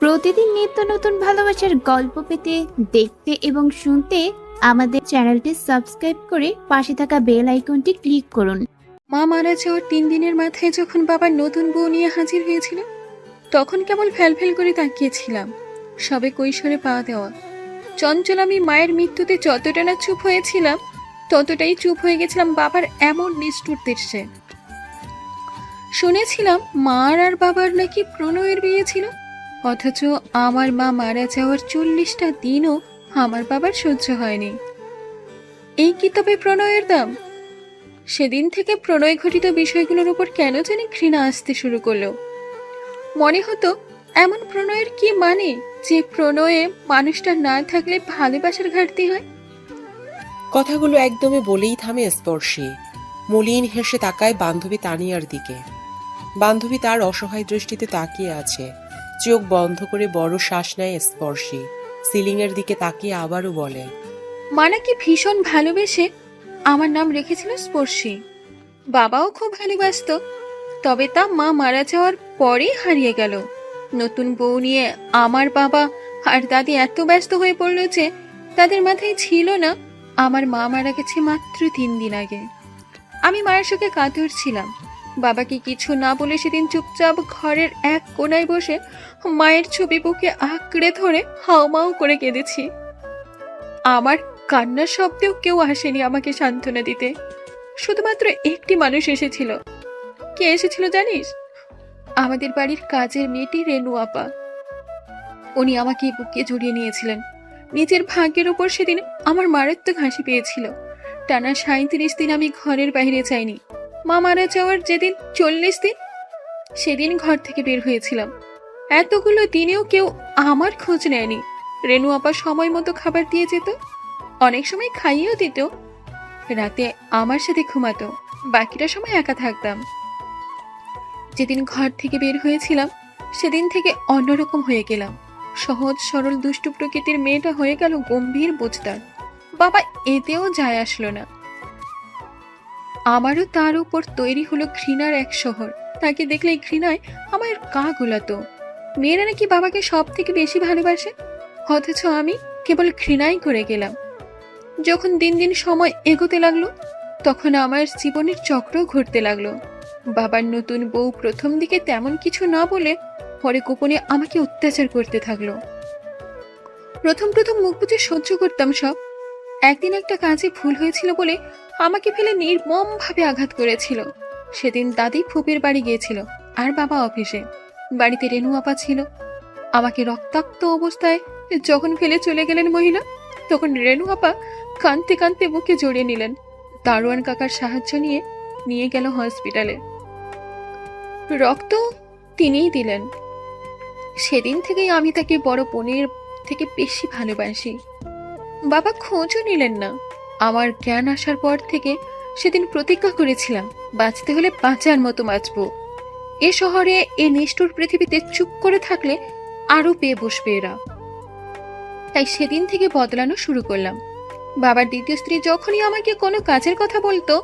প্রতিদিন নিত্য নতুন ভালোবাসার গল্প পেতে, দেখতে এবং শুনতে আমাদের চ্যানেলটি সাবস্ক্রাইব করে পাশে থাকা বেল আইকনটি ক্লিক করুন। মা মারা যাওয়ার 3 দিনের মাথায় যখন বাবার নতুন বউ নিয়ে হাজির হয়েছিল, তখন কেবল ফ্যালফ্যাল করে তাকিয়েছিলাম। সবে কৈশোরে পা দেওয়া চঞ্চল আমি মায়ের মৃত্যুতে যতটা না চুপ হয়েছিলাম, ততটাই চুপ হয়ে গেছিলাম বাবার এমন নিষ্ঠুর দৃশ্যে। শুনেছিলাম মার আর বাবার নাকি প্রণয়ের বিয়ে ছিল, অথচ আমার মা মারা যাওয়ার 40টা দিনও আমার বাবার সহ্য হয়নি। এই কি তবে প্রণয়ের দাম? সেদিন থেকে প্রণয় ঘটিত বিষয়গুলোর উপর কেন জানি ঘৃণা আসতে শুরু করলো। মনে হতো এমন প্রণয়ের কি মানে, যে প্রণয়ে মানুষটা না থাকলে ভালোবাসার ঘাটতি হয়। কথাগুলো একদমই বলেই থামে স্পর্শী। মলিন হেসে তাকায় বান্ধবী তানিয়ার দিকে। বান্ধবী তার অসহায় দৃষ্টিতে তাকিয়ে আছে। চোখ বন্ধ করে বড় শ্বাস নেয় স্পর্শী। সিলিং এর দিকে তাকিয়ে আবারও বলে, মা নাকি ভীষণ ভালোবেসে আমার নাম রেখেছিল স্পর্শী। বাবাও খুব ভালোবাসতো, তবে তা মা মারা যাওয়ার পরেই হারিয়ে গেল। নতুন বউ নিয়ে আমার বাবা আর দাদি এত ব্যস্ত হয়ে পড়ল যে তাদের মাথায় ছিল না আমার মা মারা গেছে মাত্র 3 দিন আগে। আমি মায়ের সঙ্গে কাতর ছিলাম। বাবাকে কিছু না বলে সেদিন চুপচাপ ঘরের এক কোণায় বসে মায়ের ছবি বুকে আঁকড়ে ধরে হাউমাউ করে কেঁদেছি। আমার কান্নার শব্দেও কেউ আসেনি আমাকে সান্ত্বনা দিতে। শুধুমাত্র একটি মানুষ এসেছিল। কে এসেছিল জানিস? আমাদের বাড়ির কাজের মেয়েটি রেনু আপা। উনি আমাকে বুকে জড়িয়ে নিয়েছিলেন। নিজের ভাগ্যের উপর সেদিন আমার মারাত্মক হাসি পেয়েছিল। টানা 37 দিন আমি ঘরের বাইরে যাইনি। মা মারা যাওয়ার যেদিন 40 দিন, সেদিন ঘর থেকে বের হয়েছিলাম। এতগুলো দিনেও কেউ আমার খোঁজ নেয়নি। রেনু আপা সময় মতো খাবার দিয়ে যেত, অনেক সময় খাইয়েও দিত। রাতে আমার সাথে ঘুমাতো, বাকিটা সময় একা থাকতাম। যেদিন ঘর থেকে বের হয়েছিলাম, সেদিন থেকে অন্যরকম হয়ে গেলাম। সহজ সরল দুষ্টু প্রকৃতির মেয়েটা হয়ে গেল গম্ভীর বোঝদার। বাবা এতেও যায় আসলো না। আমারও তার উপর তৈরি হলো ঘৃণার এক শহর। তাকে দেখলে ঘৃণায় আমার গা গোলাতো। মেয়েরা নাকি বাবাকে সব থেকে বেশি ভালোবাসে, অথচ আমি কেবল ঘৃণাই করে গেলাম। যখন দিন দিন সময় এগোতে লাগলো, তখন আমার জীবনের চক্র ঘুরতে লাগলো। বাবার নতুন বউ প্রথম দিকে তেমন কিছু না বলে পরে গোপনে আমাকে অত্যাচার করতে থাকলো। প্রথম মুখ বুজে সহ্য করতাম সব। একদিন একটা কাজে ভুল হয়েছিল বলে আমাকে ফেলে নির্মম ভাবে আঘাত করেছিল। সেদিন দাদি ফুপির বাড়ি গিয়েছিল আর বাবা অফিসে। বাড়িতে রেনু আপা ছিল। আমাকে রক্তাক্ত অবস্থায় যখন ফেলে চলে গেলেন মহিলা, তখন রেনু আপা কাঁদতে কাঁদতে বুকে জড়িয়ে নিলেন। দারোয়ান কাকার সাহায্য নিয়ে গেল হসপিটালে। রক্ত তিনিই দিলেন। সেদিন থেকেই আমি তাকে বড় বোনের থেকে বেশি ভালোবাসি। বাবা খোঁজও নিলেন না। আমার জ্ঞান আসার পর থেকে সেদিন প্রতিজ্ঞা করেছিলাম, বাঁচতে হলে বাঁচার মতো বাঁচব। এ শহরে, এ নিষ্ঠুর পৃথিবীতে চুপ করে থাকলে আরো পেয়ে বসবে এরা। তাই সেদিন থেকে বদলানো শুরু করলাম। বাবার দ্বিতীয় স্ত্রী যখনই আমাকে কোনো কাজের কথা বলতো,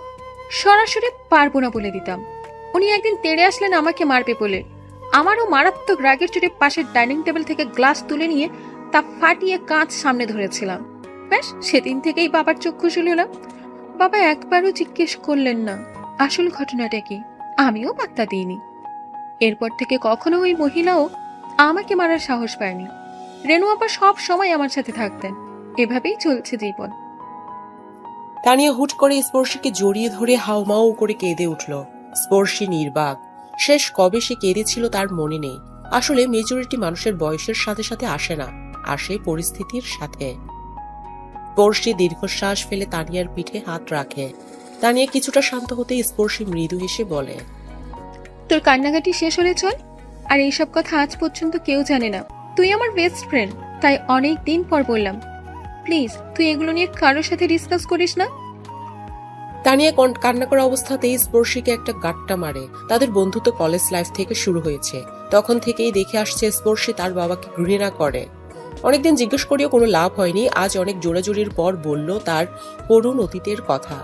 সরাসরি পারবো না বলে দিতাম। উনি একদিন তেড়ে আসলেন আমাকে মারবে বলে। আমারও মারাত্মক রাগের চোটে পাশের ডাইনিং টেবিল থেকে গ্লাস তুলে নিয়ে তা ফাটিয়ে কাঁচ সামনে ধরেছিলাম। ব্যাস, সেদিন থেকেই বাবার চক্ষু হলাম। বাবা একবারও জিজ্ঞেস করলেন না আসল ঘটনাটা কি। আমিও পাত্তা দিইনি। এরপর থেকে কখনো ওই মহিলাও আমাকে মারার সাহস পায়নি। রেনু আপা সব সময় আমার সাথে থাকতেন। এভাবেই চলছে জীবন। তানিয়া হুট করে স্পর্শীকে জড়িয়ে ধরে হাউমাউ করে কেঁদে উঠল। স্পর্শী নির্বাক। শেষ কবে সে কেঁদেছিল তার মনে নেই। আসলে মেজরিটি মানুষের বয়সের সাথে সাথে আসে না, আসে পরিস্থিতির সাথে। স্পর্শী দীর্ঘশ্বাস ফেলে তানিয়ার পিঠে হাত রাখে। তানিয়া কিছুটা শান্ত হতে স্পর্শী মৃদু হেসে বলে, তোর কান্নাকাটি শেষ হলে চল। আর এইসব কথা আজ পর্যন্ত কেউ জানে না। তুই আমার বেস্ট ফ্রেন্ড, তাই অনেক দিন পর বললাম, প্লিজ তুই এগুলো নিয়ে কারোর সাথে ডিসকাস করিস না। তানিয়া কান্না করা অবস্থাতেই স্পর্শীকে একটা গাট্টা মারে। তাদের বন্ধুত্ব কলেজ লাইফ থেকে শুরু হয়েছে। তখন থেকেই দেখে আসছে স্পর্শী তার বাবাকে ঘৃণা করে। অনেকদিন জিজ্ঞেস করেও কোনো লাভ হয়নি। আজ অনেক জোরাজুরির পর বলল তার করুণ অতীতের কথা।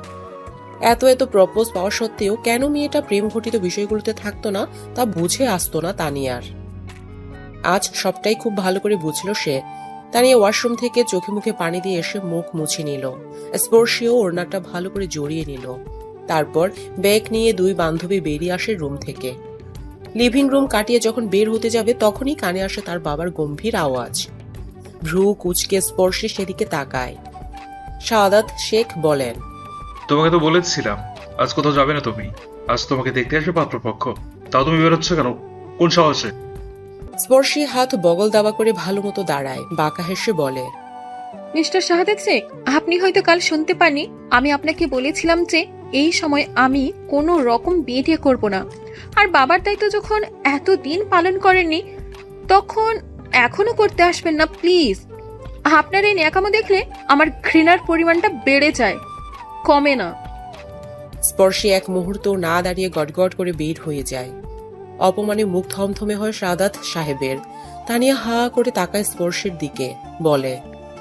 এত এত প্রপোজ পাওয়া সত্ত্বেও কেন মেয়েটা প্রেম ঘটিত বিষয়গুলোতে থাকতো না তা বুঝে আসতো না তানিয়ার। আজ সবটাই খুব ভালো করে বুঝলো সে। তানিয়া ওয়াশরুম থেকে চোখে মুখে পানি দিয়ে এসে মুখ মুছে নিল। স্পর্শীয় ওড়নাটা ভালো করে জড়িয়ে নিল। তারপর ব্যাগ নিয়ে দুই বান্ধবী বেরিয়ে আসে রুম থেকে। লিভিং রুম কাটিয়ে যখন বের হতে যাবে তখনই কানে আসে তার বাবার গম্ভীর আওয়াজ। ভ্রু কুচকে স্পর্শী সেদিকে তাকায়। শাহাদাত শেখ বলেন, তোমাকে তো বলেছিলাম আজ কোথাও যাবে না তুমি। আজ তোমাকে দেখতে আসবে পাত্রপক্ষ, তাও তুমি বেরোচ্ছ কেন? কোন সাহসে? স্পর্শী হাত বগল দাবা করে ভালো মতো দাঁড়ায়, বাঁকা হেসে বলে, মিস্টার শাহাদাত শেখ, আপনি হয়তো কাল শুনতে পাননি, আমি আপনাকে বলেছিলাম যে এই সময় আমি কোনো রকম বিয়ে করব না। আর বাবার দায়িত্ব যখন এতদিন পালন করেননি তখন এখনো করতে আসবেন না প্লিজ। আপনার এই ন্যাকামো দেখলে আমার ঘৃণার পরিমাণটা বেড়ে যায়, কমে না। স্পর্শী এক মুহূর্ত না দাঁড়িয়ে গটগট করে বের হয়ে যায়। অপমানে মুখ থমথমে হয় শাহাদাত সাহেবের। তানিয়া হা করে তাকায় স্পর্শের দিকে, বলে,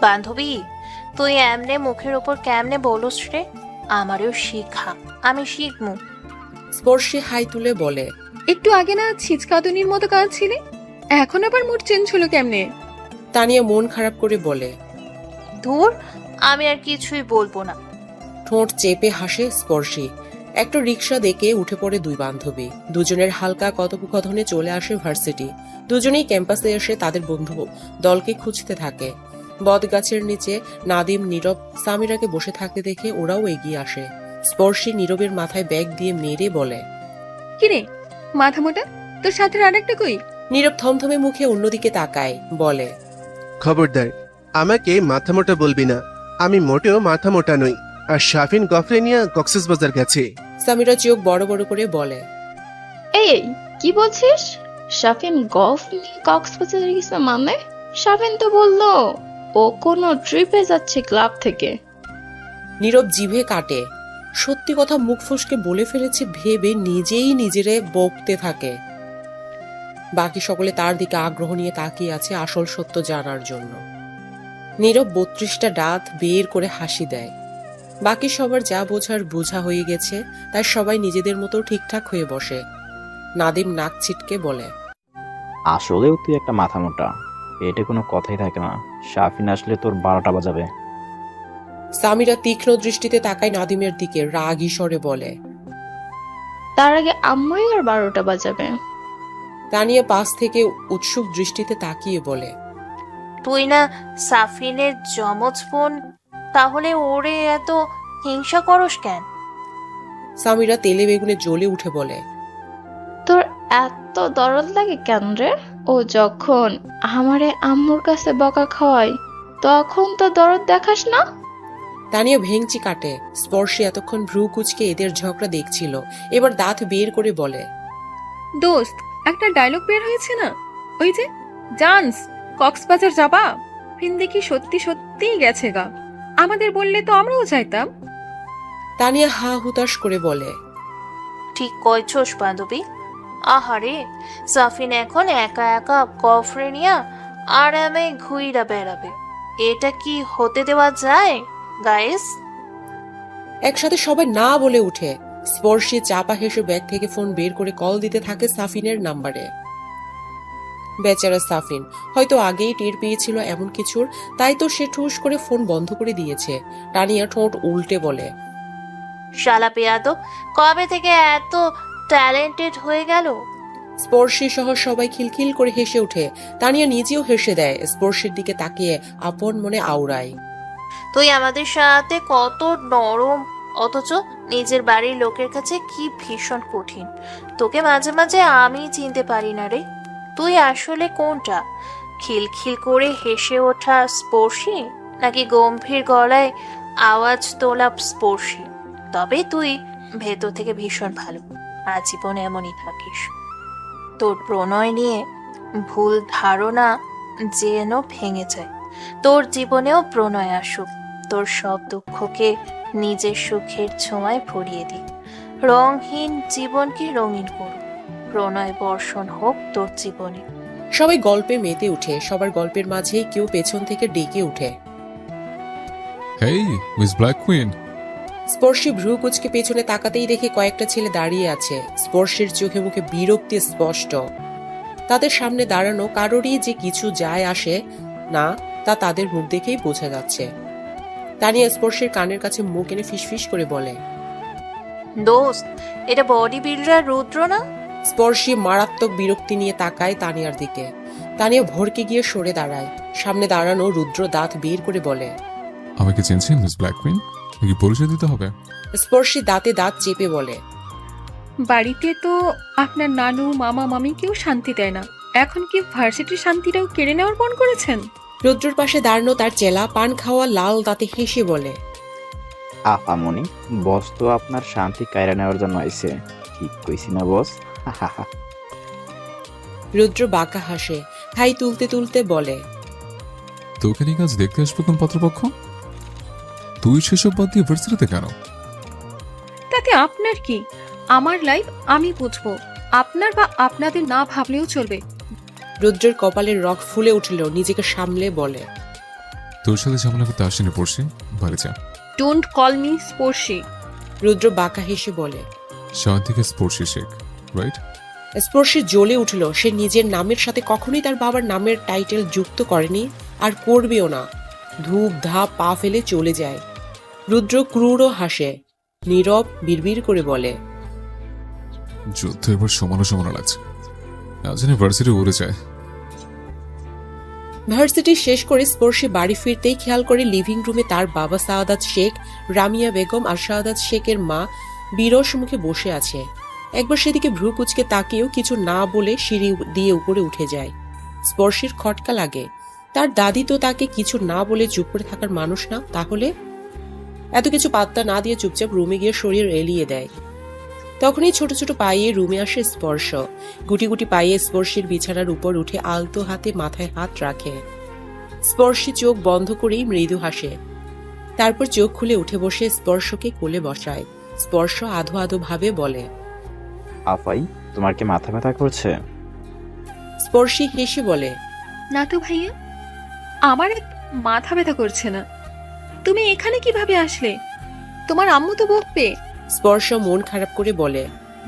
বান্ধবী, তুই এমনে মুখের ওপর কেমনে বলস রে? আমারও শিখা, আমি শিখমু। স্পর্শী হাই তুলে বলে, একটু আগে না ছিচকাতুনির মতো কাঁদছিলে, এখন আবার মুড চেঞ্জ হলো কেমনে? তানিয়া মন খারাপ করে বলে, ধুর, আমি আর কিছুই বলবো না। ঠোঁট চেপে হাসে স্পর্শী। একটা রিক্সা দেখে উঠে পড়ে দুই বান্ধবী। দুজনের হালকা কথোপকথনে চলে আসে ভার্সিটি। দুজনেই ক্যাম্পাসে এসে তাদের বন্ধু দলকে খুঁজতে থাকে। বটগাছের নিচে নাদিম, নীরব, সামিরাকে বসে থাকতে দেখে ওরাও এগিয়ে আসে। স্পর্শী নীরবের মাথায় ব্যাগ দিয়ে মেরে বলে, কিরে মাথা মোটা, তোর সাথে আরেকটা কই? নীরব থমথমে মুখে অন্যদিকে তাকায়, বলে, খবরদার, আমাকে মাথা মোটা বলবি না। আমি মোটেও মাথা মোটা নই। আর শাফিন গফরে নিয়ে কক্সবাজার গেছে। সামিরা চোখ বড় বড় করে বলে, এই কি বলছিস? শাফিন গল্ফ নিয়ে কক্সবাজারে গেছে মানে? শাফিন তো বললো ও কোনো ট্রিপে যাচ্ছে ক্লাব থেকে। নীরব জিভে কাটে। সত্যি কথা মুখ ফসকে বলে ফেলেছে ভেবে নিজেই নিজেরে বকতে থাকে। বাকি সকলে তার দিকে আগ্রহ নিয়ে তাকিয়ে আছে আসল সত্য জানার জন্য। নীরব 32টা দাঁত বের করে হাসি দেয়। বাকি সবার যা বোঝার বোঝা হয়ে গেছে, তাই সবাই নিজেদের মতো ঠিকঠাক হয়ে বসে। নাদিম নাক ছিটকে বলে, আসলেও তুই একটা মাথা মোটা, এটা কোনো কথাই থাকে না। শাফিন আসলে তোর 12টা বাজাবে। সামিরা তীক্ষ্ণ দৃষ্টিতে তাকায় নাদিমের দিকে, রাগী স্বরে বলে, তার আগে আম্মুই আর 12টা বাজাবে। তানিয়া পাশ থেকে উৎসুক দৃষ্টিতে তাকিয়ে বলে, তুই না সাফিনের যমজ বোন, তাহলে ওরে এত হিংসা করস কেন? সামিরা তেলে বেগুনে জ্বলে উঠে বলে, তোর এত দরদ লাগে কেন রে? ও যখন আমারে আম্মুর কাছে বকা খাওয়ায় তখন তো দরদ দেখাস না। তানিয়া ভেঙচি কাটে। স্পর্শী এতক্ষণ ভ্রু কুচকে এদের ঝগড়া দেখছিল, এবার দাঁত বের করে বলে, দোস্ত, একটা ডায়লগ বের হয়েছে না, ওই যে জানস কক্সবাজার যাবা, ফিন দেখি সত্যি সত্যিই গেছে গা, আমাদের বললে তো আমরাও যাইতাম। তানিয়া হা হুতাশ করে বলে, ঠিক কইছস বান্ধবী। আহারে, সাফিন এখন একা একা গফরে নিয়া আরামে ঘুইরা বেড়াবে। এটা কি হতে দেওয়া যায় গাইস? একসাথে সবাই না বলে উঠে। স্পর্শী চাপা হেসে ব্যাগ থেকে ফোন বের করে কল দিতে থাকে সাফিনের নাম্বারে। বেচারা সাফিন হয়তো আগেই টের পেয়েছিল এমন কিছুর, তাই তো সে ঠুস করে ফোন বন্ধ করে দিয়েছে। টানিয়া ঠোঁট উল্টে বলে, শালা পেয়াদো, কবে থেকে এত ট্যালেন্টেড হয়ে গেল? স্পর্শী সহ সবাই খিলখিল করে হেসে ওঠে। তানিয়া নিজেও হেসে দেয়, স্পর্শের দিকে তাকিয়ে আপন মনে আওড়ায়, তুই আমাদের সাথে কত নরম, অথচ নিজের বাড়ির লোকের কাছে কি ভীষণ কঠিন। তোকে মাঝে মাঝে আমি চিনতে পারি না রে। তুই আসলে কোনটা? খিলখিল করে হেসে ওঠা স্পর্শী, নাকি গম্ভীর গলায় আওয়াজ তোলা স্পর্শী? তবে তুই ভেতর থেকে ভীষণ ভালো, আজীবন এমনই থাকিস। তোর প্রণয় নিয়ে ভুল ধারণা যেন ভেঙে যায়। তোর জীবনেও প্রণয় আসুক, তোর সব দুঃখকে নিজের সুখের ছোঁয়ায় ভরিয়ে দিই। রংহীন জীবনকে রঙিন করুক, প্রণয় বর্ষণ হোক তোর জীবনে। সবাই গল্পে মেতে উঠে, সবার গল্পের মাঝে কেউ পেছন থেকে ডেকে উঠে। Hey, Miss Black Queen. Sparshi ভ্রু কুচকে পেছনে তাকাতেই দেখে কয়েকটা ছেলে দাঁড়িয়ে আছে। স্পর্শের চোখে মুখে বিরক্তি স্পষ্ট। তাদের সামনে দাঁড়ানো কারোরই যে কিছু যায় আসে না তা তাদের মুখ দেখেই বোঝা যাচ্ছে। তানিয়া স্পর্শের কানের কাছে মুখ এনে ফিসফিস করে বলে, দোস্ত, এটা বডি বিল্ডার রুদ্র না? স্পর্শী মারাত্মক বিরক্তি নিয়ে তাকায় তানিয়ার দিকে। তানিয়া ভরকে গিয়ে সরে দাঁড়ায়। সামনে দাঁড়ানো রুদ্র দাঁত বের করে বলে, আমাকে চিনছেন মিস ব্ল্যাক কুইন? নাকি পরিচয় দিতে হবে? স্পর্শী দাঁতে দাঁত চেপে বলে, বাড়িতে তো আপনার নানু মামা মামি কেউ শান্তি দেয় না, এখন কি ভার্সিটির শান্তিটাও কেড়ে নেওয়ার পণ করেছেন? রুদ্রর পাশে দাঁড়ানো তার চেলা পান খাওয়া লাল দাঁতে হেসে বলে, আপামনি, বস তো আপনার শান্তি কায়রা নেওয়ার জন্য আইছে। ঠিক কইছি না বস? রুদ্র বাঁকা হাসে, হাই তুলতে তুলতে বলে, তোকে নিয়ে কাজ দেখতে আসবে কোন পাত্রপক্ষ? তুই সেসব বাদ দিয়ে ভার্সিটিতে কেন? তাতে আপনার কি? আমার লাইফ আমি বুঝবো, আপনার বা আপনাদের না ভাবলেও চলবে। রুদ্রের কপালের রক ফুলে উঠল, নিজেকে সামলে বলে, তোর সাথে ঝামেলা করতে আসেনি পড়ছি, বাড়ি যা। Don't call me Sparshi. Rudra বাঁকা হেসে বলে। শান্তিকে স্পর্শী শেখ, রাইট? স্পর্শে জ্বলে উঠল। সে নিজের নামের সাথে কখনোই তার বাবার নামের টাইটেল যুক্ত করেনি, আর করবেও না। ধূপ ধাপ পা ফেলে চলে যায়। রুদ্র ক্রূরও হাসে, নীরব বিড়বিড় করে বলে, যুদ্ধ এবার সমানো সমানো লাগছে, আজ ভার্সিটি উড়ে যায়। ভার্সিটি শেষ করে স্পর্শে বাড়ি ফিরতেই খেয়াল করে লিভিং রুমে তার বাবা সাওদাত শেখ, রামিয়া বেগম আর সাওদাত শেখের মা বিরস মুখে বসে আছে। একবার সেদিকে ভ্রু কুচকে তাকিয়েও কিছু না বলে সিঁড়ি দিয়ে উপরে উঠে যায়। স্পর্শের খটকা লাগে, তার দাদি তো তাকে কিছু না বলে চুপ করে থাকার মানুষ না, তাহলে এত কিছু পাত্তা না দিয়ে চুপচাপ রুমে গিয়ে শরীর এলিয়ে দেয়। তখনই ছোট ছোট পায়ে রুমে আসে স্পর্শ। গুটি গুটি পায়ে স্পর্শের বিছানার উপর উঠে আলতো হাতে মাথায় হাত রাখে। স্পর্শী চোখ বন্ধ করেই মৃদু হাসে, তারপর চোখ খুলে উঠে বসে স্পর্শকে কোলে বসায়। স্পর্শ আধো আধো ভাবে বলে, আপাই, তোমার কি মাথা ব্যথা করছে? স্পর্শী হেসে বলে, না তো ভাইয়া, আমার এক মাথা ব্যথা করছে না। তুমি এখানে কিভাবে আসলে? তোমার আম্মু তো বকবে। স্পর্শ মন খারাপ করে বলে,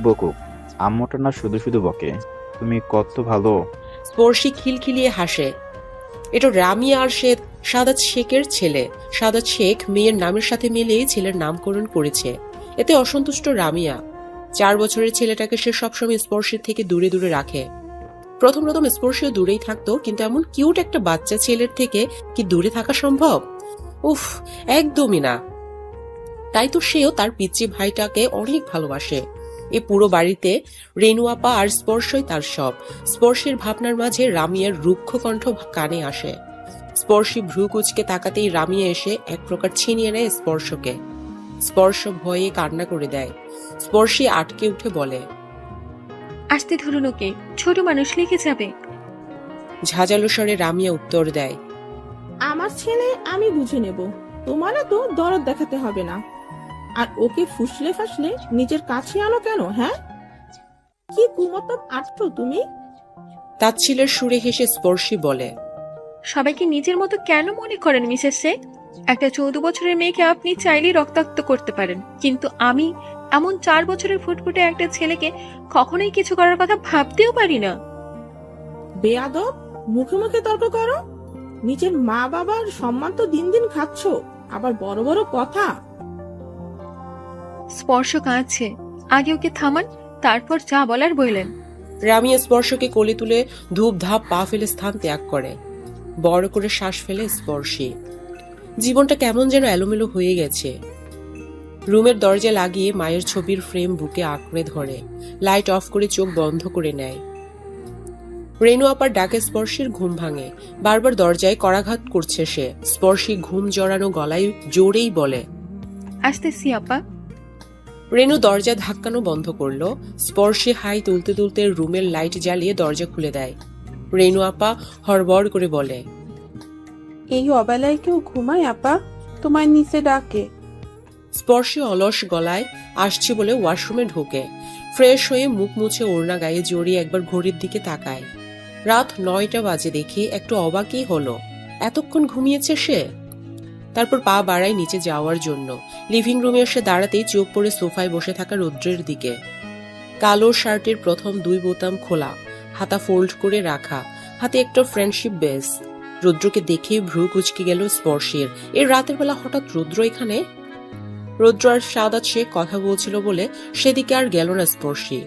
বকুক, আম্মুটা না শুধু শুধু বকে। তুমি কত ভালো। স্পর্শী খিলখিলিয়ে হাসে। এটা রামিয়া আর সাদাত শেখের ছেলে। সাদাত শেখ মেয়ের নামের সাথে মিলিয়ে ছেলের নামকরণ করেছে। এতে অসন্তুষ্ট রামিয়া। 4 বছরের ছেলেটাকে সে সবসময় স্পর্শের থেকে দূরে দূরে রাখে। প্রথম স্পর্শীয় দূরেই থাকতো, কিন্তু এমন কিউট একটা বাচ্চা ছেলের থেকে কি দূরে থাকা সম্ভব? উফ, একদমই না। তাই তো সেও তার পিচ্চি ভাইটাকে অনেক ভালোবাসে। এ পুরো বাড়িতে রেনু আপা আর স্পর্শই তার সব। স্পর্শের ভাবনার মাঝে রামিয়ার রুক্ষ কণ্ঠ কানে আসে। স্পর্শী ভ্রু কুচকে তাকাতেই রামিয়া এসে এক প্রকার ছিনিয়ে নেয় স্পর্শকে। স্পর্শ ভয়ে কান্না করে দেয়। স্পর্শী আটকে উঠে বলে, আসতে ধরুন ওকে, ছোট মানুষ লেগে যাবে। ঝাঁঝালো স্বরে রামিয়া উত্তর দেয়, আমার ছেলে আমি বুঝে নেব, তোমারও তো দরদ দেখাতে হবে না। আর ওকে ফুসলে ফাসলে নিজের কাছে আনো কেন? হ্যাঁ, কি কুমতলব আটছো তুমি? তাচ্ছিলের সুরে হেসে স্পর্শী বলে, সবাইকে নিজের মতো কেন মনে করেন মিসেস শেখ? একটা 14 বছরের মেয়েকে আপনি চাইলেই রক্তাক্ত করতে পারেন, কিন্তু আমি এমন 4 বছরের ফুটফুটে একটা ছেলেকে কখনোই কিছু করার কথা ভাবতেও পারি না। বেয়াদব, মুখে মুখে তর্ক করো। নিজের মা বাবার সম্মান তো দিন দিন খাচ্ছো, আবার বড় বড় কথা। স্পর্শ কাঁদছে, আগে ওকে থামান, তারপর যা বলার বললেন। রামিয়া স্পর্শকে কোলে তুলে ধূপ ধাপ পা ফেলে স্থান ত্যাগ করে। বড় করে শ্বাস ফেলে স্পর্শী। জীবনটা কেমন যেন এলোমেলো হয়ে গেছে। রুমের দরজা লাগিয়ে মায়ের ছবির ফ্রেম বুকে আঁকড়ে ধরে লাইট অফ করে চোখ বন্ধ করে নেয়। রেনু আপার ডাকে স্পর্শীর ঘুম ভাঙে। বারবার দরজায় করাঘাত করছে সে। স্পর্শী ঘুম জড়ানো গলায় জোরেই বলে, আসতেছি আপা। রেনু দরজা ধাক্কানো বন্ধ করলো। স্পর্শী হাই তুলতে তুলতে রুমের লাইট জ্বালিয়ে দরজা খুলে দেয়। রেনু আপা হড়বড় করে বলে, এই অবেলায় কেউ ঘুমায় আপা? তোমায় নিচে ডাকে। স্পর্শী অলস গলায় আসছে বলে ওয়াশরুমে ঢোকে। ফ্রেশ হয়ে মুখ মুছে ওড়না গায়ে জড়িয়ে একবার ঘড়ির দিকে তাকায়। রাত 9টা বাজে দেখে একটু অবাকই হলো, এতক্ষণ ঘুমিয়েছে সে। তারপর পা বাড়ায় নিচে যাওয়ার জন্য। লিভিং রুমে এসে দাঁড়াতেই চোখ পড়ে সোফায় বসে থাকা রুদ্রের দিকে। কালো শার্টের প্রথম 2 বোতাম খোলা, হাতা ফোল্ড করে রাখা, হাতে একটা ফ্রেন্ডশিপ বেস। রুদ্রকে দেখে ভ্রু কুচকে গেল স্পর্শের। এর রাতের বেলা হঠাৎ রুদ্র এখানে? রুদ্র আর সাদাত শেখ কথা বলছিল বলে সেদিকে আর গেল না স্পর্শী।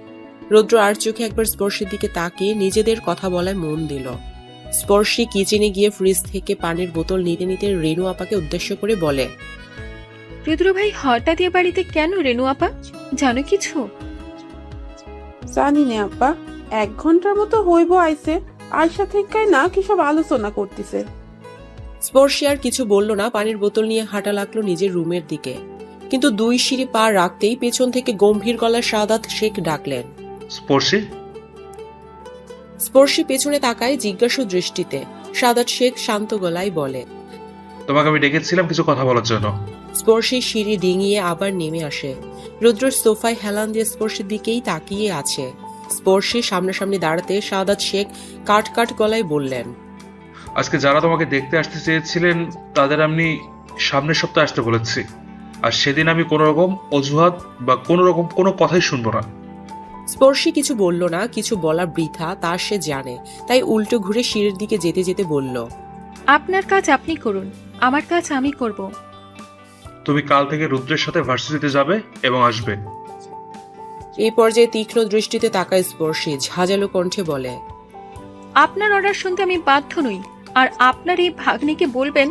রুদ্র আর চোখে একবার স্পর্শের দিকে তাকিয়ে নিজেদের কথা বলায় মন দিল। স্পর্শী কিচেনে গিয়ে ফ্রিজ থেকে পানির বোতল নিতে নিতে রেনু আপাকে উদ্দেশ্য করে বলে, রুদ্র ভাই হঠাৎ এ বাড়িতে কেন রেনু আপা? জানো কিছু? জানি না আব্বা, 1 ঘন্টার মতো হইব আইছে, আয়সা থেকে না কি সব আলোচনা করতেছে। স্পর্শী আর কিছু বলল না, পানির বোতল নিয়ে হাঁটা লাগলো নিজের রুমের দিকে। কিন্তু 2 সিঁড়ি পা রাখতেই পেছন থেকে গম্ভীর গলায় সাদাত শেখ ডাকলেন। স্পর্শী। স্পর্শী পেছনে তাকায় জিজ্ঞাসু দৃষ্টিতে। সাদাত শেখ শান্ত গলায় বলে, তোমাকে আমি ডেকেছিলাম কিছু কথা বলার জন্য। স্পর্শী সিঁড়ি ডিঙিয়ে আবার নেমে আসে। রুদ্র সোফায় হেলান দিয়ে স্পর্শের দিকেই তাকিয়ে আছে। স্পর্শী সামনাসামনি দাঁড়াতে সাদাত শেখ কাট কাট গলায় বললেন, আজকে যারা তোমাকে দেখতে আসতে চেয়েছিলেন তাদের আমি সামনের সপ্তাহে আসতে বলেছি, আর সেদিন আমি কোনো রকম অজুহাত বা কোনো রকম কোনো কথাই শুনবো না। স্পর্শী কিছু বলল না, কিছু বলা বৃথা তা সে জানে, তাই উল্টো ঘুরে সিঁড়ির দিকে যেতে যেতে বলল, আপনার কাজ আপনি করুন, আমার কাজ আমি করব। তুমি কাল থেকে রুদ্রের সাথে ভার্সিটিতে যাবে এবং আসবে। এই পর্যায়ে তীক্ষ্ণ দৃষ্টিতে তাকায় স্পর্শী, ঝাঁঝালো কণ্ঠে বলে, আপনার অর্ডার শুনতে আমি বাধ্য নই, আর আপনার এই ভাগ্নিকে বলবেন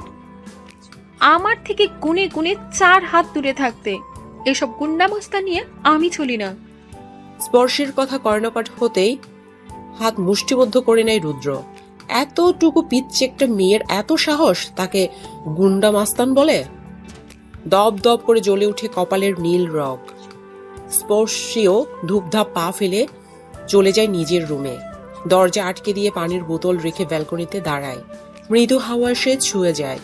আমার থেকে গুনে গুনে 4 হাত দূরে থাকতে। এসব গুন্ডামস্তা নিয়ে আমি চলি না। স্পর্শের কথা কর্ণপাঠ হতেই হাত মুষ্টিবদ্ধ করে নেয় রুদ্র। এতটুকু পিচ্ছে একটা মেয়ের এত সাহস, তাকে গুন্ডা মাস্তান বলে? দপ দপ করে জ্বলে উঠে কপালের নীল রগ। স্পর্শীয় ধূপধাপ পা ফেলে চলে যায় নিজের রুমে। দরজা আটকে দিয়ে পানির বোতল রেখে ব্যালকনিতে দাঁড়ায়। মৃদু হাওয়া সে ছুঁয়ে যায়।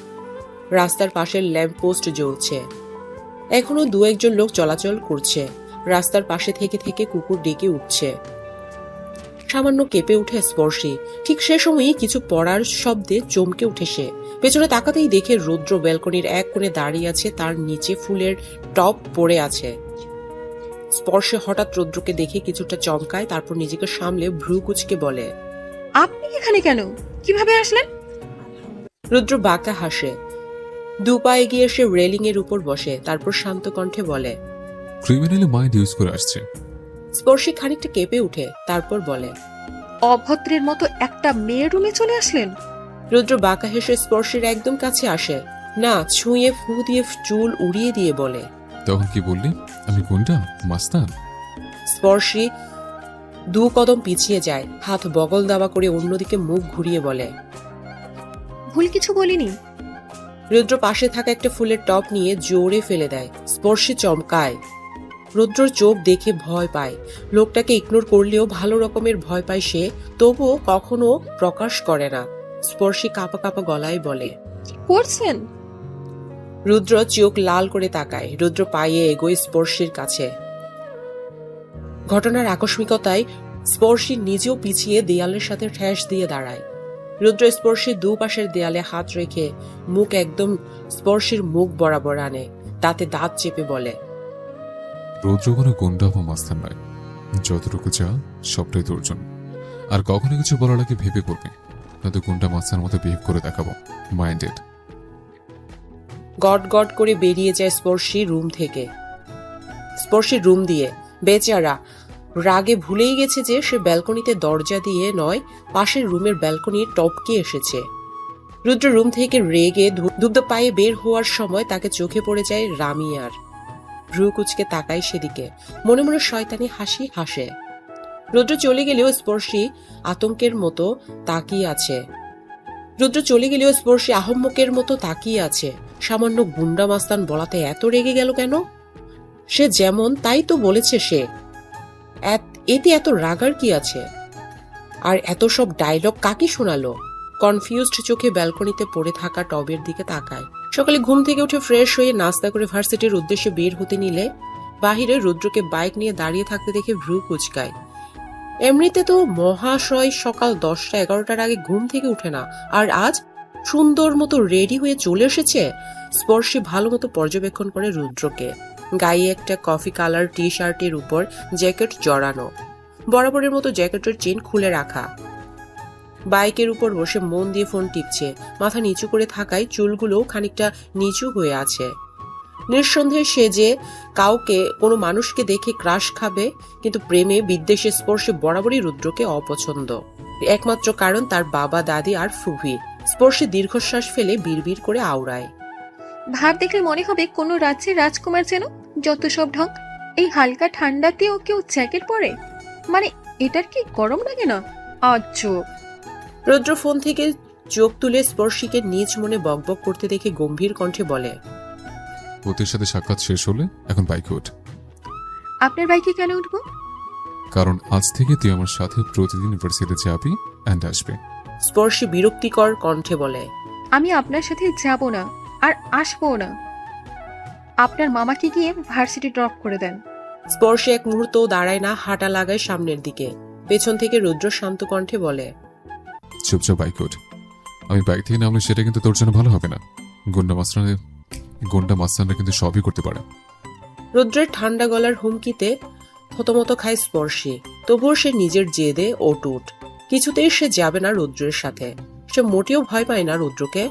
রাস্তার পাশের ল্যাম্প পোস্ট জ্বলছে, এখনো 2-1 লোক চলাচল করছে। রাস্তার পাশে থেকে থেকে কুকুর ডেকে উঠছে। সামান্য কেঁপে উঠে স্পর্শী। ঠিক সে সময়ই কিছু পড়ার শব্দে চমকে উঠে সে। পেছনে তাকাতেই দেখে রুদ্র ব্যালকনির এক কোণে দাঁড়িয়ে আছে, তার নিচে ফুলের টপ পড়ে আছে। স্পর্শে হঠাৎ রুদ্রকে দেখে কিছুটা চমকায়, তারপর নিজেকে সামলে ভ্রু কুচকে বলে, আপনি এখানে কেন? কিভাবে আসলেন? রুদ্র বাঁকা হাসে। 2 পা এগিয়ে এসে রেলিং এর উপর বসে, তারপর শান্ত কণ্ঠে বলে, ক্রিমিনালি মাইন্ড ইউজ করে আসছে। স্পর্শী খানিকটা কেঁপে উঠে, তারপর বলে, অভদ্রের মতো একটা মেয়ের রুমে চলে আসলেন? রুদ্র বাঁকা হেসে স্পর্শের একদম কাছে আসে, না ছুঁয়ে ফু দিয়ে চুল উড়িয়ে দিয়ে বলে, তখন কি বললি? আমি গুন্ডা মাস্তান? স্পর্শী 2 কদম পিছিয়ে যায়, হাত বগল দাবা করে অন্যদিকে মুখ ঘুরিয়ে বলে, ভুল কিছু বলিনি। রুদ্র পাশে থাকা একটা ফুলের টপ নিয়ে জোরে ফেলে দেয়। স্পর্শী চমকায়। রুদ্রর চোখ দেখে ভয় পায়। লোকটাকে ইগনোর করলেও ভালো রকমের ভয় পায় সে, তবুও কখনো প্রকাশ করে না। স্পর্শী কাঁপা কাঁপা গলায় বলে, করছেন? রুদ্র চোখ লাল করে তাকায়। রুদ্র পায়ে এগোয় স্পর্শীর কাছে। ঘটনার আকস্মিকতায় স্পর্শী নিজেও পিছিয়ে দেয়ালের সাথে ঠেস দিয়ে দাঁড়ায়। রুদ্র স্পর্শীর 2 পাশের দেয়ালে হাত রেখে মুখ একদম স্পর্শীর মুখ বরাবর আনে, তাতে দাঁত চেপে বলে, রৌদ্র কোনো গুন্ডা বা মাস্তান নয়। যতটুকু যা সবটাই তোর জন্য। আর কখনো কিছু বলার আগে ভেবে করবে, নয়তো গুন্ডা মাস্তার মতো বিহেভ করে দেখাবো। মাইন্ডেড। গট গট করে বেরিয়ে যায় স্পর্শী রুম থেকে। স্পর্শীর রুম দিয়ে বেচারা রাগে ভুলেই গেছে যে সে ব্যালকনিতে দরজা দিয়ে নয়, পাশের রুমের ব্যালকনির টপকে এসেছে। রুদ্র রুম থেকে রেগে ধুব্ধ পায়ে বের হওয়ার সময় তাকে চোখে পড়ে যায় রামিয়ার। ভ্রু কুচকে তাকায় সেদিকে, মনে মনে শয়তানি হাসি হাসে। রুদ্র চলে গেলেও স্পর্শী আতঙ্কের মতো তাকিয়ে আছে। আহম্মকের মতো তাকিয়ে আছে। সামান্য গুন্ডা মাস্তান বলাতে এত রেগে গেল কেন? সে যেমন তাই তো বলেছে সে, এতে এত রাগার কি আছে? আর এত সব ডায়লগ কাকে শোনালো? কনফিউজড চোখে ব্যালকনিতে পড়ে থাকা টবের দিকে তাকায়। সকালে ঘুম থেকে উঠে ফ্রেশ হয়ে নাস্তা করে ভার্সিটির উদ্দেশ্যে বের হতে নিলে বাহিরে রুদ্রকে বাইক নিয়ে দাঁড়িয়ে থাকতে দেখে ভ্রু কুচকায়। এমনিতে তো মহাশয় সকাল 10টা-11টার আগে ঘুম থেকে উঠে না, আর আজ সুন্দর মতো রেডি হয়ে চলে এসেছে। স্পর্শী ভালো মতো পর্যবেক্ষণ করে রুদ্রকে। গায়ে একটা কফি কালার টি শার্টের উপর জ্যাকেট জড়ানো, বরাবরের মতো জ্যাকেটের চেন খুলে রাখা। বাইকের উপর বসে মন দিয়ে ফোন টিপছে, মাথা নিচু করে থাকায় চুলগুলো খানিকটা নিচু হয়ে আছে। নিঃসন্দেহে সে যে কাউকে, কোনো মানুষকে দেখে ক্রাশ খাবে, কিন্তু প্রেমে বিদ্বেষে স্পর্শে বরাবরই রুদ্রকে অপছন্দ। একমাত্র কারণ তার বাবা, দাদি আর ফুফি। স্পর্শে দীর্ঘশ্বাস ফেলে বিড়বিড় করে আওড়ায়। ভাব দেখলে মনে হবে কোনো রাজ্যের রাজকুমার যেন। যত সব ঢং! এই হালকা ঠান্ডাতেও কেউ জ্যাকেট পরে? মানে এটার কি গরম লাগে না? আজব। রুদ্র ফোন থেকে চোখ তুলে স্পর্শীকে নিজ মনে বকবক করতে দেখে গম্ভীর কণ্ঠে বলে, ওদের সাথে সাক্ষাৎ শেষ হলে এখন বাইকে ওঠ। আপনার বাইকে কেন উঠবো? কারণ আজ থেকে তুই আমার সাথে প্রতিদিন ইউনিভার্সিটিতে যাবি অ্যান্ড আসবে। স্পর্শী বিরক্তিকর কণ্ঠে বলে, আমি আপনার সাথে যাব না আর আসবো না। আপনার মামাকে গিয়ে ভার্সিটি ড্রপ করে দেন। স্পর্শে এক মুহূর্ত দাঁড়ায় না, হাঁটা লাগায় সামনের দিকে। পেছন থেকে রুদ্র শান্ত কণ্ঠে বলে, চুপচাপ বাইকে ওঠ। আমি বাইক থেকে নামলে সেটা কিন্তু তোর জন্য ভালো হবে না। গুন্ডা মাস্তানরা কিন্তু সবই করতে পারে। রুদ্রের ঠান্ডা গলার হুমকিতে থতমত খায় স্পর্শী। তবুও সে নিজের জেদে অটুট। কিছুতেই সে যাবে না রুদ্রের সাথে। সে মোটেও ভয় পায় না রুদ্রকে।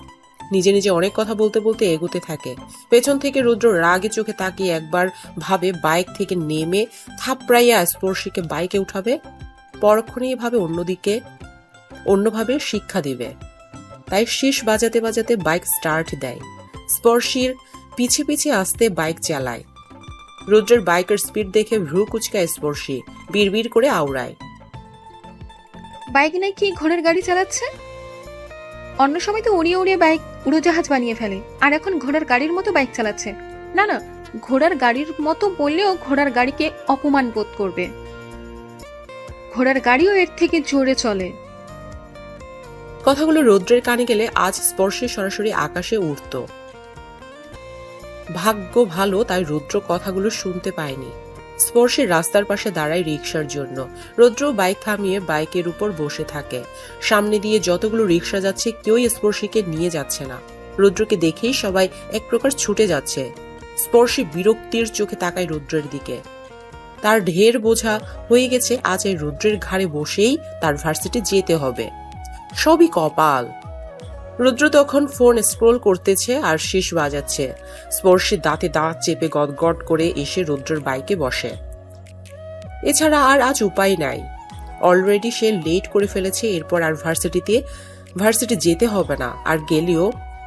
নিজে নিজে অনেক কথা বলতে বলতে এগোতে থাকে। পেছন থেকে রুদ্র রাগে চোখে তাকিয়ে একবার ভাবে বাইক থেকে নেমে থাপড়াইয়া স্পর্শীকে বাইকে উঠাবে, পরক্ষণেই ভাবে অন্যভাবে শিক্ষা দিবে। তাই শীষ বাজাতে বাজাতে বাইক স্টার্ট দেয়। স্পর্শীর পিছে পিছে আসতে বাইক চালায়। রুদ্রের বাইকের স্পিড দেখে ভ্রু কুচকায় স্পর্শী, বিড়বিড় করে আওড়ায়, বাইক নাই কি ঘোড়ার গাড়ি চালাচ্ছে? অন্য সময় তো উড়িয়ে উড়িয়ে বাইক উড়োজাহাজ বানিয়ে ফেলে, আর এখন ঘোড়ার গাড়ির মতো বাইক চালাচ্ছে। না না, ঘোড়ার গাড়ির মতো বললেও ঘোড়ার গাড়িকে অপমান বোধ করবে। ঘোড়ার গাড়িও এর থেকে জোরে চলে। কথাগুলো রুদ্রের কানে গেলে আজ স্পর্শী সরাসরি আকাশে উঠত। ভাগ্য ভালো তাই রুদ্র কথাগুলো শুনতে পায়নি। স্পর্শী রাস্তার পাশে দাঁড়ায় রিকশার জন্য। রুদ্র বাইক থামিয়ে বাইকের উপর বসে থাকে। সামনে দিয়ে যতগুলো রিকশা যাচ্ছে কেউই স্পর্শীকে নিয়ে যাচ্ছে না। রুদ্রকে দেখেই সবাই এক প্রকার ছুটে যাচ্ছে। স্পর্শী বিরক্তির চোখে তাকায় রুদ্রের দিকে। তার ঢের বোঝা হয়ে গেছে, আজ এই রুদ্রের ঘাড়ে বসেই তার ভার্সিটি যেতে হবে। সবই কপাল। রুদ্র তখন ফোন স্ক্রোল করতেছে আর শীষ বাজাচ্ছে। স্পর্শী দাঁতে দাঁত চেপে গদগদ করে এসে রুদ্রের বাইকে বসে। এছাড়া আর আজ উপায় নাই। অলরেডি সে লেট করে ফেলেছে। এরপর আর ভার্সিটি যেতে হবে না। আর গেলেও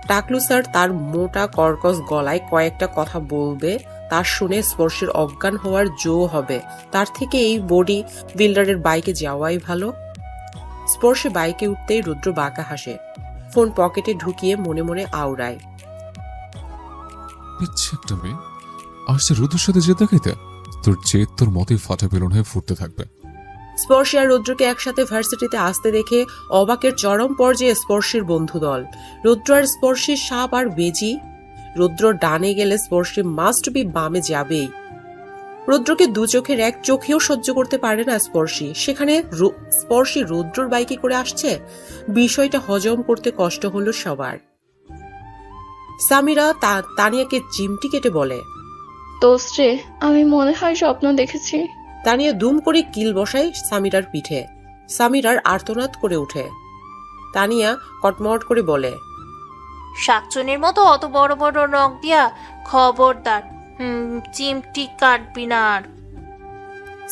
টাকলু স্যার তার মোটা কর্কশ গলায় কয়েকটা কথা বলবে, তা শুনে স্পর্শের অজ্ঞান হওয়ার জো হবে। তার থেকে এই বডি বিল্ডারের বাইকে যাওয়াই ভালো। স্পর্শে বাইকে উঠতেই রুদ্র বাঁকা হাসে। ফোন পকেটে ঢুকিয়ে মনে মনে আওড়ায়, ইচ্ছে একটা মেয়ে আসছে রুদ্রের সাথে যে দেখাইতে, তোর জেদ তোর মতেই ফাটা বেলুন হয়ে ফুটতে থাকবে। স্পর্শী আর রুদ্রকে একসাথে ভার্সিটিতে আসতে দেখে অবাকের চরম পর্যায়ে স্পর্শীর বন্ধু দল। রুদ্র আর স্পর্শীর সাপ আর বেজি। রুদ্র ডানে গেলে স্পর্শী মাস্ট বি বামে যাবেই। রুদ্রকে দু চোখের এক চোখেও সহ্য করতে পারে না স্পর্শী। সেখানে স্পর্শী রুদ্রর বাইকে করে আসছে। বিষয়টা হজম করতে কষ্ট হলো সবার। সামিরা তানিয়াকে চিমটি কেটে বলে, দোস্ত, আমি মনে হয় স্বপ্ন দেখেছি। তানিয়া দুম করে কিল বসায় সামিরার পিঠে। সামিরার আর্তনাদ করে ওঠে। তানিয়া কটমট করে বলে, শাকচুনির মতো অত বড় বড় নখ দিয়া খবরদার, চিমটি কাটবি না আর।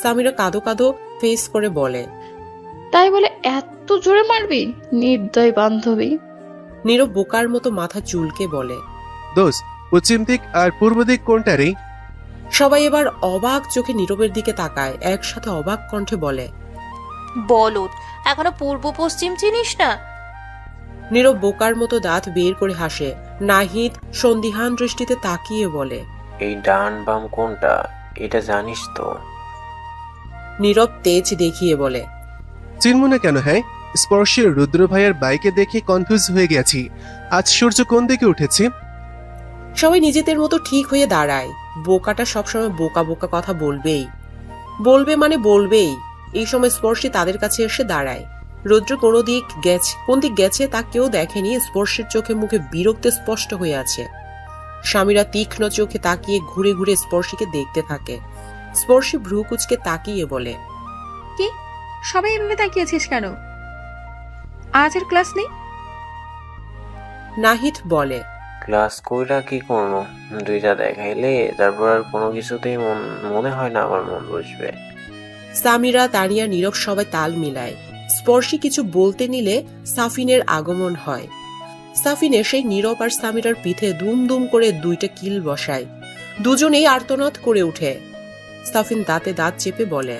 সামিরা কাঁদো কাঁদো ফেস করে বলে, তাই বলে এত জোরে মারবি? নির্দয় বান্ধবী। নীরব বোকার মতো মাথা চুলকে বলে, দোস্ত, পশ্চিম দিক আর পূর্ব দিক কোনটা রে? সবাই এবার অবাক চোখে নীরবের দিকে তাকায়। একসাথে অবাক কণ্ঠে বলে, বলদ, এখনো পূর্ব পশ্চিম চিনিস না? নীরব বোকার মতো দাঁত বের করে হাসে। নাহিদ সন্দিহান দৃষ্টিতে তাকিয়ে বলে, এই ডান বাম কোনটা এটা জানিস তো? নীরব তেজ দেখিয়ে বলে, চিনব না কেন? হ্যাঁ, স্পর্শীর রুদ্র ভাইয়ের বাইকে দেখে কনফিউজ হয়ে গেছি। আজ সূর্য কোন দিকে উঠেছে? সবাই নিজেদের মতো ঠিক হয়ে দাঁড়ায়। বোকাটা সবসময় বোকা বোকা কথা বলবেই। বলবেই। এই সময় স্পর্শী তাদের কাছে এসে দাঁড়ায়। রুদ্র কোন দিক গেছে তা কেউ দেখেনি। স্পর্শের চোখে মুখে বিরক্তি স্পষ্ট হয়ে আছে। স্বামীরা তীক্ষ্ণ চোখে তাকিয়ে ঘুরে ঘুরে স্পর্শীকে দেখতে থাকে। স্পর্শী ভ্রু কুচকে তাকিয়ে বলে, কি সবাই এভাবে তাকিয়েছিস কেন? আজ আর ক্লাস নেই? নাহিদ বলে, ক্লাস কইরা কি করবো, দুইটা দেখাইলে তারপর আর কোনো কিছুতেই মনে হয় না আমার মন বসবে। সামিরা, তানিয়া, নীরব সবাই তাল মিলায়। স্পর্শী কিছু বলতে নিলে সাফিনের আগমন হয়। সাফিন এসে নীরব আর সামিরার পিঠে দুম দুম করে 2টা কিল বসায়। দুজনেই আর্তনাদ করে উঠে। সাফিন দাঁতে দাঁত চেপে বলে,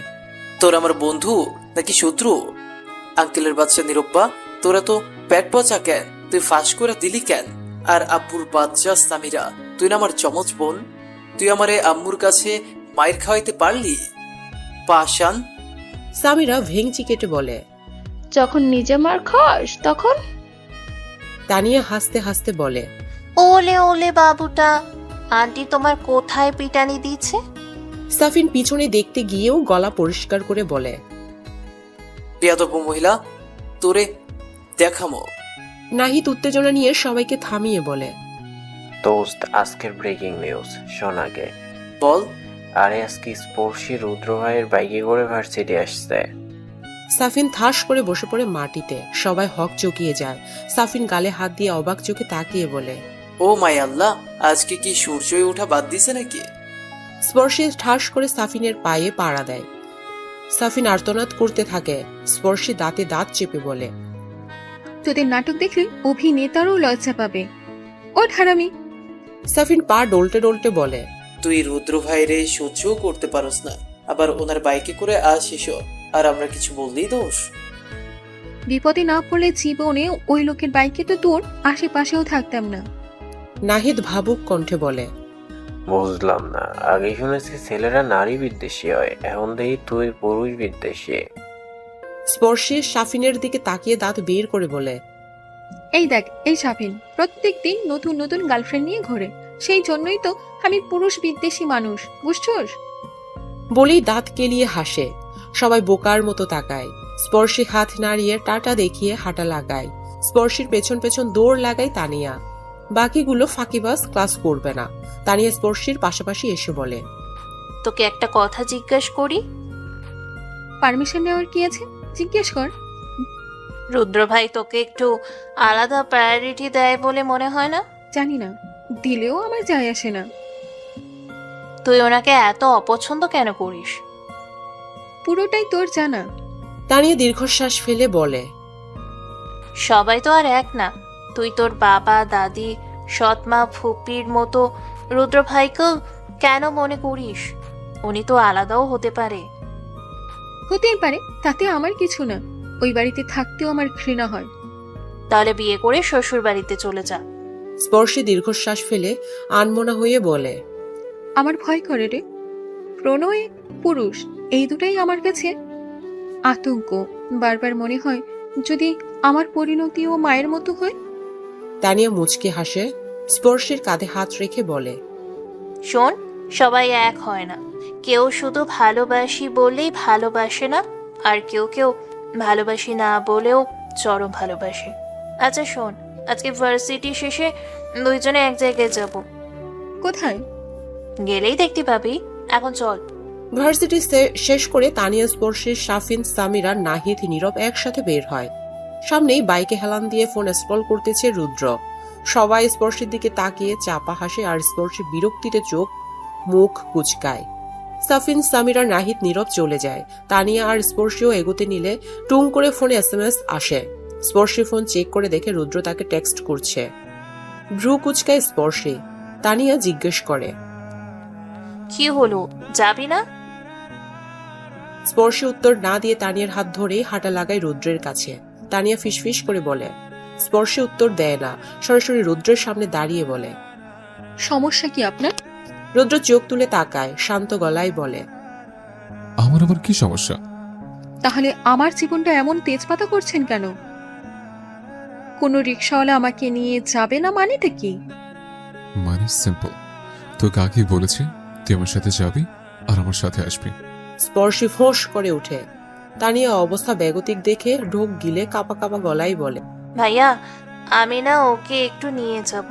তোর আমার বন্ধু নাকি শত্রু? আঙ্কেলের বাচ্চা নীরব্বা, তোরা তো পেট পচা কেন? তুই ফাঁস করে দিলি কেন? আর আব্বুর বাচ্চা সামিরা, তুই না আমার চমচ বোন, তুই আমারে আম্মুর কাছে মায়ের খাওয়াইতে পারলি? পাশান। সামিরা ভেঙচি কেটে বলে, যখন নিজে মার খাস তখন? তানিয়া হাসতে হাসতে বলে, ওলে ওলে বাবুটা, আন্টি তোমার কোথায় পিটানি দিচ্ছে? সাফিন পিছনে দেখতে গিয়েও গলা পরিষ্কার করে বলে, বেয়াদব মহিলা, তোরে দেখামো। নাহিদ উত্তেজনা নিয়ে সবাইকে থামিয়ে বলে, দোস্ত, আজকের ব্রেকিং নিউজ শোন আগে। বল। আরে আজকে স্পর্শী রুদ্র ভাইয়ের বাইকে করে ভার্সিটি আসছে। সাফিন ঠাস করে বসে পড়ে মাটিতে। সবাই হক চকিয়ে যায়। সাফিন গালে হাত দিয়ে অবাক চোখে তাকিয়ে বলে, ও মাই আল্লাহ, আজকে কি সূর্যই ওঠা বাদ দিছে নাকি? স্পর্শী ঠাস করে সাফিনের পায়ে পাড়া দেয়। সাফিন আর্তনাদ করতে থাকে। স্পর্শী দাঁতে দাঁত চেপে বলে, তোদের নাটক দেখলে অভিনেতারও লজ্জা পাবে। ও হারামি। সাফিন পা ডলতে ডলতে বলে, তুই রুদ্র ভাইরে সহ্যও করতে পারস না, আবার ওনার বাইকে করে আসিস, আর আমরা কিছু বললেই দোষ। বিপদে না পড়লে জীবনে ওই লোকের বাইকে তো তোর আশেপাশেও থাকতাম না। নাহিদ ভাবুক কণ্ঠে বলে, বুঝলাম না, আগে শুনেছি ছেলেরা নারী বিদ্বেষী হয়, এখন দেখি তুই পুরুষ বিদ্বেষী। স্পর্শী সাফিনের দিকে তাকিয়ে দাঁত বের করে বলে, এই দেখ, এই সাফিন প্রত্যেকদিন নতুন নতুন গার্লফ্রেন্ড নিয়ে ঘোরে, সেই জন্যই তো আমি পুরুষ বিদ্বেষী মানুষ, বুঝছোস? বলেই দাঁত কেলিয়ে হাসে। সবাই বোকার মতো তাকায়। স্পর্শী হাত নাড়িয়ে টাটা দেখিয়ে হাঁটা লাগায়। স্পর্শীর পেছন পেছন দৌড় লাগায় তানিয়া। বাকিগুলো ফাঁকিবাজ, ক্লাস করবে না। তানিয়া স্পর্শীর পাশাপাশি এসে বলে, তোকে একটা কথা জিজ্ঞেস করি? পারমিশন নেওয়ার কি আছে, জিজ্ঞেস কর। রুদ্র ভাই তোকে একটু আলাদা প্রায়োরিটি দেয় বলে মনে হয় না? জানি না, দিলেও আমার যায় আসে না। তুই ওনাকে এত অপছন্দ কেন করিস? পুরোটাই তোর জানা। তানিয়া দীর্ঘশ্বাস ফেলে বলে, সবাই তো আর এক না। তুই তোর বাবা, দাদি, সৎমা, ফুপির মতো রুদ্র ভাইকেও কেন মনে করিস? উনি তো আলাদাও হতে পারে। হতেই পারে, তাতে আমার কিছু না। ওই বাড়িতে থাকতেও আমার ঘৃণা হয়। তাহলে বিয়ে করে শ্বশুর বাড়িতে চলে যা। স্পর্শী দীর্ঘশ্বাস ফেলে আনমনা হয়ে বলে, আমার ভয় করে রে। প্রণয়, পুরুষ, এই দুটাই আমার কাছে আতঙ্ক। বারবার মনে হয় যদি আমার পরিণতিও মায়ের মতো হয়। তানিয়া মুচকে হাসে। স্পর্শীর কাঁধে হাত রেখে বলে, শোন, সবাই এক হয় না। কেউ শুধু ভালোবাসি বলেই ভালোবাসে না, আর কেউ কেউ ভালোবাসি না বলেও চরম ভালোবাসে। আচ্ছা শোন, আজকে ভার্সিটি শেষে দুইজনে এক জায়গায় যাব। কোথায়? গেলেই দেখতে পাবি। এখন চল। ভার্সিটি শেষ করে তানিয়া, স্পর্শী, সাফিন, সামিরা, নাহিদ, নীরব একসাথে বের হয়। সামনেই বাইকে হেলান দিয়ে ফোন স্ক্রল করতেছে রুদ্র। সবাই স্পর্শীর দিকে তাকিয়ে চাপা হাসে, আর স্পর্শী বিরক্তিতে চোখ মুখ কুচকায়। সাফিন, সামিরা, নাহিদ, নীরব চলে যায়। তানিয়া আর স্পর্শীও এগোতে নিলে টুং করে ফোনে SMS আসে। স্পর্শী ফোন চেক করে দেখে রুদ্র তাকে টেক্সট করছে। ভ্রু কুচকায় স্পর্শী। তানিয়া জিজ্ঞেস করে, কি হলো, যাবি না? স্পর্শী উত্তর না দিয়ে তানিয়ার হাত ধরেই হাঁটা লাগায় রুদ্রের কাছে। তানিয়া ফিসফিস করে বলে। স্পর্শী উত্তর দেয় না, সরাসরি রুদ্রের সামনে দাঁড়িয়ে বলে, সমস্যা কি আপনার? রুদ্র চোখ তুলে তাকায়, শান্ত গলায় বলে, আমার আবার কি সমস্যা? তাহলে আমার জীবনটা এমন তেজপাতা করছেন কেন? কোনো রিক্সাওয়ালা আমাকে নিয়ে যাবে না মানেটা কি? মানে সিম্পল, তোকে আগেই বলেছি তুই আমার সাথে যাবি আর আমার সাথে আসবি। স্পর্শী ফোঁস করে উঠে। তানিয়া অবস্থা বেগতিক দেখে ঢোক গিলে কাপা কাপা গলায় বলে, ভাইয়া আমি না ওকে একটু নিয়ে যাব,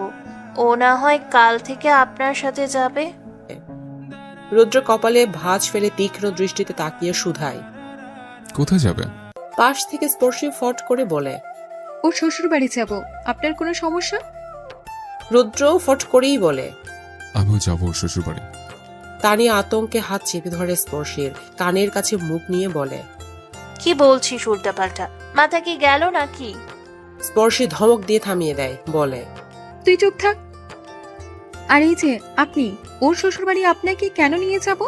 ও না হয় কাল থেকে আপনার সাথে যাবে। রুদ্র কপালে ভাঁজ ফেলে তীক্ষ্ণ দৃষ্টিতে তাকিয়ে শুধায়। কোথায় যাবে? পাশ থেকে স্পর্শী ফট করে বলে। ওর শ্বশুর বাড়ি যাব। আপনার কোনো সমস্যা? রুদ্র ফট করেই বলে। আমিও যাবো ওর শ্বশুর বাড়ি। তানিয়া আতঙ্কে হাত চেপে ধরে স্পর্শীর কানের কাছে মুখ নিয়ে বলে, কি বলছিস উল্টাপাল্টা? মাথা কি গেল নাকি? স্পর্শী ধমক দিয়ে থামিয়ে দেয়, বলে, তুই চুপ থাক। আর এই যে আপনি, ওর শ্বশুর বাড়ি আপনাকে কেন নিয়ে যাব?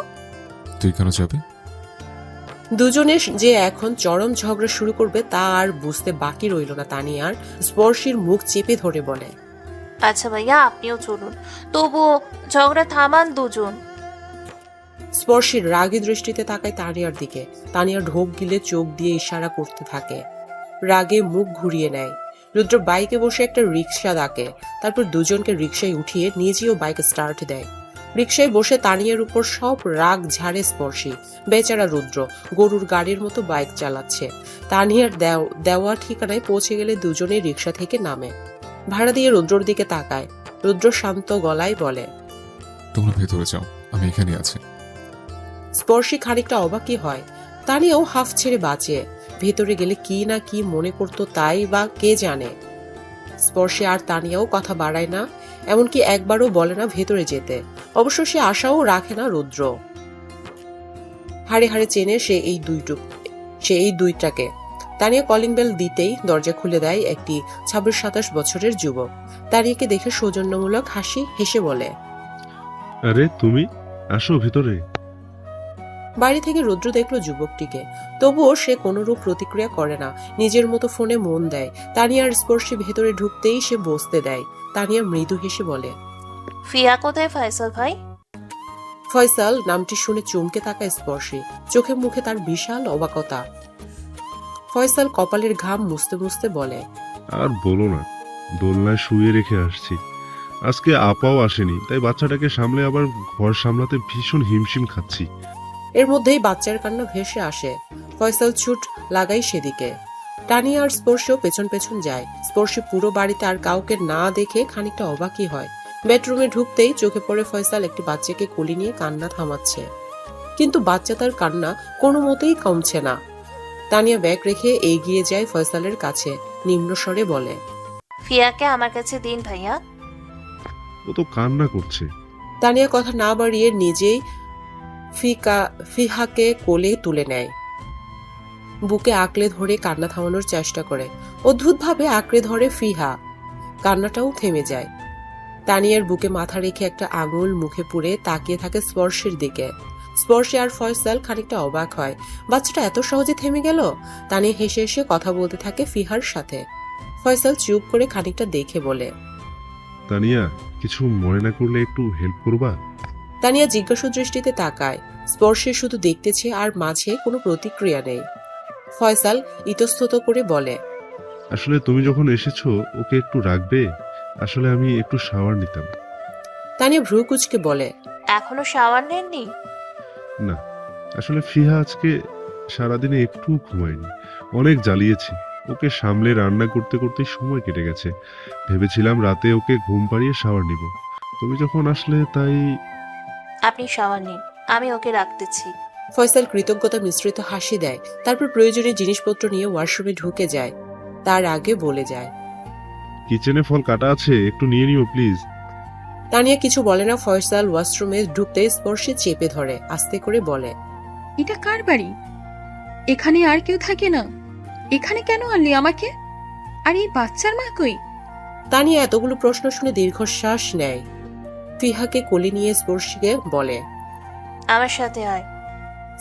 তুই কেন যাবি? দুজনে যে এখন চরম ঝগড়া শুরু করবে তা আর বুঝতে বাকি রইল না তানিয়ার। স্পর্শীর মুখ চেপে ধরে বলে, আচ্ছা ভাইয়া আপনিও চলুন, তবুও ঝগড়া থামান দুজন। স্পর্শীর রাগী দৃষ্টিতে তাকায় তানিয়ার দিকে। তানিয়া ঢোক গিলে চোখ দিয়ে ইশারা করতে থাকে। রাগে মুখ ঘুরিয়ে নেয়। রুদ্র বাইকে বসে একটা রিক্সা ডাকে, তারপর দুজনকে রিক্সায় উঠিয়ে নিজেও বাইক স্টার্ট দেয়। রিক্সায় বসে তানিয়ার উপর সব রাগ ঝাড়ে স্পর্শী। বেচারা রুদ্র গরুর গাড়ির মতো বাইক চালাচ্ছে। তানিয়ার দেওয়া ঠিকানায় পৌঁছে গেলে দুজনেই রিক্সা থেকে নামে। ভাড়া দিয়ে রুদ্রর দিকে তাকায়। রুদ্র শান্ত গলায় বলে, তোমরা ভেতরে যাও, আমি এখানে আছি। স্পর্শী খানিকটা অবাকই হয়। তানিয়াও হাফ ছেড়ে বাঁচে। ভেতরে গেলে কি না কি মনে করতো তাই বা কে জানে। স্পর্শী আর তানিয়াও কথা বাড়ায় না, এমনকি একবারও বলে না ভেতরে যেতে। অবশ্য সে আশাও রাখে না রুদ্র। হাড়ে হাড়ে চেনে সে এই দুইটাকে। তানিয়া কলিং বেল দিতেই দরজা খুলে দেয় একটি 26-27 বছরের যুবক। তানিয়াকে দেখে সৌজন্যমূলক হাসি হেসে বলে, আরে তুমি, আসো ভিতরে। বাড়ি থেকে রুদ্র দেখলো যুবকটিকে, তবুও সে কোনরূপ প্রতিক্রিয়া করে না, নিজের মতো ফোনে মন দেয়। তানিয়ার স্পর্শে ভেতরে ঢুকতেই সে বসতে দেয়। তানিয়া মৃদু হেসে বলে, ফিয়া কোথায় ফয়সাল ভাই? ফয়সাল নামটি শুনে চমকে তাকায় স্পর্শী। চোখে মুখে তার বিশাল অবাকতা। ফয়সাল কপালের ঘাম মুছতে মুছতে বলে, আর বলো না, দোলনায় শুয়ে রেখে আসছি। আজকে আপাও আসেনি, তাই বাচ্চাটাকে সামলে আবার ঘর সামলাতে ভীষণ হিমশিম খাচ্ছি। এর মধ্যেই বাচ্চার কান্না ভেসে আসে। ফয়সাল ছুট লাগাই সেদিকে। টানিয়া আর স্পর্শেও পেছন পেছন যায়। স্পর্শী পুরো বাড়িতে আর কাউকে না দেখে খানিকটা অবাকই হয়। বেডরুমে ঢুকতেই চোখে পড়ে ফয়সাল একটি বাচ্চাকে কোলে নিয়ে কান্না থামাচ্ছে, কিন্তু বাচ্চা তার কান্না কোনো মতেই কমছে না। তানিয়া ব্যাগ রেখে এগিয়ে যায় ফয়সালের কাছে, নিম্ন স্বরে বলে, ফিয়াকে আমার কাছে দিন ভাইয়া। ও তো কান্না করছে। তানিয়া কথা না বাড়িয়ে নিজেই ফিহাকে কোলে তুলে নেয়। বুকে আঁকড়ে ধরে কান্না থামানোর চেষ্টা করে। অদ্ভুতভাবে আঁকড়ে ধরে ফিহা। কান্নাটাও থেমে যায়। তানিয়ার বুকে মাথা রেখে একটা আঙুল মুখে পুরে তাকিয়ে থাকে স্পর্শের দিকে। স্পর্শে আর ফয়সাল খানিকটা অবাক হয়, বাচ্চাটা এত সহজে থেমে গেল। তানিয়া হেসে হেসে কথা বলতে থাকে ফিহার সাথে। ফয়সাল চুপ করে খানিকটা দেখে বলে, তানিয়া, কিছু মনে না করলে একটু হেল্প করবা? তানিয়া জিজ্ঞাসা দৃষ্টিতে তাকায়। স্পর্শে শুধু দেখতেছে আর মাঝে কোনো প্রতিক্রিয়া নেই। ফয়সাল ইতস্তত করে বলে, আসলে তুমি যখন এসেছো ওকে একটু রাখবে? আসলে আমি একটু শাওয়ার নিতাম। তানিয়া ভ্রু কুচকে বলে, এখনো শাওয়ার নেননি? না, আসলে ফিহা আজকে সারাদিনে একটু ঘুমায়নি, অনেক জ্বালিয়েছি। ওকে সামলে রান্না করতে করতে সময় কেটে গেছে। ভেবেছিলাম রাতে ওকে ঘুম পাড়িয়ে শাওয়ার নিব, তুমি যখন আসলে তাই। আপনি শাওয়ার নিন, আমি ওকে রাখতেছি। ফয়সাল কৃতজ্ঞতা মিশ্রিত হাসি দেয়। তারপর প্রয়োজনীয় জিনিসপত্র নিয়ে ওয়াশরুমে ঢুকে যায়। তার আগে বলে যায়, কিচেনে ফল কাটা আছে, একটু নিয়ে নিও প্লিজ। তানিয়া কিছু বলে না। ফয়সাল ওয়াশরুমে ঢুকতে স্পর্শে চেপে ধরে আস্তে করে বলে, এটা কার বাড়ি? এখানে আর কেউ থাকে না? এখানে কেন আনলি আমাকে? আর এই বাচ্চার মা কই? তানিয়া এতগুলো প্রশ্ন শুনে দীর্ঘশ্বাস নেয়। ফিহাকে কোলে নিয়ে স্পর্শীকে বলে, আমার সাথে আয়।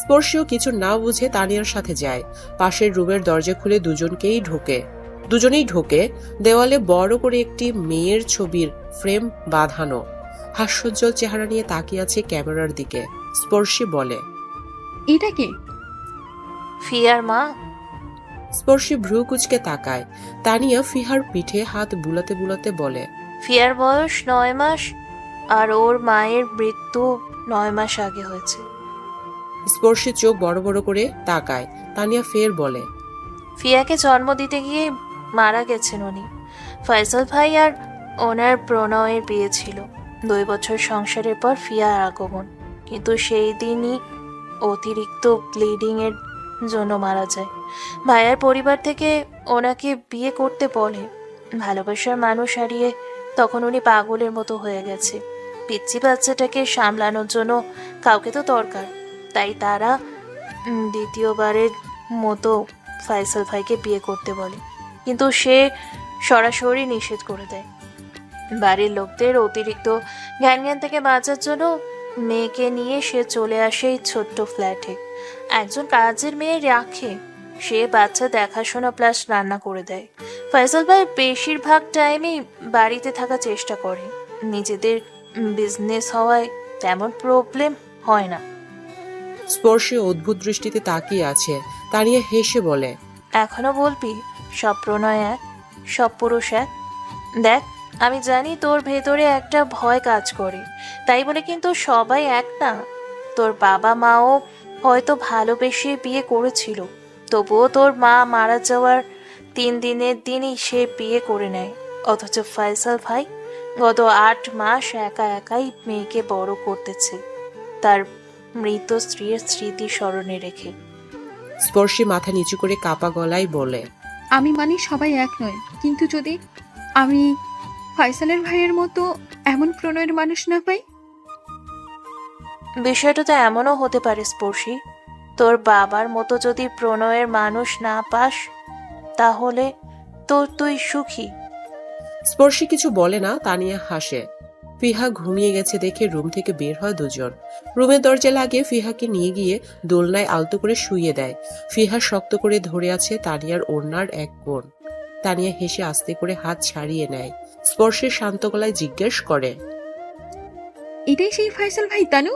স্পর্শীও কিছু না বুঝে তানিয়ার সাথে যায়। পাশের রুমের দরজা খুলে দুজনেই ঢোকে। দেওয়ালে বড় করে একটি মেয়ের ছবির ফ্রেম বাঁধানো। হাস্যোজ্জ্বল চেহারা নিয়ে তাকিয়ে আছে ক্যামেরার দিকে। স্পর্শী বলে, এটা কে? ফিয়ার মা। স্পর্শী ভ্রু কুচকে তাকায়। তানিয়া ফিহার পিঠে হাত বুলাতে বুলাতে বলে, ফিয়ার বয়স 9 মাস আর ওর মায়ের মৃত্যু 9 মাস আগে হয়েছে। স্পর্শী চোখ বড় বড় করে তাকায়। তানিয়া ফের বলে, ফিয়াকে জন্ম দিতে গিয়ে মারা গেছেন উনি। ফয়সাল ভাই আর ওনার প্রণয়ের বিয়ে ছিল। 2 বছর সংসারের পর ফিয়ার আগমন, কিন্তু সেই দিনই অতিরিক্ত ব্লিডিং এর জন্য মারা যায়। ভাইয়ার পরিবার থেকে ওনাকে বিয়ে করতে বলে। ভালোবাসার মানুষ হারিয়ে তখন উনি পাগলের মতো হয়ে গেছে। পিচ্চি বাচ্চাটাকে সামলানোর জন্য কাউকে তো দরকার, তাই তারা দ্বিতীয়বারের মতো ফয়সাল ভাইকে বিয়ে করতে বলে, কিন্তু সে সরাসরি নিষেধ করে দেয়। বাড়ির লোকদের অতিরিক্ত জ্ঞান থেকে বাঁচার জন্য মেয়েকে নিয়ে সে চলে আসে এই ছোট্ট ফ্ল্যাটে। একজন কাজের মেয়ে রাখে, সে বাচ্চা দেখাশোনা প্লাস রান্না করে দেয়। ফয়সাল ভাই বেশিরভাগ টাইমেই বাড়িতে থাকার চেষ্টা করে। নিজেদের বিজনেস হওয়ায় তেমন প্রবলেম হয় না। স্পর্শী অদ্ভুত দৃষ্টিতে তাকিয়ে আছে। তানিয়া হেসে বলে, এখনো বলবি সব প্রণয় এক, সব পুরুষ এক? দেখ, আমি জানি তোর ভেতরে একটা ভয় কাজ করে, তাই বলে কিন্তু সবাই এক না। তোর বাবা মাও হয়তো ভালোবেসে বিয়ে করেছিল, তবুও তোর মা মারা যাওয়ার 3 দিনের দিনই সে বিয়ে করে নেয়। অথচ ফয়সাল ভাই গত 8 মাস একা একাই মেয়েকে বড় করতেছে, তার মৃত স্ত্রীর স্মৃতি স্মরণে রেখে। স্পর্শী মাথা নিচু করে কাপা গলায় বলে, আমি মানি সবাই এক নয়, কিন্তু যদি আমি ফয়সালের ভাইয়ের মতো এমন প্রণয়ের মানুষ না পাই? বিষয়টা তো এমনও হতে পারে স্পর্শী, তোর বাবার মতো যদি প্রণয়ের মানুষ না পাস, তাহলে তো তুই সুখী। স্পর্শী কিছু বলে না। তানিয়া হাসে। ফিহা ঘুমিয়ে গেছে দেখে রুম থেকে বের হয় দুজন। রুমের দরজা লাগিয়ে ফিহাকে নিয়ে গিয়ে দোলনায় আলতো করে শুইয়ে দেয়। ফিহা শক্ত করে ধরে আছে তানিয়ার ওড়নার এক কোণ। তানিয়া হেসে আস্তে করে হাত ছাড়িয়ে নেয়। স্পর্শের শান্ত গলায় জিজ্ঞেস করে, এটাই সেই ফয়সাল ভাই তানু?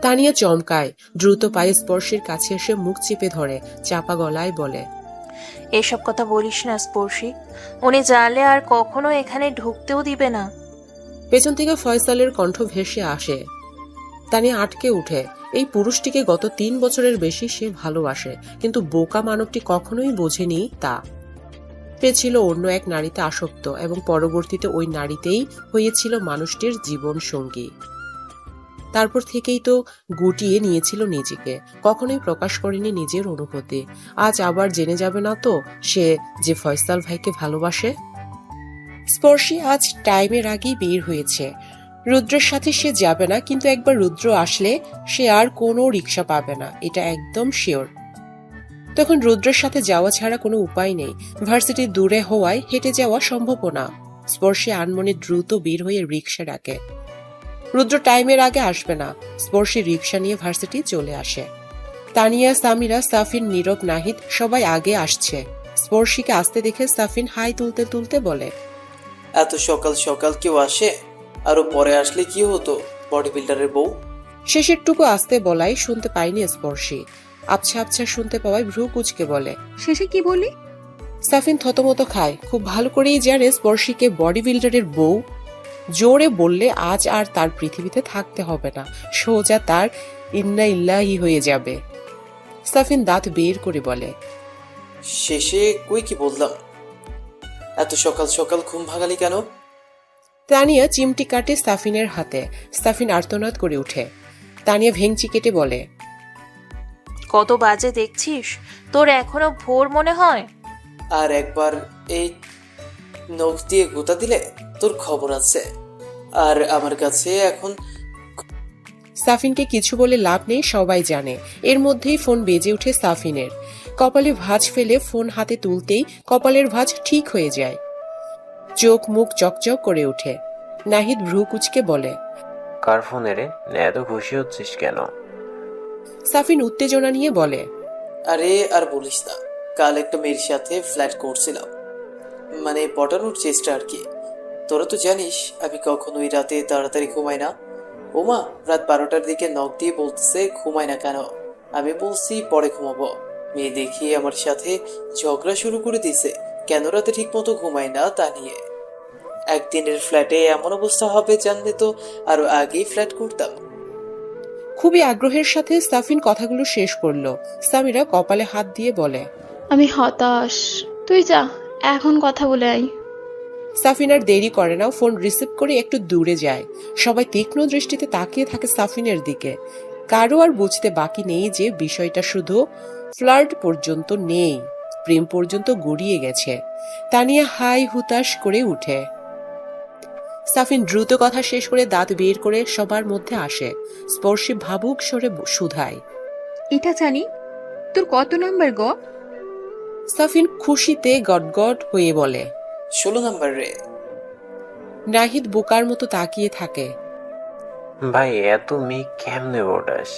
তানিয়া চমকায়। দ্রুত পায়ে স্পর্শের কাছে এসে মুখ চেপে ধরে চাপা গলায় বলে, এসব কথা বলিস না স্পর্শী, উনি জানলে আর কখনো এখানে ঢুকতেও দিবে না। পেছন থেকে ফয়সালের কণ্ঠ ভেসে আসে। তানিয়া আটকে উঠে। এই পুরুষটিকে গত 3 বছরের বেশি সে ভালোবাসে, কিন্তু বোকা মানবটি কখনোই বোঝেনি তা। সে ছিল অন্য এক নারীতে আসক্ত এবং পরবর্তীতে ওই নারীতেই হয়েছিল মানুষটির জীবন সঙ্গী। তারপর থেকেই তো গুটিয়ে নিয়েছিল নিজেকে, কখনোই প্রকাশ করেনি নিজের অনুভূতি। আজ আবার জেনে যাবে না তো সে যে ফয়সাল ভাইকে ভালোবাসে। স্পর্শী আজ টাইমের আগেই বের হয়েছে। রুদ্রের সাথে সে যাবে না, কিন্তু একবার রুদ্র আসলে সে আর কোনো রিক্সা পাবে না, এটা একদম শিওর। তখন রুদ্রের সাথে যাওয়া ছাড়া কোনো উপায় নেই। ভার্সিটি দূরে হওয়ায় হেঁটে যাওয়া সম্ভব না। স্পর্শী আনমনে দ্রুত বের হয়ে রিক্সা ডাকে। রুদ্র টাইমের আগে আসবে না। স্পর্শী রিক্সা নিয়ে ভার্সিটি চলে আসে। তানিয়া, সামিরা, সাফিন, নীরব, নাহিদ সবাই আগে আসছে। স্পর্শীকে আসতে দেখে সাফিন হাই তুলতে তুলতে বলে, এত সকাল সকাল কেউ আসে? আরো পরে আসলে কি হতো, বডি বিল্ডারের বউ? শেষেরটুকু আসতে বলাই শুনতে পাইনি স্পর্শী। আবছা আবছা শুনতে পাওয়ায় ভ্রু কুচকে বলে, শেষে কি বলি? সাফিন থতমত খায়। খুব ভালো করেই জানে স্পর্শীকে বডি বিল্ডারের বউ। জোরে বললে আজ আর তার পৃথিবীতে থাকতে হবে না, সোজা তার ইন্না ইল্লাহি হয়ে যাবে। সাফিন দাঁত বের করে বলে, শেষে কই কি বললাম? এত সকাল সকাল ঘুম ভাগালি কেন? তানিয়া চিমটি কাটে সাফিনের হাতে। সাফিন আর্তনাদ করে উঠে। তানিয়া ভেঙচি কেটে বলে, কত বাজে দেখছিস, তোর এখনো ভোর মনে হয়? আর একবার এই নখ দিয়ে গোতা দিলে তোর খবর আছে। আর আমার কাছে এখন সাফিনকে কিছু বলে লাভ নেই, সবাই জানে। এর মধ্যেই ফোন বেজে উঠে সাফিনের। কপালে ভাঁজ ফেলে ফোন হাতে তুলতেই কপালের ভাঁজ ঠিক হয়ে যায়। চোখ মুখ চকচক করে ওঠে। নাহিদ ভ্রু কুচকে বলে, কার ফোনে রে? এত খুশি হচ্ছিস কেন? সাফিন উত্তেজনা নিয়ে বলে, আরে আর বলিস না, কাল একটা মেয়ের সাথে ফ্ল্যাট করছিলাম, মানে পটানোর চেষ্টা আর কি। তোরা তো জানিস আমি কখনোই রাতে তাড়াতাড়ি ঘুমাই না। ওমা রাত 12টার দিকে নখ দিয়ে বলতেছে ঘুমায় না কেন। আমি বলছি পরে ঘুমাবো। মেয়ে দেখি আমার সাথে ঝগড়া শুরু করে দিছে, কেন রাতে ঠিক মতো ঘুমায় না তা নিয়ে। একদিনের ফ্ল্যাটে এমন অবস্থা হবে জানলে তো আরো আগেই ফ্ল্যাট করতাম। খুবই আগ্রহের সাথে সাফিন কথাগুলো শেষ করলো। সামিরা কপালে হাত দিয়ে বলে, আমি হতাশ। তুই যা, এখন কথা বলে আই। সাফিন আর দেরি করে না, ফোন রিসিভ করে একটু দূরে যায়। সবাই তীক্ষ্ণ দৃষ্টিতে তাকিয়ে থাকে সাফিনের দিকে। কারো আর বুঝতে বাকি নেই যে বিষয়টা শুধু ফ্লার্ট পর্যন্ত নেই, প্রেম পর্যন্ত গড়িয়ে গেছে। তানিয়া হাই হুতাশ করে উঠে। সাফিন দ্রুত কথা শেষ করে দাঁত বের করে সবার মধ্যে আসে। স্পর্শী ভাবুক স্বরে শুধায়, এটা জানি, তোর কত নাম্বার গো? সাফিন খুশিতে গটগট হয়ে বলে, 16 নাম্বার রে। নাহিদ বোকার মতো তাকিয়ে থাকে। ভাই এত মেয়ে কেমনে পটাস?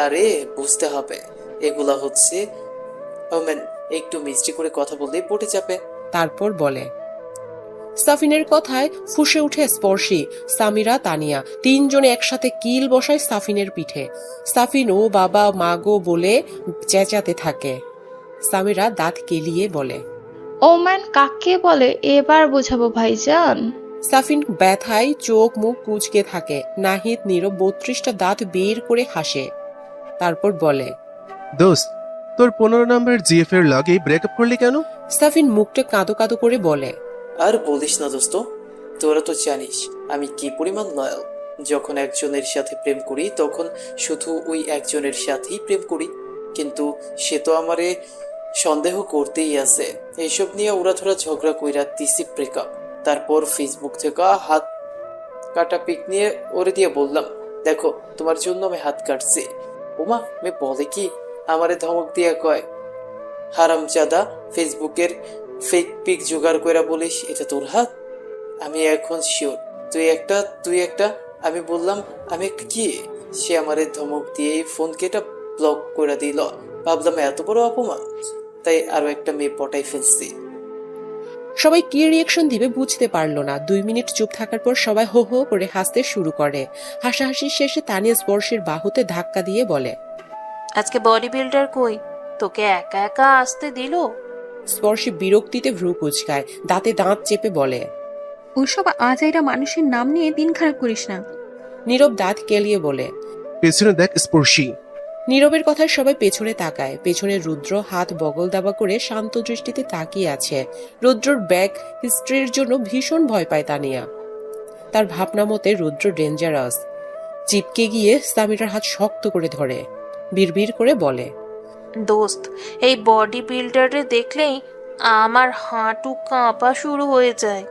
আরে বুঝতে হবে, এগুলা হচ্ছে ওমেন, একটু মিষ্টি করে কথা বললেই পটে যাবে। তারপর বলে। সাফিনের কথায় ফুঁসে উঠে স্পর্শী, সামিরা, তানিয়া তিনজনে একসাথে কিল বসায় সাফিনের পিঠে। সাফিন ও বাবা মাগো বলে চেঁচাতে থাকে। সামিরা দাঁত কেলিয়ে বলে, ওম্যান কাকে বলে এবার বোঝাবো ভাইজান। সাফিন ব্যথায় চোখ মুখ কুঁচকে থাকে। নাহিদ নীরব 32টা দাঁত বের করে হাসে। তারপর বলে, দোস্ত, তোর 15 নাম্বার জিএফ এর লগে ব্রেকআপ করলি কেন? সাফিন মুখটা কাঁদো কাঁদো করে বলে, আর বলিস না দোস্ত, তোরা তো জানিস আমি কি পরিমাণ লয়াল। যখন একজনের সাথে প্রেম করি তখন শুধু ওই একজনের সাথেই প্রেম করি, কিন্তু সে তো আমারে সন্দেহ করতেই আছে। এইসব নিয়ে ওরা ধরা ঝগড়া কইরা দিছি ব্রেকআপ। তারপর ফেসবুক থেকে হাত কাটা পিক নিয়ে ওরে দিয়ে বললাম, দেখো তোমার জন্য আমি হাত কাটছি। ওমা মে বলে কি, আমারে ধমক দিয়া কয়, হারামজাদা, ফেসবুকের ফেক পিক জোগাড় কইরা বলিস এটা তোর হাত? আমি এখন শিওর তুই একটা। আমি বললাম আমি একটা কি? সে আমারে ধমক দিয়ে ফোন কেটে ব্লক করে দিল। ভাবলাম এত বড় অপমান, তাই আরো একটা মেয়ে পটাই ফেলছি। সবাই কি রিয়াকশন দিবে বুঝতে পারলো না। 2 মিনিট চুপ থাকার পর সবাই হো হো করে হাসতে শুরু করে। হাসাহাসির শেষে তানিয়া স্পর্শের বাহুতে ধাক্কা দিয়ে বলে, আজকে বডি বিল্ডার কই? তোকে একা একা আসতে দিল? স্পর্শী বিরক্তিতে ভ্রু কুচকায়, দাঁতে দাঁত চেপে বলে, ওসব আজাইরা মানুষের নাম নিয়ে দিন খারাপ করিস না। নীরব দাঁত কেলিয়ে বলে। পেছনে দেখ স্পর্শী। নীরবের কথায় সবাই পেছনে তাকায়। পেছনে রুদ্র হাত বগল দাবা করে শান্ত দৃষ্টিতে তাকিয়ে আছে। রুদ্রর ব্যাক হিস্ট্রির জন্য ভীষণ ভয় পায় তানিয়া। তার ভাবনা মতে রুদ্র ডেঞ্জারাস। চিপকে গিয়ে সামিরার হাত শক্ত করে ধরে বিড়বিড় করে বলে, দোস্ত, এই বডি বিল্ডারে দেখলেই আমার হাঁটু কাঁপা শুরু হয়ে যায়।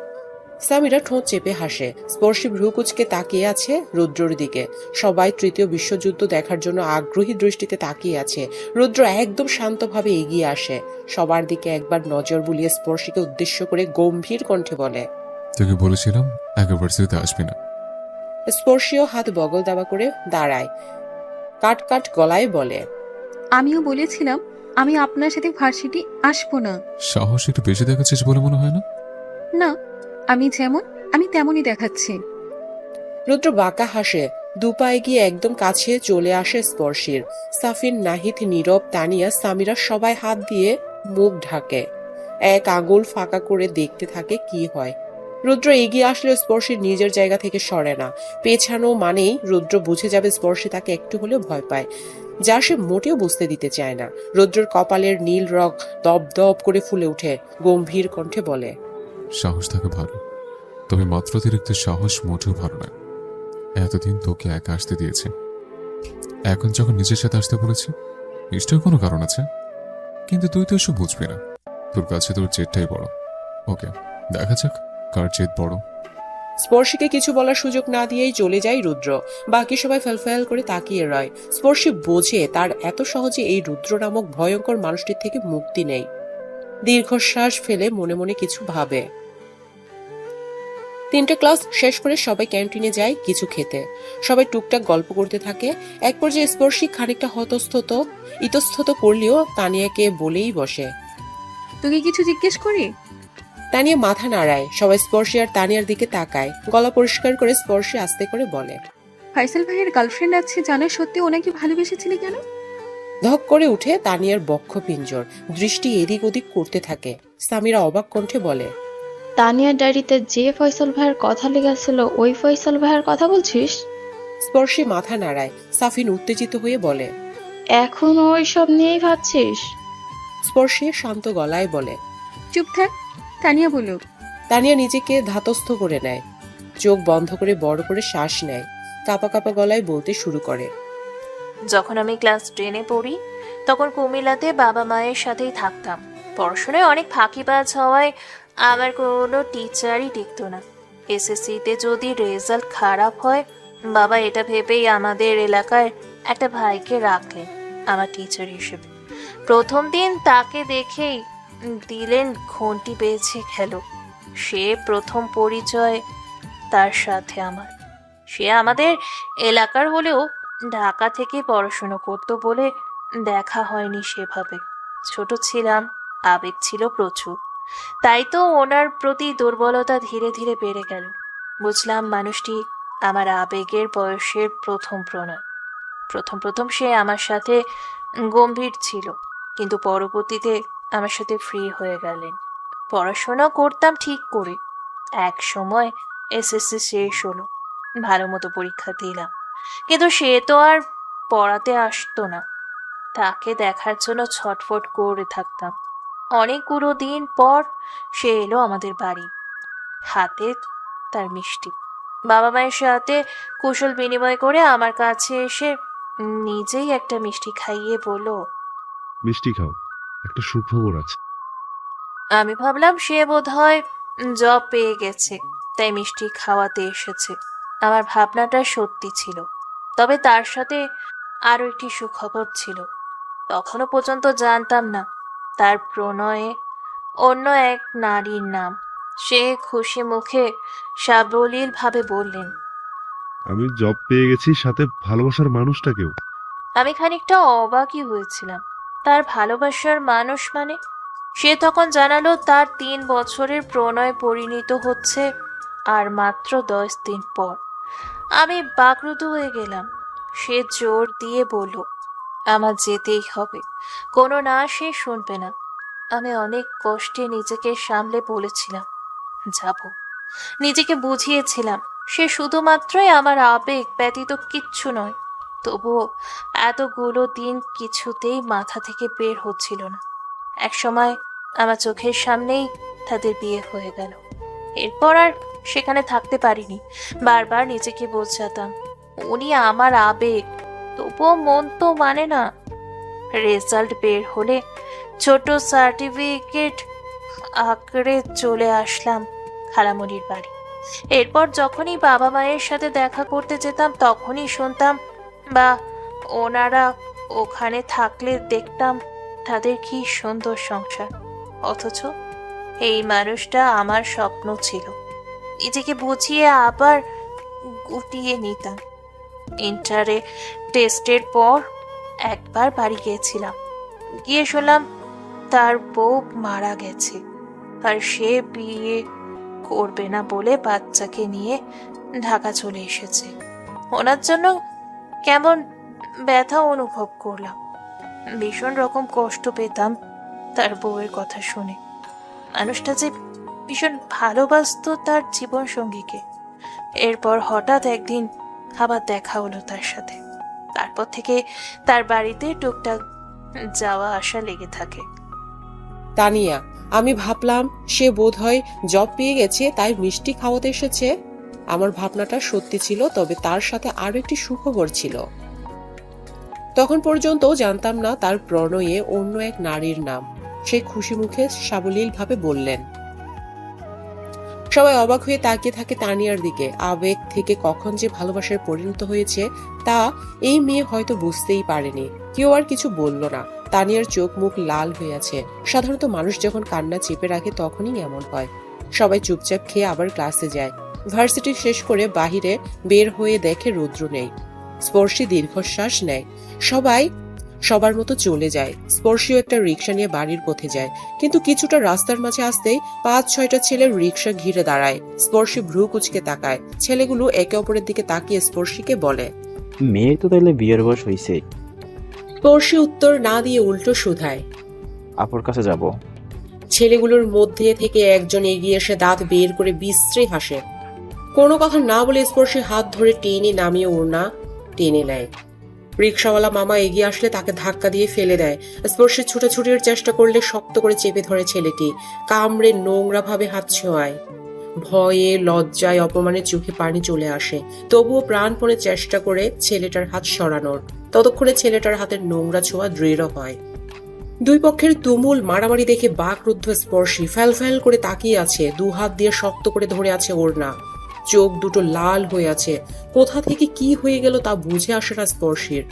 সামিরা ঠোঁট চেপে হাসে। স্পর্শী ভ্রু কুচকে তাকিয়ে আছে রুদ্রর দিকে। সবাই তৃতীয় বিশ্বযুদ্ধ দেখার জন্য আগ্রহী দৃষ্টিতে তাকিয়ে আছে। রুদ্র একদম শান্তভাবে এগিয়ে আসে। সবার দিকে একবার নজর বুলিয়ে স্পর্শীকে উদ্দেশ্য করে গম্ভীর কণ্ঠে বলে, তোকে বলেছিলাম একেবারে আসবি না। স্পর্শীয় হাত বগল দাবা করে দাঁড়ায়, কাট কাট গলায় বলে, আমিও বলেছিলাম আমি আপনার সাথে ভার্সিটি আসবো না। সাহস একটু বেশি দেখাচ্ছিস বলে মনে হয় না? না, আমি যেমন আমি তেমনই দেখাচ্ছি। রুদ্র বাঁকা হাসে। দুপায়ে গিয়ে একদম কাছে চলে আসে স্পর্শীর। সাফিন, নাহিদ, নীরব, তানিয়া, সামিরা সবাই হাত দিয়ে মুখ ঢাকে। এক আঙুল ফাঁকা করে দেখতে থাকে কি হয়। রুদ্র এগিয়ে আসলে স্পর্শী নিজের জায়গা থেকে সরে না। পেছানো মানেই রুদ্র বুঝে যাবে স্পর্শী তাকে একটু হলেও ভয় পায়, যা সে মোটেও বুঝতে দিতে চায় না। রুদ্রর কপালের নীল রগ দপ দপ করে ফুলে উঠে গম্ভীর কণ্ঠে বলে, সাহস থাকে ভালো, তবে মাত্রাতিরিক্ত সাহস মোটেও ভালো না। এতদিন তোকে একা আসতে দিয়েছে, এখন যখন নিজের সাথে আসতে বলেছে নিশ্চয়ই কোনো কারণ আছে। কিন্তু তুই তো এসব বুঝবি না, তোর কাছে তোর জেদটাই বড়। ওকে, দেখা যাক কার জেদ বড়। স্পর্শীকে কিছু বলার সুযোগ না দিয়েই চলে যায় রুদ্র। বাকি সবাই ফেলফেল করে তাকিয়ে রয়। স্পর্শী বোঝে তার এত সহজে এই রুদ্র নামক ভয়ঙ্কর মানুষটির থেকে মুক্তি নেই। দীর্ঘশ্বাস ফেলে মনে মনে কিছু ভাবে। 3টে ক্লাস শেষ করে সবাই ক্যান্টিনে যায় কিছু খেতে। সবাই টুকটাক গল্প করতে থাকে। এক পর্যায়ে স্পর্শী খানিকটা ইতস্তত করলেও তানিয়াকে বলেই বসে, তোকে কিছু জিজ্ঞেস করি? তানিয়া মাথা নাড়ায়। সবাই স্পর্শী আর তানিয়ার দিকে তাকায়। গলা পরিষ্কার করে স্পর্শী আস্তে করে বলে, ফাইসাল ভাইয়ের গার্লফ্রেন্ড আছে জানা সত্যি ওনাকে ভালোবেসেছিলি কেন? ধক করে উঠে তানিয়ার বক্ষ পিঞ্জর। দৃষ্টি এদিক ওদিক করতে থাকে। সামিরা অবাক কণ্ঠে বলে, তানিয়ার ডায়েরিতে যে ফয়সাল ভাইয়ের কথা লেগেছিল ওই ফয়সাল ভাইয়ের কথা বলছিস? স্পর্শী মাথা নাড়ায়। সাফিন উত্তেজিত হয়ে বলে, এখন ওইসব নিয়েই ভাবছিস? স্পর্শী শান্ত গলায় বলে। চুপ থাক, তানিয়া বলুক। তানিয়া নিজেকে ধাতস্থ করে নেয়, চোখ বন্ধ করে বড় করে শ্বাস নেয়, কাঁপা কাঁপা গলায় বলতে শুরু করে। যখন আমি ক্লাস 10-এ পড়ি তখন কুমিল্লাতে বাবা মায়ের সাথেই থাকতাম। পড়াশোনায় অনেক ফাঁকিবাজ হওয়ায় আমার কোনো টিচারই টিকত না। এসএসসিতে যদি রেজাল্ট খারাপ হয়, বাবা এটা ভেবেই আমাদের এলাকার একটা ভাইকে রাখলেন আমার টিচার হিসেবে। প্রথম দিন তাকে দেখেই দিলেন ঘন্টি বেজে গেল। সে প্রথম পরিচয় তার সাথে আমার। সে আমাদের এলাকার হলেও ঢাকা থেকে পড়াশুনো করতো বলে দেখা হয়নি সেভাবে। ছোট ছিলাম, আবেগ ছিল প্রচুর, তাই তো ওনার প্রতি দুর্বলতা ধীরে ধীরে বেড়ে গেল। বুঝলাম মানুষটি আমার আবেগের বয়সের প্রথম প্রণয়। প্রথম সে আমার সাথে গম্ভীর ছিল, কিন্তু পরবর্তীতে আমার সাথে ফ্রি হয়ে গেলেন। পড়াশোনা করতাম ঠিক করে। এক সময় এসএসসি শেষ হলো, ভালো মতো পরীক্ষা দিলাম, কিন্তু সে তো আর পড়াতে আসতো না। তাকে দেখার জন্য ছটফট করে থাকতাম। অনেকগুলো দিন পর সে এলো আমাদের বাড়ি, হাতে তার মিষ্টি। বাবা মায়ের সাথে কুশল বিনিময় করে আমার কাছে এসে নিজেই একটা মিষ্টি খাইয়ে বলল, মিষ্টি খাও, একটা সুখবর আছে। আমি ভাবলাম সে বোধহয় জব পেয়ে গেছে, তাই মিষ্টি খাওয়াতে এসেছে। আমার ভাবনাটা সত্যি ছিল, তবে তার সাথে আরও একটি সুখবর ছিল। তখনও পর্যন্ত জানতাম না তার প্রণয়ে অন্য এক নারীর নাম। সে খুশি মুখে সাবলীল ভাবে বললেন, আমি জব পেয়ে গেছি, সাথে ভালোবাসার মানুষটাকেও। আমি খানিকটা অবাকই হয়েছিলাম। তার ভালোবাসার মানুষ মানে? সে তখন জানালো তার 3 বছরের প্রণয় পরিণত হচ্ছে আর মাত্র 10 দিন পর। আমি বাকরুদ্ধ হয়ে গেলাম। সে জোর দিয়ে বলল, আমার যেতেই হবে, কোনো না সে শুনবে না। আমি অনেক কষ্টে নিজেকে সামলে বলেছিলাম যাব। নিজেকে বুঝিয়েছিলাম সে শুধুমাত্রই আমার আবেগ ব্যতীত কিচ্ছু নয়। তবুও এতগুলো দিন কিছুতেই মাথা থেকে বের হচ্ছিল না। এক সময় আমার চোখের সামনেই তাদের বিয়ে হয়ে গেল। এরপর আর সেখানে থাকতে পারিনি। বারবার নিজেকে বোঝাতাম উনি আমার আবেগ, তবুও মন তো মানে না। রেজাল্ট বের হলে ছোট সার্টিফিকেট আঁকড়ে চলে আসলাম খালামণির বাড়ি। এরপর যখনই বাবা মায়ের সাথে দেখা করতে যেতাম তখনই শুনতাম বা ওনারা ওখানে থাকলে দেখতাম তাদের কি সুন্দর সংসার। অথচ এই মানুষটা আমার স্বপ্ন ছিল। নিজেকে বুঝিয়ে আবার গুটিয়ে নিতাম। ইন্টারে টেস্টের পর একবার বাড়ি গিয়েছিলাম, গিয়ে শুনলাম তার বউ মারা গেছে আর সে বিয়ে করবে না বলে বাচ্চাকে নিয়ে ঢাকা চলে এসেছে। ওনার জন্য কেমন ব্যথা অনুভব করলাম, ভীষণ রকম কষ্ট পেতাম তার বউয়ের কথা শুনে। মানুষটা যে ভীষণ ভালোবাসতো তার জীবন সঙ্গীকে। এরপর হঠাৎ একদিন আবার দেখা হলো তার সাথে। তারপর থেকে তার বাড়িতে টুকটাক যাওয়া আসা লেগে থাকে। তানিয়া, আমি ভাবলাম সে বোধহয় জব পেয়ে গেছে তাই মিষ্টি খাওয়াতে এসেছে। আমার ভাবনাটা সত্যি ছিল, তবে তার সাথে আরো একটি সুখবর ছিল। তখন পর্যন্ত জানতাম না তার প্রণয়ে অন্য এক নারীর নাম। সে খুশি মুখে সাবলীল ভাবে বললেন। সবাই অবাক হয়ে তাকিয়ে থাকে তানিয়ার দিকে। আবেগ থেকে কখন যে ভালোবাসায় পরিণত হয়েছে তা এই মেয়ে হয়তো বুঝতেই পারেনি। কেউ আর কিছু বলল না। তানিয়ার চোখ মুখ লাল হয়ে আছে। সাধারণত মানুষ যখন কান্না চেপে রাখে তখনই এমন হয়। সবাই চুপচাপ খেয়ে আবার ক্লাসে যায়। ভার্সিটি শেষ করে বাহিরে বের হয়ে দেখে রুদ্র নেই। স্পর্শী দীর্ঘশ্বাস নেয়। সবার মতো চলে যায়। স্পর্শীও একটা রিক্সা নিয়ে বাড়ির পথে যায়, কিন্তু কিছুটা রাস্তার মাঝে আসতেই 5-6টা ছেলের রিক্সা ঘিরে দাঁড়ায়। স্পর্শী ভ্রু কুচকে তাকায়। ছেলেগুলো একে অপরের দিকে তাকিয়ে স্পর্শীকে বলে, মেয়ে তো তাইলে বিয়ের বয়স হয়েছে। স্পর্শী উত্তর না দিয়ে উল্টো শুধায়, আপুর কাছে যাব। ছেলেগুলোর মধ্যে থেকে একজন এগিয়ে এসে দাঁত বের করে বিশ্রী হাসে। কোনো কথা না বলে স্পর্শী হাত ধরে টেনে নামিয়ে ওড়না টেনে নেয়। রিক্সাওয়ালা মামা এগিয়ে আসলে তাকে ধাক্কা দিয়ে ফেলে দেয়। স্পর্শী ছুটাছুটির চেষ্টা করলে শক্ত করে চেপে ধরে ছেলেটি, কামড়ে নোংরা ভাবে হাত ছোঁয়ায়। ভয়ে, লজ্জায়, অপমানে চোখে পানি চলে আসে, তবুও প্রাণপণে চেষ্টা করে ছেলেটার হাত সরানোর। ততক্ষণে ছেলেটার হাতের নোংরা ছোঁয়া দৃঢ় হয়। দুই পক্ষের তুমুল মারামারি দেখে বাকরুদ্ধ স্পর্শী ফ্যাল ফ্যাল করে তাকিয়ে আছে, দু হাত দিয়ে শক্ত করে ধরে আছে ওড়না। চোখ দুটো লাল হয়ে আছে, কোথা থেকে কি হয়ে গেল তা বুঝে আসে না স্পর্শীর।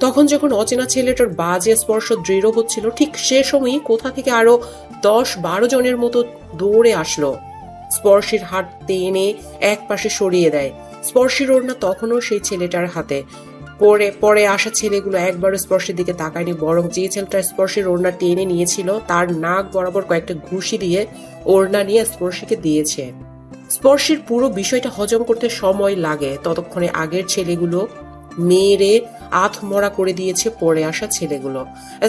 তখন যখন অচেনা ছেলেটার বাজে স্পর্শ দৃঢ় হচ্ছিল, ঠিক সে সময়ই কোথা থেকে আরো 10-12 জনের মতো দৌড়ে আসলো। স্পর্শীর হাত টেনে এক পাশে সরিয়ে দেয়। স্পর্শীর ওড়না তখনও সেই ছেলেটার হাতে। পরে আসা ছেলেগুলো একবারও স্পর্শের দিকে তাকায়নি, বরং যে ছেলেটা স্পর্শের ওড়না টেনে নিয়েছিল তার নাক বরাবর কয়েকটা ঘুষি দিয়ে ওড়না নিয়ে স্পর্শীকে দিয়েছে। স্পর্শের পুরো বিষয়টা হজম করতে সময় লাগে। ততক্ষণে আগের ছেলেগুলো মেরে আধমরা করে দিয়েছে পরে আসা ছেলেগুলো।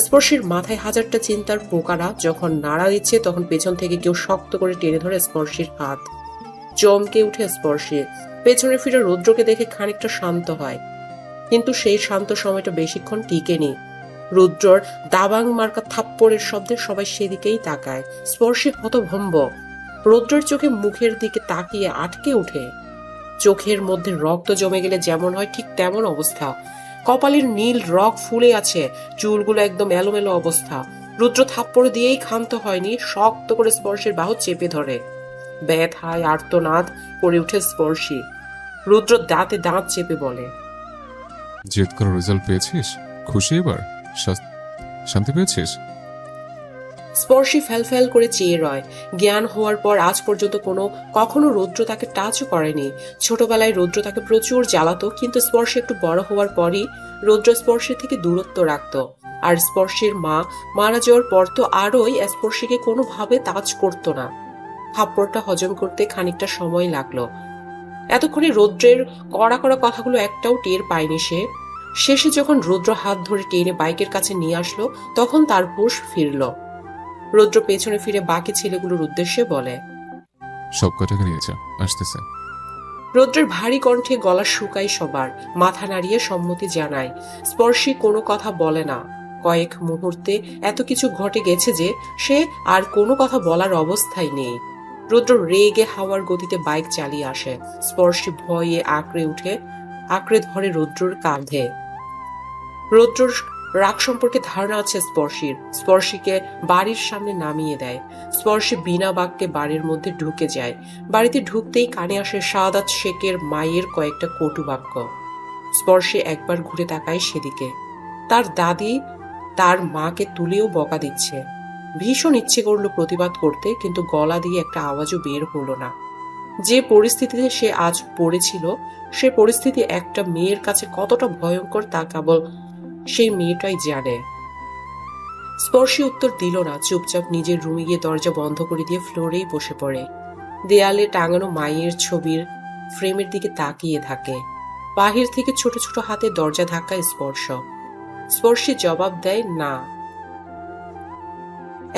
স্পর্শের মাথায় হাজারটা চিন্তার পোকারা যখন নাড়া দিচ্ছে, তখন পেছন থেকে কেউ শক্ত করে টেনে ধরে স্পর্শের হাত। চমকে উঠে স্পর্শে, পেছনে ফিরে রৌদ্রকে দেখে খানিকটা শান্ত হয়, কিন্তু সেই শান্ত সময়টা বেশিক্ষণ টিকেনি। রুদ্রর দাবাং মার্কা থাপ্পড়ের শব্দে সবাই সেদিকেই তাকায়। স্পর্শে হতভম্ব, রৌদ্রের চোখে মুখের দিকে তাকিয়ে আটকে উঠে। চোখের মধ্যে রক্ত জমে গেলে যেমন হয় ঠিক তেমন অবস্থা। কপালের নীল রক ফুলে আছে, চুলগুলো একদম এলোমেলো অবস্থা। রুদ্র থাপ্পড় দিয়েই ক্ষান্ত হয়নি, শক্ত করে স্পর্শের বাহু চেপে ধরে। ব্যথায় আর্তনাদ করে উঠে স্পর্শী। রুদ্র দাঁতে দাঁত চেপে বলে, জেদ করে রেজাল্ট পেয়েছিস? খুশি এবার? শান্তি পেয়েছিস? স্পর্শী ফ্যাল করে চেয়ে রয়। জ্ঞান হওয়ার পর আজ পর্যন্ত কখনো রৌদ্র তাকে টাচও করেনি। ছোটবেলায় রৌদ্র তাকে প্রচুর জ্বালাতো, কিন্তু স্পর্শ একটু বড় হওয়ার পরই রৌদ্র স্পর্শের থেকে দূরত্ব রাখত। আর স্পর্শের মা মারা যাওয়ার পর তো আরোই স্পর্শীকে কোনোভাবে টাচ করতো না। থাপ্পড়টা হজম করতে খানিকটা সময় লাগলো। এতক্ষণে রৌদ্রের কড়া কড়া কথাগুলো একটাও টের পায়নি সে। শেষে যখন রৌদ্র হাত ধরে টেনে বাইকের কাছে নিয়ে আসলো, তখন তার হুঁশ ফিরল। রৌদ্র পেছনে ফিরে বাকি ছেলেগুলোর উদ্দেশ্যে বলে, সব কটাকে নিয়ে যা, আসতেছে। রৌদ্রের ভারী কণ্ঠে গলা শুকায় সবার, মাথা নাড়িয়ে সম্মতি জানায়। স্পর্শী কোনো কথা বলে না। কয়েক মুহূর্তে এত কিছু ঘটে গেছে যে সে আর কোনো কথা বলার অবস্থায় নেই। রৌদ্র রেগে হাওয়ার গতিতে বাইক চালিয়ে আসে। স্পর্শী ভয়ে আঁকড়ে ধরে রৌদ্রর কাঁধে। রৌদ্রর রাগ সম্পর্কে ধারণা আছে স্পর্শীর। স্পর্শীকে বাড়ির সামনে নামিয়ে দেয়। স্পর্শী বিনা বাক্যে বাড়ির মধ্যে ঢুকে যায়। বাড়িতে ঢুকতেই কানে আসে সাদাত শেখের মায়ের কয়েকটা কটু বাক্য। স্পর্শী একবার ঘুরে তাকায় সেদিকে। তার দাদি তার মাকে তুলেও বকা দিচ্ছে। ভীষণ ইচ্ছে করলো প্রতিবাদ করতে, কিন্তু গলা দিয়ে একটা আওয়াজও বের হলো না। যে পরিস্থিতিতে সে আজ পড়েছিল, সে পরিস্থিতি একটা মেয়ের কাছে কতটা ভয়ঙ্কর তা কেবল সেই মেয়েটাই জানে। স্পর্শী উত্তর দিল না, চুপচাপ নিজের রুমে গিয়ে দরজা বন্ধ করে দিয়ে ফ্লোরেই বসে পড়ে। দেয়ালে টাঙানো মায়ের ছবির ফ্রেমের দিকে তাকিয়ে থাকে। বাহির থেকে ছোট ছোট হাতে দরজা ধাক্কায় স্পর্শী জবাব দেয় না।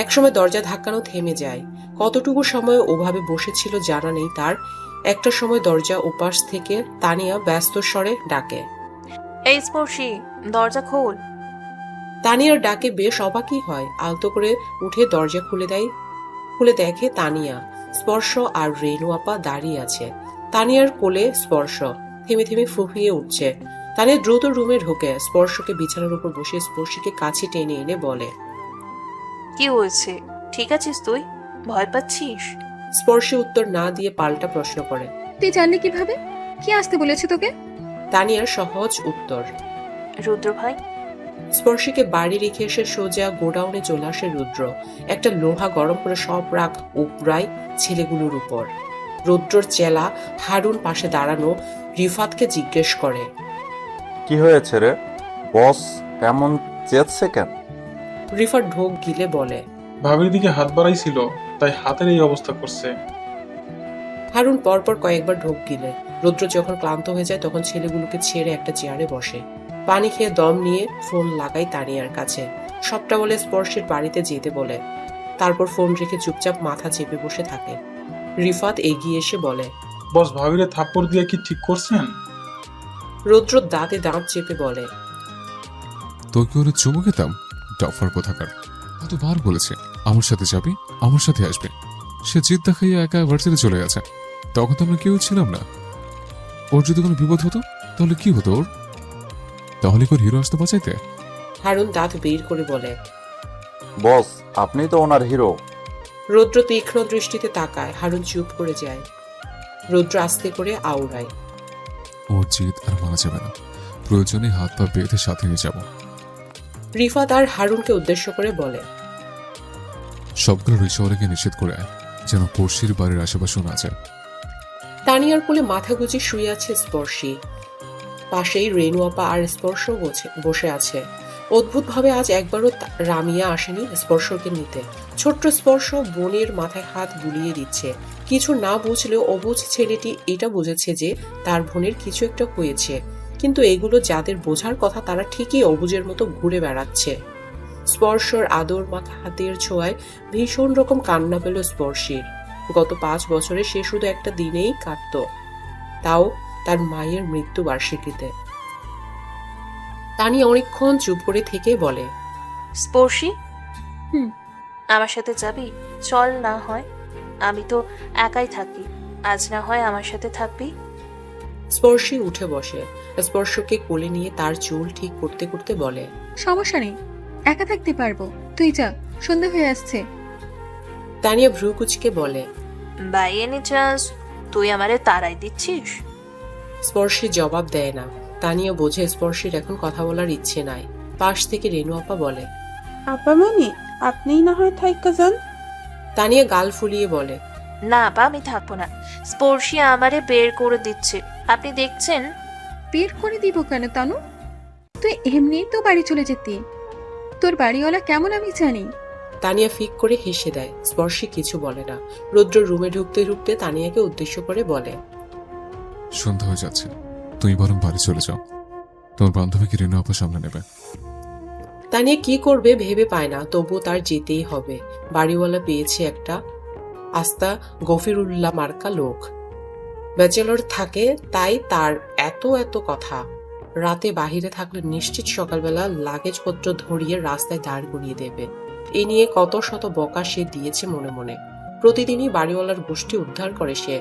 একসময় দরজা ধাক্কানো থেমে যায়। কতটুকু সময় ওভাবে বসেছিল জানা নেই তার। একটা সময় দরজা ওপাশ থেকে তানিয়া ব্যস্ত স্বরে ডাকে, এই স্পর্শী, দরজা খোল। তানিয়ার ডাকে বেশ অবাকই হয়। আলতো করে উঠে দরজা খুলে দেখে তানিয়া, স্পর্শ আর রেনু আপা দাঁড়িয়ে আছে। তানিয়ার কোলে স্পর্শ থেমে থেমে ফুফিয়ে উঠছে। তানিয়া দ্রুত রুমে ঢোকে, স্পর্শকে বিছানার উপর বসে স্পর্শীকে কাছে টেনে এনে বলে, কি হয়েছে? ঠিক আছিস তুই? ভয় পাচ্ছিস? স্পর্শী উত্তর না দিয়ে পাল্টা প্রশ্ন করে, তুই জানলি কিভাবে? কি আসতে বলেছে তোকে? তানিয়ার সহজ উত্তর, রুদ্র ভাই। স্পর্শীকে বাড়ি রেখে এসে সোজা গোডাউনে চলে আসে রুদ্র। একটা লোহা গরম করে সব রাগ উপরায় ছেলেগুলোর উপর। রুদ্রর চেলা হারুন পাশে দাঁড়ানো রিফাতকে জিজ্ঞেস করে, কি হয়েছে রে বস, এমন চেয়েছে কেন? রিফাত ঢোক গিলে বলে, ভাবির দিকে হাত বাড়াইছিল, তাই হাতের এই অবস্থা করছে। হারুন পরপর কয়েকবার ঢোক গিলে। রুদ্র যখন ক্লান্ত হয়ে যায় তখন ছেলেগুলোকে ছেড়ে একটা চেয়ারে বসে। পানি খেয়ে দম নিয়ে ফোন লাগাই তানিয়ার কাছে। সবটা বলে স্পর্শের বাড়িতে যেতে বলে। তারপর ফোন রেখে চুপচাপ মাথা চেপে বসে থাকে। রিফাত এগিয়ে এসে বলে, বস ভাবিরে থাপ্পড় দিয়ে কি ঠিক করছেন? রুদ্র দাঁতে দাঁত চেপে বলে, তোকে ওরে চুমু খেতাম, ডফার কোথাকার। কতবার বলেছে আমার সাথে যাবি, আমার সাথে আসবে। সে জিদ দেখাইয়া একা ভার্সিটি চলে গেছে। তখন তো আমরা কেউ ছিলাম না। ওর যদি কোনো বিপদ হতো তাহলে কি হতো ওর? তাহলে কি ওর হিরো আসতে বাঁচাইতে? হারুন দাঁত বের করে বলে। বস আপনিই তো ওনার হিরো। রুদ্র তীক্ষ্ণ দৃষ্টিতে তাকায়। হারুন চুপ করে যায়। রুদ্র আস্তে করে আওড়ায়। ওর জিদ আর মানা যাবে না। প্রয়োজনে হাত পা বেঁধে সাথে নিয়ে যাব। রিফাত আর হারুনকে উদ্দেশ্য করে বলে, সবগুলো রিসোর্টকে নিষেধ করে আয়, যেন পড়শির বাড়ির আশেপাশেও না যায়। তানিয়ার কোলে মাথা গুজে শুয়ে আছে স্পর্শী। পাশেই রেনু আপা আর স্পর্শ বসে আছে। অদ্ভুতভাবে আজ একবারও রামিয়া আসেনি স্পর্শকে নিতে। ছোট্ট স্পর্শ বোনের মাথায় হাত বুলিয়ে দিচ্ছে। কিছু না বুঝলেও অবুঝ ছেলেটি এটা বুঝেছে যে তার বোনের কিছু একটা হয়েছে, কিন্তু এগুলো যাদের বোঝার কথা তারা ঠিকই অবুঝের মতো ঘুরে বেড়াচ্ছে। স্পর্শর আদর মাখা হাতের ছোঁয়ায় ভীষণ রকম কান্না পেল স্পর্শীর। গত 5 বছরে সে শুধু একটা দিনেই কাঁদত, তাও তার মায়ের মৃত্যু বার্ষিকীতে। তানি অনেকক্ষণ চুপ করে থেকে বলে, স্পর্শী, হুম। আমার সাথে যাবি? চল না হয়, আমি তো একাই থাকি, আজ না হয় আমার সাথে থাকবি। স্পর্শী উঠে বসে। স্পর্শকে কোলে নিয়ে তার চুল ঠিক করতে করতে বলে, সমস্যা নেই, একা থাকতে পারবো, তুই যা, সন্ধ্যা হয়ে আসছে। তানিয়া ভ্রু কুচকে বলে, বাই এনি চান্স তুই আমারে তাড়াই দিচ্ছিস? স্পর্শী জবাব দেয় না। তানিয়া বোঝে স্পর্শীর এখন কথা বলার ইচ্ছে নাই। পাশ থেকে রেনু আপা বলে, আপা মানে আপনিই না হয় থাইকা যান। তানিয়া গাল ফুলিয়ে বলে, না আপা, আমি থাকবো না, স্পর্শী আমারে বের করে দিচ্ছে, আপনি দেখছেন। বের করে দিব কেন তানু? তুই এমনিই তো বাড়ি চলে যেতি, তোর বাড়িওয়ালা কেমন আমি জানি। তানিয়া ফিক করে হেসে দেয়। স্পর্শী কিছু বলে না। রুদ্র রুমে ঢুকতে ঢুকতে তানিয়াকে উদ্দেশ্য করে বলে, সন্ধ্যা হয়ে যাচ্ছে, তুমি বরং বাড়ি চলে যাও। তোমার বান্ধবীকে রেনু আপা সামনে নেবে। তানিয়া কি করবে ভেবে পায় না, তবুও তার যেতেই হবে। বাড়িওয়ালা পেয়েছে একটা আস্তা গফিরুল্লাহ মার্কা লোক, ব্যাচেলর থাকে, তাই তার এত এত কথা। রাতে বাহিরে থাকলে নিশ্চিত সকালবেলা লাগেজপত্র ধরিয়ে রাস্তায় দাঁড় করিয়ে দেবে। এ নিয়ে কত শত বকা সে দিয়েছে মনে মনে। প্রতিদিনই বাড়িওয়ালার গোষ্ঠী উদ্ধার করে সে।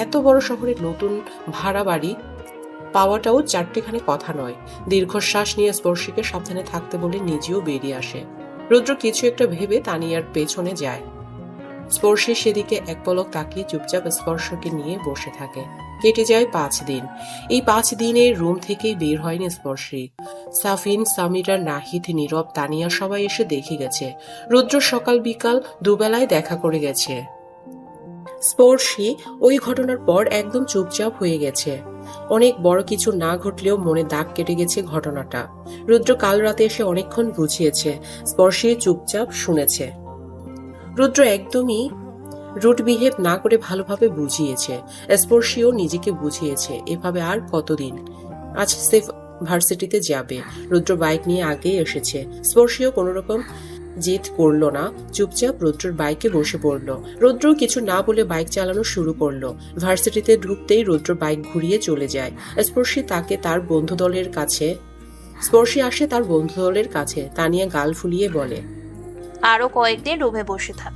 এত বড় শহরে নতুন ভাড়া বাড়ি পাওয়াটাও চারটেখানি কথা নয়। দীর্ঘশ্বাস নিয়ে স্পর্শীকে সাবধানে থাকতে বলে নিজেও বেরিয়ে আসে। রুদ্র কিছু একটা ভেবে তানিয়ার পেছনে যায়। স্পর্শী সেদিকে এক পলক তাকিয়ে চুপচাপ স্পর্শকে নিয়ে বসে থাকে। কেটে যায় 5 দিন। এই 5 দিনে রুম থেকেই বের হয়নি স্পর্শী। সাফিন, সামিরা, নাহিদ, নীরব, তানিয়া সবাই এসে দেখে গেছে। রুদ্র সকাল বিকাল দুবেলায় দেখা করে গেছে। স্পর্শী ওই ঘটনার পর একদম চুপচাপ হয়ে গেছে। অনেক বড় কিছু না ঘটলেও মনে দাগ কেটে গেছে ঘটনাটা। রুদ্র কাল রাতে এসে অনেকক্ষণ বুঝিয়েছে, স্পর্শী চুপচাপ শুনেছে। রুদ্র একদমই রুট বিহেভ না করে ভালোভাবে বুঝিয়েছে। স্পর্শীও নিজেকে বুঝিয়েছে। এভাবে আর কতদিন? আজ সেফ ভার্সিটিতে যাবে। রুদ্র বাইক নিয়ে আগে এসেছে। স্পর্শীও কোনো রকম জেদ করলো না, চুপচাপ রুদ্রর বাইকে বসে পড়লো। রুদ্র কিছু না বলে বাইক চালানো শুরু করলো। ভার্সিটিতে ঢুকতেই রুদ্র বাইক ঘুরিয়ে চলে যায়। স্পর্শী আসে তার বন্ধু দলের কাছে। তানিয়া গাল ফুলিয়ে বলে, আরো কয়েকদিন রুমে বসে থাক।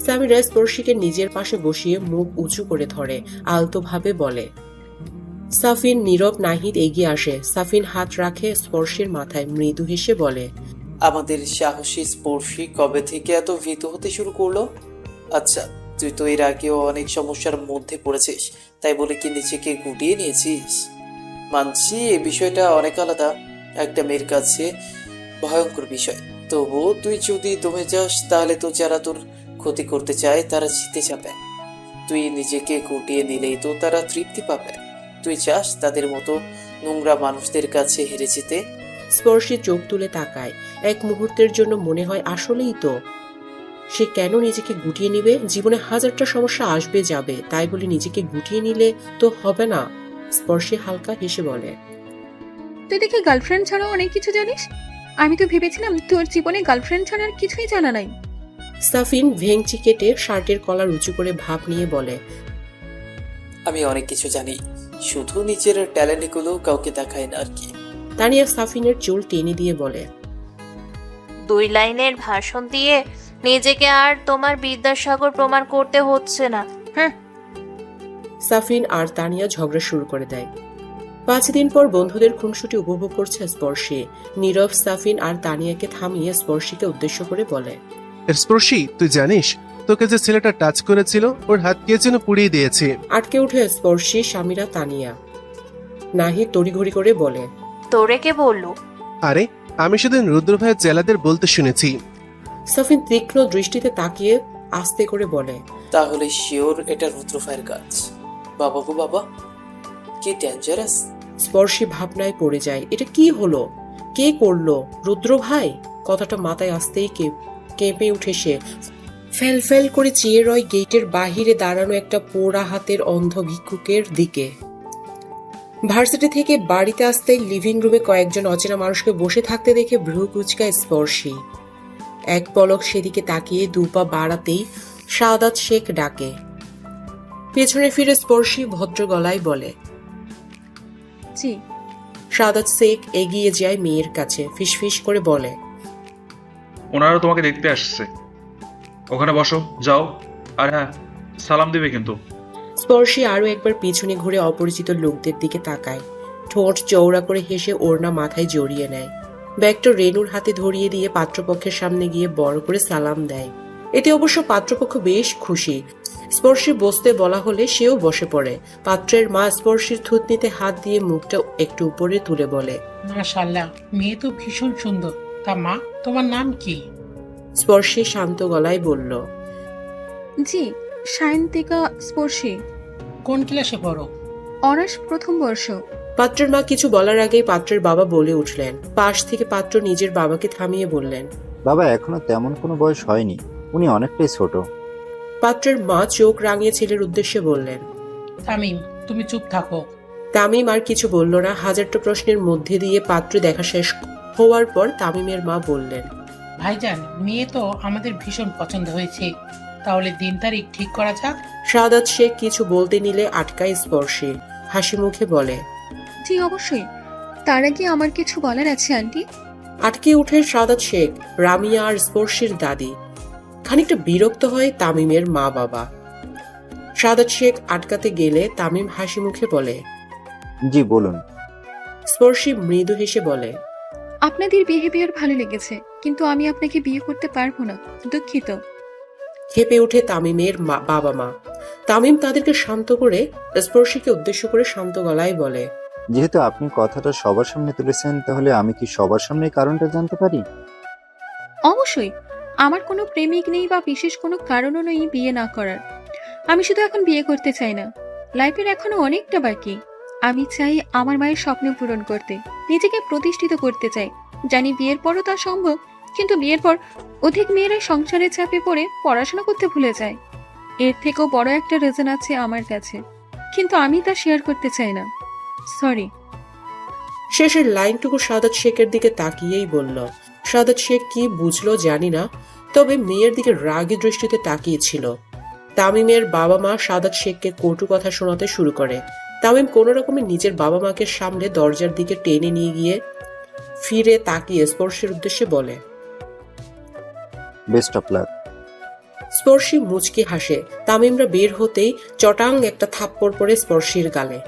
সামিরা স্পর্শীকে নিজের পাশে বসিয়ে মুখ উঁচু করে ধরে, আলতোভাবে বলে। সাফিন, নীরব, নাহিদ এগিয়ে আসে। সাফিন হাত রাখে স্পর্শীর মাথায়, মৃদু হেসে বলে, আমাদের সাহসী স্পর্শী কবে থেকে এত ভীতু হতে শুরু করলো? আচ্ছা, তুই তো এর আগেও অনেক সমস্যার মধ্যে পড়েছিস, তাই বলে কি নিজেকে গুটিয়ে নিয়েছিস? মানছি এই বিষয়টা অনেক আলাদা, একটা মেয়ের কাছে ভয়ঙ্কর বিষয়। তবুও তুই যদি দমে যাস তাহলে তো যারা তোর ক্ষতি করতে চায় তারা জিতে যাবে। তুই নিজেকে গুটিয়ে নিলেই তো তারা তৃপ্তি পাবে। তুই চাস তাদের মতো নোংরা মানুষদের কাছে হেরে যেতে? স্পর্শী চোখ তুলে তাকায়। এক মুহূর্তের জন্য মনে হয় আসলেই তো। সে কেন নিজেকে গুটিয়ে নিবে? জীবনে হাজারটা সমস্যা আসবে যাবে, তাই বলে নিজেকে গুটিয়ে নিলে তো হবে না। স্পর্শী হালকা হেসে বলে, তুই দেখি গার্লফ্রেন্ড ছাড়াও অনেক কিছু জানিস। আমি তো ভেবেছিলাম তোর জীবনে গার্লফ্রেন্ড ছাড়ার কিছুই জানা নাই। সাফিন ভেংচি কেটে শার্টের কলার উঁচু করে ভাব নিয়ে বলে, আমি অনেক কিছু জানি, শুধু নিজের ট্যালেন্টগুলো কাউকে দেখায় না আর কি। তানিয়া সাফিনের চুল টেনে দিয়ে বলে, 2 লাইনের ভাষণ দিয়ে নিজেকে আর তোমার বিদ্যাসাগর প্রমাণ করতে হচ্ছে না। হ্যাঁ, সাফিন আর তানিয়া ঝগড়া শুরু করে দেয়। 5 দিন পর বন্ধুদের খুনসুটি উপভোগ করছে স্পর্শী। নীরব সাফিন আর তানিয়াকে থামিয়ে স্পর্শীকে উদ্দেশ্য করে বলে, স্পর্শী, তুই জানিস তোকে যে ছেলেটা টাচ করেছিল ওর হাত কে যেন পুড়িয়ে দিয়েছে। আটকে উঠে স্পর্শী, স্বামীরা, তানিয়া। নাহিদ তড়িঘড়ি করে বলে, তোরে কে বললো? আরে আমি সেদিন রুদ্র ভাইয়ের জেলাদের বলতে শুনেছি। সাফিন তীক্ষ্ণ দৃষ্টিতে তাকিয়ে আস্তে করে বলে, তাহলে শিওর এটা রুদ্রফায়ের কাজ। বাবা গো বাবা, কি ডেঞ্জারাস। স্পর্শী ভাবনায় পড়ে যায়। এটা কি হলো? কে করলো? রুদ্র ভাই? কথাটা মাথায় আসতেই কেঁপে উঠে সে ফেল ফেল করে চেয়ে রয় গেটের বাহিরে দাঁড়ানো একটা পোড়া হাতের অন্ধ ভিক্ষুকের দিকে। ভার্সিটি থেকে বাড়িতে আসতেই লিভিং রুমে কয়েকজন অচেনা মানুষকে বসে থাকতে দেখে ভ্রু কুচকায় স্পর্শী। এক পলক সেদিকে তাকিয়ে 2 পা বাড়াতেই সাদাত শেখ ডাকে। পেছনে ফিরে স্পর্শী ভদ্র গলায় বলে, জি। সাদাত শেখ এগিয়ে যায় মেয়ের কাছে, ফিসফিস করে বলে, ওনারা তোমাকে দেখতে আসছে, ওখানে বসো, যাও। আর হ্যাঁ, সালাম দিবে কিন্তু। স্পর্শী আরো একবার পিছনে ঘুরে অপরিচিত লোকদের দিকে তাকায়। ঠোঁট চৌড়া করে হেসে ওড়না মাথায় জড়িয়ে নেয়। ব্যাগটা রেনুর হাতে ধরিয়ে দিয়ে পাত্রপক্ষের সামনে গিয়ে বড় করে সালাম দেয়। এতে অবশ্য পাত্রপক্ষ বেশ খুশি। স্পর্শী বসতে বলা হলে সেও বসে পড়ে। পাত্রের মা স্পর্শীর থুতনিতে হাত দিয়ে মুখটা একটু উপরে তুলে বলে, মাশাআল্লাহ, মেয়ে তো ভীষণ সুন্দর। তা মা, তোমার নাম কি? স্পর্শী শান্ত গলায় বলল, জি, সায়ন্তিকা স্পর্শী। কোন ক্লাসে পড়ো? অনার্স প্রথম বর্ষ। পাত্রের মা কিছু বলার আগেই পাত্রের বাবা বলে উঠলেন। পাশ থেকে পাত্র নিজের বাবাকে থামিয়ে বললেন, বাবা, এখনো তেমন কোনো বয়স হয়নি, উনি অনেকটাই ছোট। পাত্রের মা চোখ রাঙিয়ে ছেলের উদ্দেশ্যে বললেন, তামিম, তুমি চুপ থাকো। তামিম আর কিছু বলল না। হাজারটা প্রশ্নের মধ্যে দিয়ে পাত্র দেখা শেষ হওয়ার পর তামিমের মা বললেন, ভাইজান, মেয়ে তো আমাদের ভীষণ পছন্দ হয়েছে, তাহলে দিন তারিখ ঠিক করা যাক। সাদাত শেখ কিছু বলতে নিলে আটকায় স্পর্শী। হাসি মুখে বলে, জি অবশ্যই, তার আগে আমার কিছু বলার আছে আন্টি। আটকে উঠে সাদাত শেখ, রামিয়া আর স্পর্শীর দাদি। খানিকটা বিরক্ত হয় তামিমের মা বাবা। সাদাত শেখ আটকাতে গেলে তামিম হাসি মুখে বলে, জি বলুন। স্পর্শী মৃদু হেসে বলে, আপনাদের বিহেভিয়ার ভালো লেগেছে, কিন্তু আমি আপনাকে বিয়ে করতে পারবো না, দুঃখিত। খেপে উঠে তামিমের বাবা মা। তামিম তাদেরকে শান্ত করে স্পর্শীকে উদ্দেশ্য করে শান্ত গলায় বলে, যেহেতু আপনি কথাটা সবার সামনে তুলেছেন, তাহলে আমি কি সবার সামনে কারণটা জানতে পারি? অবশ্যই, আমার কোনো প্রেমিক নেই বা বিশেষ কোনো কারণও নেই বিয়ে না করার। আমি শুধু এখন বিয়ে করতে চাই না, লাইফের এখনো অনেকটা বাকি। আমি চাই আমার মায়ের স্বপ্ন পূরণ করতে, নিজেকে প্রতিষ্ঠিত করতে চাই। জানি বিয়ের পরও তা সম্ভব, কিন্তু বিয়ের পর অধিক মেয়েরা সংসারের চাপে পড়ে পড়াশোনা করতে ভুলে যায়। এর থেকেও বড় একটা রিজন আছে আমার কাছে, কিন্তু আমি তা শেয়ার করতে চাই না। সরি। শেষের লাইনটুকু সাদাত শেখের দিকে তাকিয়েই বলল। সাদাত শেখ কি বুঝলো জানি না, তবে মেয়ের দিকে রাগী দৃষ্টিতে তাকিয়েছিল। তামিমের বাবা মা সাদাত শেখকে কটু কথা শোনাতে শুরু করে। তামিম কোনো রকমে নিজের বাবা মাকে সামনে দরজার দিকে টেনে নিয়ে গিয়ে ফিরে তাকিয়ে স্পর্শের উদ্দেশ্যে বলে, বেস্ট অফ লাক। স্পর্শী মুচকি হাসে। তামিমরা বের হতেই চটাং একটা থাপ্পড় পড়ে স্পর্শীর গালে।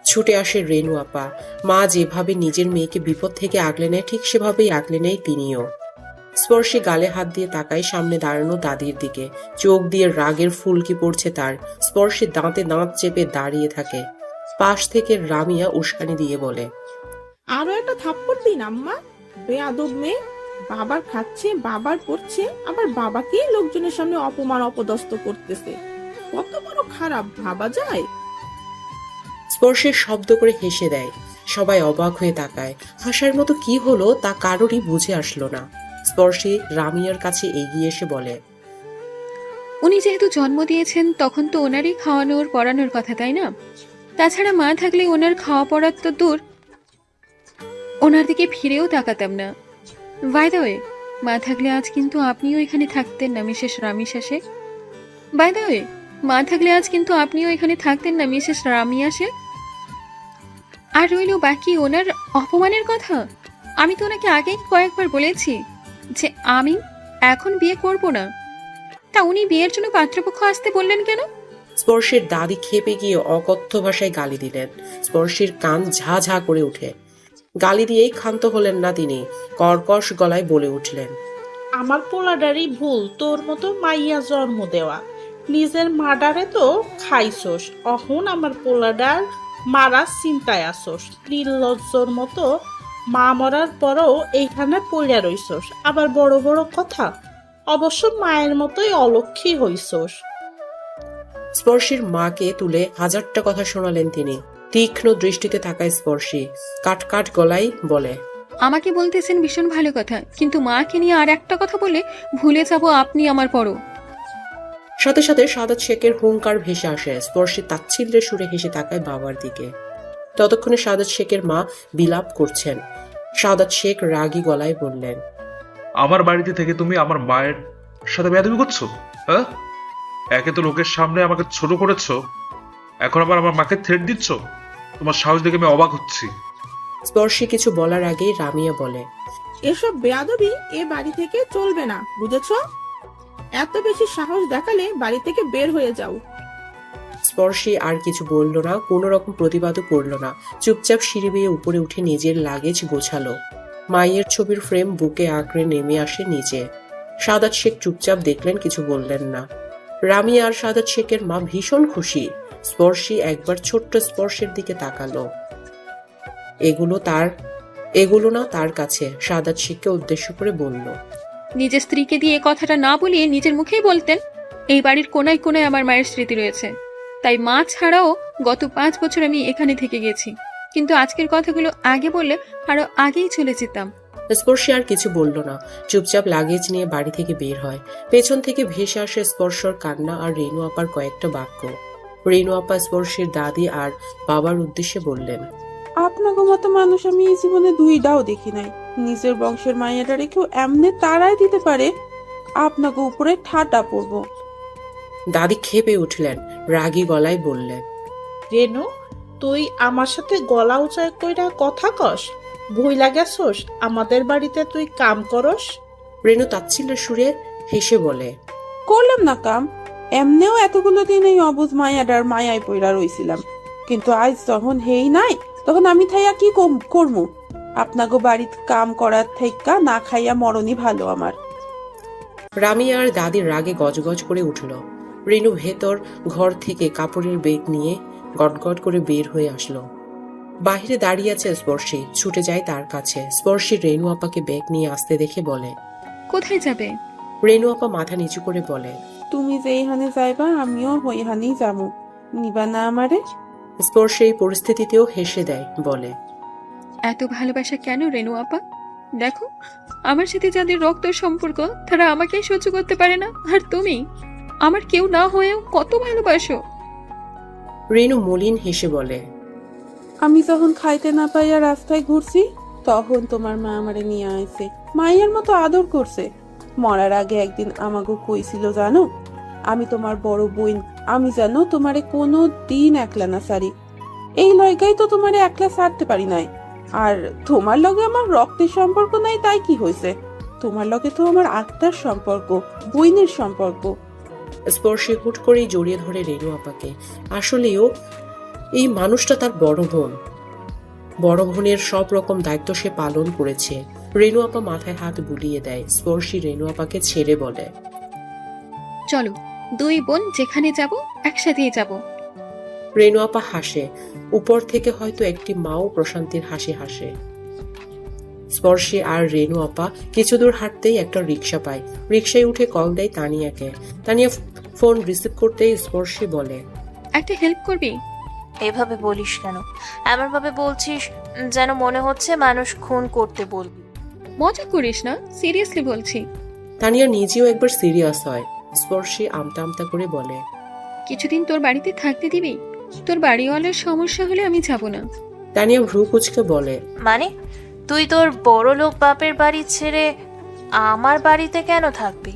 ছুটে আসে রেনু আপা। মা যেভাবে নিজের মেয়েকে বিপদ থেকে আগলে নেয়, ঠিক সেভাবেই আগলে নেয় তিনিও। স্পর্শী গালে হাত দিয়ে তাকায় সামনে দাঁড়ানো দাদির দিকে। চোখ দিয়ে রাগের ফুলকি পড়ছে তার। স্পর্শী দাঁতে দাঁত চেপে দাঁড়িয়ে থাকে। পাশ থেকে রামিয়া উস্কানি দিয়ে বলে, আরো একটা থাপ্পড় দিন আম্মা, বেয়াদব মেয়ে। বাবার খাচ্ছে, বাবার পড়ছে, আবার বাবাকেই লোকজনের সামনে অপমান অপদস্থ করতেছে। কত বড় খারাপ ভাবা যায়। স্পর্শের শব্দ করে হেসে দেয়। সবাই অবাক হয়ে তাকায়। হাসার মতো কি হলো তা কারোরই বুঝে আসলো না। স্পর্শী রামিয়ার কাছে এগিয়ে এসে বলে, উনি যেহেতু জন্ম দিয়েছেন, তখন তো ওনারই খাওয়ানোর পড়ানোর কথা, তাই না? তাছাড়া মা থাকলে ওনার খাওয়া পড়ার তো দূর, ওনার দিকে ফিরেও তাকাতাম না। বাই দ্য ওয়ে, মা থাকলে আজ কিন্তু আপনিও এখানে থাকতেন না Mrs Ramisha Sheikh. By the way, মা থাকলে আজ কিন্তু আপনিও এখানে থাকতেন না মিসেস রামিয়া শেখ। আর রইল বাকি ওনার অপমানের কথা। আমি তো ওনাকে আগেই কয়েকবার বলেছি যে আমি এখন বিয়ে করব না। তা উনি বিয়ের জন্য পাত্রপক্ষ আসতে বললেন কেন? স্পর্শের দাদি খেপে গিয়ে অকথ্য ভাষায় গালি দিলেন। স্পর্শের কান ঝা ঝা করে উঠে। গালি দিয়েই ক্ষান্ত হলেন না তিনি, কর্কশ গলায় বলে উঠলেন, আমার পোলাডারই ভুল তোর মতো মাইয়া জন্ম দেওয়া। নিজের মার্ডারে তো খাইছস, অহন আমার পোলাডার মারা চিন্তায় আসস। নির্লজ্জর মতো মা মরার পরও এইখানে পইড়া রইছস, আবার বড় বড় কথা। অবশ্য মায়ের মতোই অলক্ষী হইছস। স্পর্শীর মাকে তুলে হাজারটা কথা শোনালেন তিনি। তীক্ষ্ণ দৃষ্টিতে তাকায় স্পর্শী, কাট কাট গলায় বলে, আমাকে বলতেছেন ভীষণ ভালো কথা, কিন্তু মাকে নিয়ে আর একটা কথা বলে ভুলে যাব আপনি আমার পরও। সাথে সাথে সাদাত শেখের হুঙ্কার ভেসে আসে। স্পর্শী তাচ্ছিল্যের সুরে হেসে তাকায় বাবার দিকে। ততক্ষণে সাদাত শেখের মা বিলাপ করছেন। সাদাত শেখ রাগী গলায় বললেন, আমার বাড়িতে থেকে তুমি আমার মায়ের সাথে বেয়াদবি করছো? হ্যাঁ, একে তো লোকের সামনে আমাকে ছোট করেছো, এখন আবার আমার মাকে থ্রেট দিচ্ছ। তোমার সাহস দেখে আমি অবাক হচ্ছি। স্পর্শী কিছু বলার আগেই রামিয়া বলে, এসব বেয়াদবি এ বাড়ি থেকে চলবে না, বুঝেছ? এত বেশি সাহস দেখালে বাড়ি থেকে বের হয়ে যাও। স্পর্শী আর কিছু বলল না, কোনো রকম প্রতিবাদও করল না। চুপচাপ সিঁড়ি বেয়ে উপরে উঠে নিজের লাগেজ গোছালো। মায়ের ছবির ফ্রেম বুকে আঁকড়ে নেমে আসে নিচে। সাদাত শেখ চুপচাপ দেখলেন, কিছু বললেন না। রামিয়া আর সাদাত শেখের মা ভীষণ খুশি। স্পর্শী একবার ছোট্ট স্পর্শের দিকে তাকালো। এগুলো না তার কাছে। সাদাত শেখকে উদ্দেশ্য করে বলল, নিজের স্ত্রীকে দিয়ে এই কথাটা না বলিয়ে নিজের মুখেই বলতেন, এই বাড়ির কোনায় কোনায় আমার মায়ের স্মৃতি রয়েছে। তাই মা ছাড়াও গত 5 বছর আমি এখানে থেকে গেছি, কিন্তু আজকের কথাগুলো আগে বললে আরো আগেই চলে যেতাম। স্পর্শী আর কিছু বলল না, চুপচাপ লাগেজ নিয়ে বাড়ি থেকে বের হয়। পেছন থেকে ভেসে আসে স্পর্শর কান্না আর রেনু আপার কয়েকটা বাক্য। রেনু আপা স্পর্শের দাদি আর বাবার উদ্দেশ্যে বললেন, আপনাকে মতো মানুষ আমি এই জীবনে দুইটাও দেখি নাই। নিজের বংশের মাইয়াটা রেখেও এমনি তারাই দিতে পারে, আপনাকে উপরে ঠাটা পড়ব। দাদি খেপে উঠলেন, রাগী গলায় বললেন, রেনু, তুই আমার সাথে গলা উঁচাই কইরা কথা কস? ভুইলা গেছস আমাদের বাড়িতে তুই কাম করস? রেনু তাচ্ছিল্যের সুরে হেসে বলে, করলাম না কাম, এমনিও এতগুলো দিন এই অবুঝ মায়াডার মায়ায় পইরা রইছিলাম, কিন্তু আজ যখন হেই নাই তখন আমি থাইয়া কি করমু? আপনাকে বাড়িতে কাম করার থেকে না খাইয়া মরণই ভালো আমার। রামিয়া আর দাদির রাগে গজগজ করে উঠল। রেনু ভেতর ঘর থেকে কাপড়ের ব্যাগ নিয়ে গটগট করে বের হয়ে আসলো। বাহিরে দাঁড়িয়ে আছে স্পর্শী, ছুটে যায় তার কাছে। স্পর্শী রেনু আপাকে ব্যাগ নিয়ে আসতে দেখে বলে, কোথায় যাবে? রেনু আপা মাথা নিচু করে বলে, তুমি যেইখানে যাইবা আমিও ওইখানেই যাবো, নিবা না আমারে? স্পর্শী এই পরিস্থিতিতেও হেসে দেয়, বলে, এত ভালোবাসা কেন রেনু আপা? দেখো, আমার সাথে যাদের রক্ত সম্পর্ক তারা আমাকেই সহ্য করতে পারে না, আর তুমি আমার কেউ না হয়েও কত ভালোবাসো। রেনু মলিন হেসে বলে, আমি যখন খাইতে না পাইয়া রাস্তায় ঘুরছি তখন তোমার মা আমারে নিয়ে আইছে, মায়ের মতো আদর করছে। মরার আগে একদিন আমাকে কইছিল, জানো, আমি তোমার বড় বোন, আমি জানো তোমারে কোনো দিন একলা না সারি। এই লয়গাই তো তোমারে একলা সারতে পারি নাই। আর তোমার লগে আমার রক্তের সম্পর্ক নাই তাই কি হয়েছে? তোমার লগে তো আমার আত্মার সম্পর্ক, বইনের সম্পর্ক। স্পর্শী হুট করেই জড়িয়ে ধরে রেনু আপাকে। আসলেও এই মানুষটা তার বড় বোন। বড় বোনের সব রকম দায়িত্ব সে পালন করেছে। রেনু আপা মাথায় হাত বুলিয়ে দেয়। স্পর্শী রেনু আপাকে ছেড়ে বলে, চলো, 2 বোন যেখানে যাব একসাথেই যাব। রেনু আপা হাসে। উপর থেকে হয়তো একটি মাও প্রশান্তির হাসি হাসে। স্পর্শী আর রেনু আপা কিছু দূর হাঁটতেই একটা রিক্সা পায়। রিক্সায় উঠে কল দেয় তানিয়াকে। তানিয়া ফোন রিসিভ করতেই স্পর্শী বলে, একটা হেল্প করবি? এভাবে বলিস কেন? এমন ভাবে বলছিস যেন মনে হচ্ছে মানুষ খুন করতে বলবি। মজা করিস না, সিরিয়াসলি বলছি। তানিয়া নিজেও একবার সিরিয়াস হয়। স্পর্শী আমতা আমতা করে বলে, কিছুদিন তোর বাড়িতে থাকতে দিবি? তোর বাড়িওয়ালার সমস্যা হলে আমি যাব না। তানিয়া ভ্রু কুচকে বলে, মানে তুই তোর বড় লোক বাপের বাড়ি ছেড়ে আমার বাড়িতে কেন থাকবি?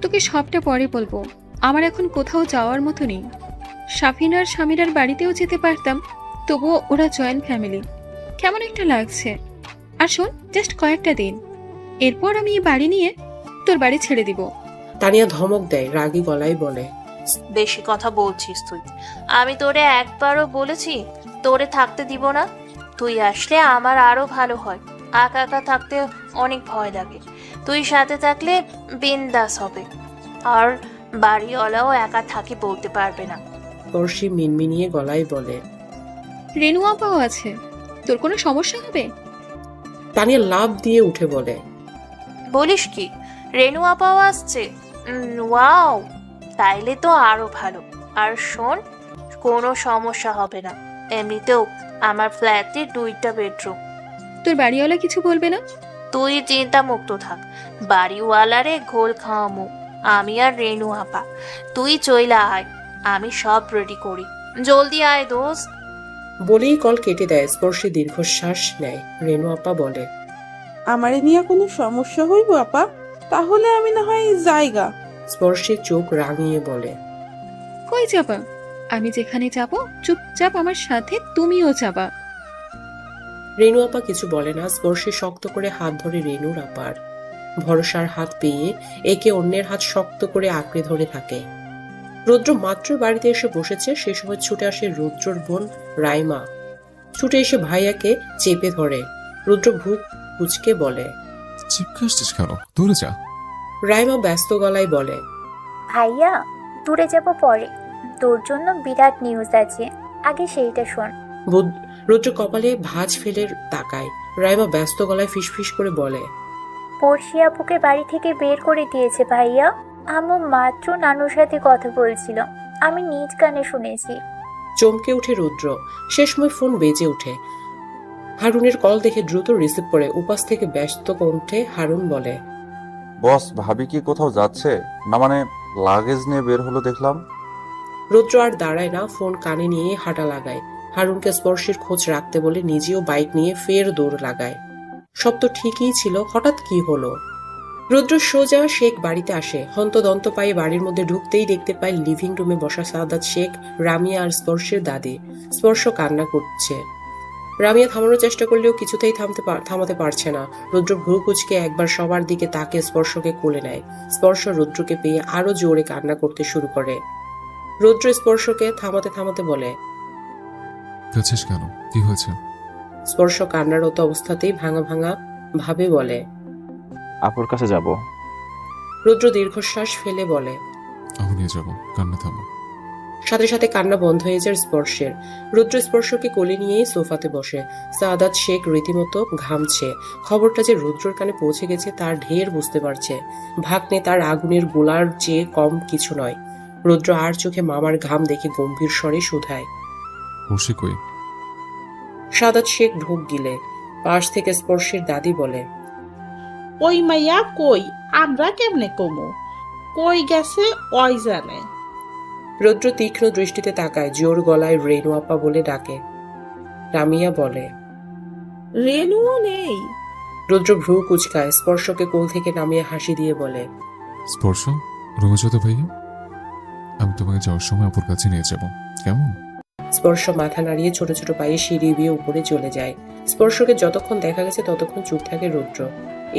তোকে সবটা পরে বলবো। আমার এখন কোথাও যাওয়ার মতো নেই। সাফিন আর স্বামীরার বাড়িতেও যেতে পারতাম, তবুও ওরা জয়েন্ট ফ্যামিলি, কেমন একটা লাগছে। আর শোন, জাস্ট কয়েকটা দিন, এরপর আমি এই বাড়ি নিয়ে তোর বাড়ি ছেড়ে দিব। তানিয়া ধমক দেয়, রাগী গলায় বলে। বেশি কথা বলছিস তুই। আমি তোরে একবারও বলেছি তোরে থাকতে দিব না। তুই আসলে আমার আরো ভালো হয়। একা একা থাকতে অনেক ভয় লাগে। তুই সাথে থাকলে বিন্দাস হবে। আর বাড়িওয়ালাও একা থাকি বলতে পারবে না। স্পর্শী মিনমিনিয়ে গলায় বলে। রেনু আপাও আছে, তোর কোনো সমস্যা হবে? তানিয়া লাফ দিয়ে উঠে বলে। বলিস কি, রেনু আপাও আসছে? ওয়াও, তাইলে তো আরো ভালো। আর শোন, কোনো সমস্যা হবে না। এমনিতেও আমার ফ্ল্যাটে 2টা বেডরুম। তোর বাড়িওয়ালা কিছু বলবে না? তুই চিন্তা মুক্ত থাক। বাড়িওয়ালারে ঘোল খাওয়ামু আমি আর রেনু আপা। তুই চইলা আয়, আমি সব রেডি করি। জলদি আয় দোস্ত। বলেই কল কেটে দেয়। স্পর্শী দীর্ঘশ্বাস নেয়। রেনু আপা বলে। আমারে নিয়ে কোনো সমস্যা হইব আপা? তাহলে আমি না হয় জায়গা। স্পর্শী চোখ রাঙিয়ে বলে। কই যাবা? আমি যেখানে যাব চুপচাপ আমার সাথে তুমিও যাবা। রেনু আপা কিছু বলে না। স্পর্শী শক্ত করে হাত ধরে রেনুর আপার। ভরসার হাত পেয়ে একে অন্যের হাত শক্ত করে আঁকড়ে ধরে থাকে। রুদ্র মাত্র বাড়িতে এসে বসেছে, সে সময় ছুটে আসে রুদ্রর বোন রাইমা। ছুটে এসে ভাইয়াকে চেপে ধরে। রুদ্র ভ্রু কুঁচকে বলে। চিপকে আসছিস কেন? দূরে যা। রাইমা ব্যস্ত গলায় বলে। ভাইয়া, দূরে যাব পরে। তোর জন্য বিরাট নিউজ আছে, আগে সেইটা শোন। রুদ্র কপালে ভাঁজ ফেলে তাকায়। রাইমা ব্যস্ত গলায় ফিসফিস করে বলে। পড়শি আপুকে বাড়ি থেকে বের করে দিয়েছে ভাইয়া। আম্মু মাত্র নানুর সাথে কথা বলছিল, আমি নিজ কানে শুনেছি। চমকে উঠে রুদ্র। সে সময় ফোন বেজে ওঠে। হারুনের কল দেখে দ্রুত রিসিভ করে উপাস থেকে ব্যস্ত কণ্ঠে হারুন বলে। বস, ভাবি কি কোথাও যাচ্ছে? না মানে লাগেজ নিয়ে বের হলো দেখলাম। রুদ্র আর দাঁড়ায় না, ফোন কানে নিয়ে হাঁটা লাগায়। হারুনকে স্পর্শের খোঁজ রাখতে বলে নিজেও বাইক নিয়ে ফের দৌড় লাগায়। সব তো ঠিকই ছিল, হঠাৎ কি হলো? রুদ্র সোজা শেখ বাড়িতে আসে। হন্তদন্ত পায়ে বাড়ির মধ্যে ঢুকতেই দেখতে পায় লিভিং রুমে বসা সাদাত শেখ, রামিয়া আর স্পর্শের দাদি। স্পর্শ কান্না করছে। রামিয়া থামানোর চেষ্টা করলেও কিছুতেই থামাতে পারছে না। রুদ্র ভ্রু কুঁচকে একবার সবার দিকে তাকে স্পর্শকে কোলে নেয়। স্পর্শ রুদ্রকে পেয়ে আরো জোরে কান্না করতে শুরু করে। রুদ্র স্পর্শকে থামাতে থামাতে বলে। কাছিস কেন? কি হয়েছে? স্পর্শ কান্নারত অবস্থাতেই ভাঙা ভাঙা ভাবে বলে। আপুর কাছে যাব। রুদ্র দীর্ঘশ্বাস ফেলে বলে। আমি নিয়ে যাবো, কান্না থামো। সাথে সাথে কান্না বন্ধ হয়ে যায় স্পর্শের। রুদ্র স্পর্শকে কোলে নিয়েই সোফাতে বসে। সাদাত শেখ রীতিমতো ঘামছে। খবরটা যে রুদ্রর কানে পৌঁছে গেছে তার ঢের বুঝতে পারছে। ভাগ্নে তার আগুনের গোলার চেয়ে কম কিছু নয়। রুদ্র আর চোখে মামার ঘাম দেখে গম্ভীর স্বরে শুধায়। বসে কই? সাদাত শেখ ঢোক গিলে। পাশ থেকে স্পর্শের দাদি বলে। ওই মাইয়া কই, আমরা কেমনে কমু? কই গেছে ওই জানে। রুদ্র তীক্ষ্ণ দৃষ্টিতে তাকায়। জোর গলায় রেনু আপা বলে ডাকে। রামিয়া বলে। রেনুও নেই। রুদ্র ভ্রু কুচকায়। স্পর্শকে কোল থেকে নামিয়ে হাসি দিয়ে বলে। স্পর্শ, রুমে যেতে ভাইয়া, আমি তোমাকে যাওয়ার সময় আপুর কাছে নিয়ে যাব, কেমন? স্পর্শ মাথা নাড়িয়ে ছোট ছোট পায়ে সিঁড়ি দিয়ে উপরে চলে যায়। স্পর্শকে যতক্ষণ দেখা গেছে ততক্ষণ চুপ থাকে রুদ্র।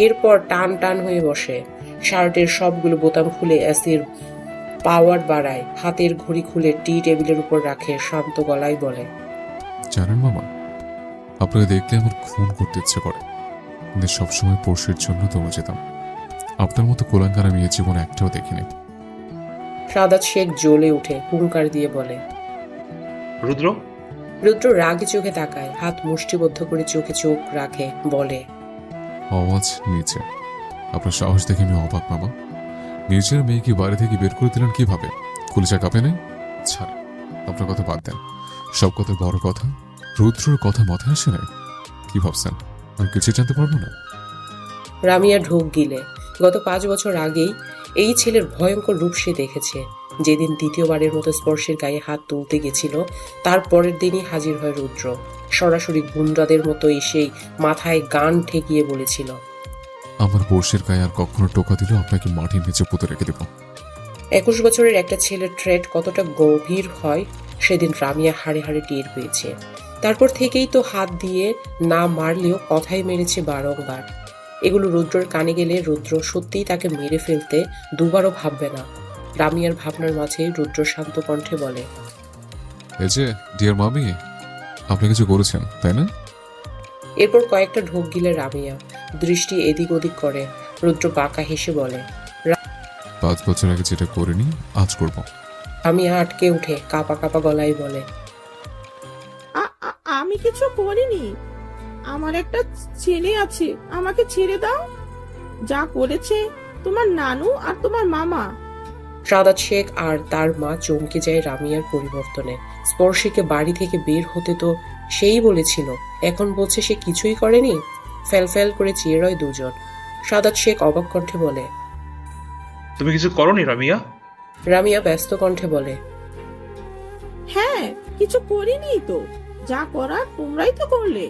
এরপর টান টান হয়ে বসে। শার্টের সবগুলো বোতাম খুলে এসির পাওয়ার বাড়ায়। হাতের ঘড়ি খুলে টি টেবিলের উপর রাখে। শান্ত গলায় বলে। জানেন মামা, আপনাকে দেখলে আমার খুন করতে ইচ্ছে করে, কিন্তু সবসময় পড়শির জন্য দৌড়ে যেতাম। আপনার মতো কোলাঙ্গার আমি এ জীবনে একটাও দেখিনি। সাদাত শেখ জ্বলে উঠে হুঙ্কার দিয়ে বলে। রুদ্র। রুদ্র রাগে চোখে তাকায়। হাত মুষ্টিবদ্ধ করে চোখে চোখ রাখে। বলে। আওয়াজ নিচে। আপনার সাহস দেখে আমি অবাক মামা। নিজের মেয়েকে বাড়ি থেকে বের করে দিলেন কিভাবে? কলিজা কাঁপে নাই? ছাড়, আপনার কথা বাদ দেন। সব কথা বড় কথা, রুদ্রর কথা মাথায় আসে নাই? কি ভাবছেন আমি কিছু জানতে পারবো না? রামিয়া ঢোক গিলে। গত 5 বছর আগেই এই ছেলের ভয়ঙ্কর রূপ সে দেখেছে। যেদিন দ্বিতীয়বারের মতো স্পর্শের গায়ে হাত তুলতে গেছিল তার পরের দিনই হাজির হয় রুদ্র। সরাসরি গুন্ডাদের মতো এসেই মাথায় গান ঠেকিয়ে বলেছিল। আমার বর্ষের গায়ে আর কখনো টোকা দিলেও আপনাকে মাটির নিচে পুঁতে রেখে দেব। 21 বছরের একটা ছেলের ট্রেড কতটা গভীর হয় সেদিন রামিয়া হাড়ে হাড়ে টের পেয়েছে। তারপর থেকেই তো হাত দিয়ে না মারলেও কথাই মেরেছে বারংবার। এগুলো রুদ্রর কানে গেলে রুদ্র সত্যিই তাকে মেরে ফেলতে দুবারও ভাববে না। রামিয়ার ভাবনার মাঝে রুদ্র শান্ত কণ্ঠে বলে, এই যে ডিয়ার মামি, আপনি কিছু করেছেন তাই না? এরপর কয়েকটা ঢোক গিলে রামিয়া দৃষ্টি এদিক ওদিক করে। রুদ্র বাঁকা হেসে বলে, 5 বছর আগে যেটা করিনি আজ করব। রামিয়া আটকে উঠে কাঁপা কাঁপা গলায় বলে, আমি কিছু করিনি। আমার একটা ছেলে আছে, আমাকে ছেড়ে দাও। যা করেছে তোমার নানু আর তোমার মামা। সাদাত শেখ আর তার মা চমকে যায় রামিয়ার পরিবর্তনে। স্পর্শীকে বাড়ি থেকে বের হতে তো সেই বলেছিল, এখন বলছে সে কিছুই করেনি। ফ্যাল করে চেয়ে রয় দুজন। সাদাত শেখ অবাক কণ্ঠে বলে, তুমি কিছু করনি রামিয়া? রামিয়া ব্যস্ত কণ্ঠে বলে, হ্যাঁ, কিছু করিনি তো, যা করার তোমরাই তো করলে।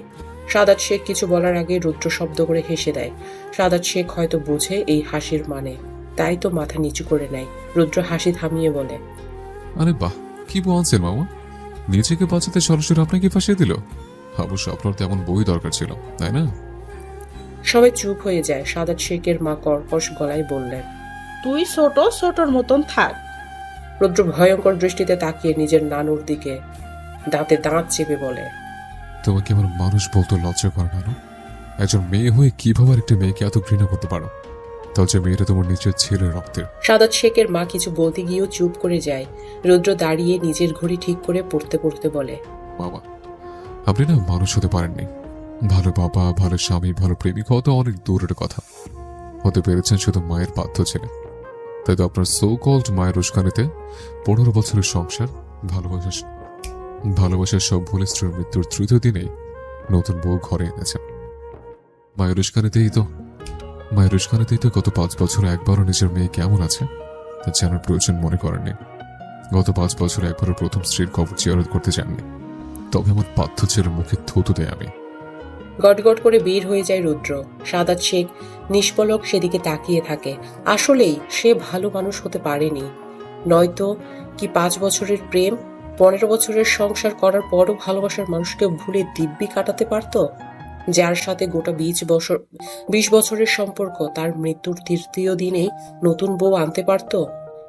সাদাত শেখ কিছু বলার আগে রুদ্র শব্দ করে হেসে দেয়। সাদাত শেখ হয়তো বুঝে এই হাসির মানে, তাই তো মাথা নিচু করে নেয়। রুদ্র হাসি থামিয়ে বলে, আরে বাহ, কি বলছেন মামা? নিজেকে বাঁচাতে সরাসরি আপনাকে ফাঁসিয়ে দিল। অবশ্য আপনার তেমন বই দরকার ছিল তাই না? সবাই চুপ হয়ে যায়। সাদাত শেখের মা কর্কশ গলায় বললেন, তুই ছোটর মতন থাক। রুদ্র ভয়ঙ্কর দৃষ্টিতে তাকিয়ে নিজের নানুর দিকে দাঁতে দাঁত চেপে বলে, তোমাকে আমার মানুষ বলতে লজ্জা করে না? একজন মেয়ে হয়ে কিভাবে একটা মেয়েকে এত ঘৃণা করতে পারো, তাও যে মেয়েটা তোমার নিজের ছেলের রক্তের। সাদাত শেখের মা কিছু বলতে গিয়েও চুপ করে যায়। রুদ্র দাঁড়িয়ে নিজের ঘড়ি ঠিক করে পড়তে বলে, বাবা, আপনি না মানুষ হতে পারেননি। ভালো বাবা, ভালো স্বামী, ভালো প্রেমিক হওয়া তো অনেক দূরের কথা। হতে পেরেছেন শুধু মায়ের বাধ্য ছেলে। তাই তো আপনার সো কল্ড মায়ের উস্কানিতে 15 বছরের সংসার, ভালোবাসার সব ভুলে স্ত্রীর মৃত্যুর 3য় দিনেই নতুন বউ ঘরে এনেছেন। মায়ের উস্কানিতেই তো গত 5 বছর একবারও নিজের মেয়ে কেমন আছে তা জানার প্রয়োজন মনে করেননি। গত 5 বছর একবারও প্রথম স্ত্রীর কবর জিয়ারত করতে যাননি। তবে আমার বাধ্য ছেলের মুখে থুতু দেয় আমি। গটগট করে বের হয়ে যায় রুদ্র। সাদাত শেখ নিষ্পলক সেদিকে তাকিয়ে থাকে। আসলেই সে ভালো মানুষ হতে পারেনি। নয়তো কি 5 বছরের প্রেম, 15 বছরের সংসার করার পরও ভালোবাসার মানুষকে ভুলে দিব্যি কাটাতে পারত? যার সাথে গোটা 20 বছরের সম্পর্ক, তার মৃত্যুর 3য় দিনেই নতুন বউ আনতে পারত?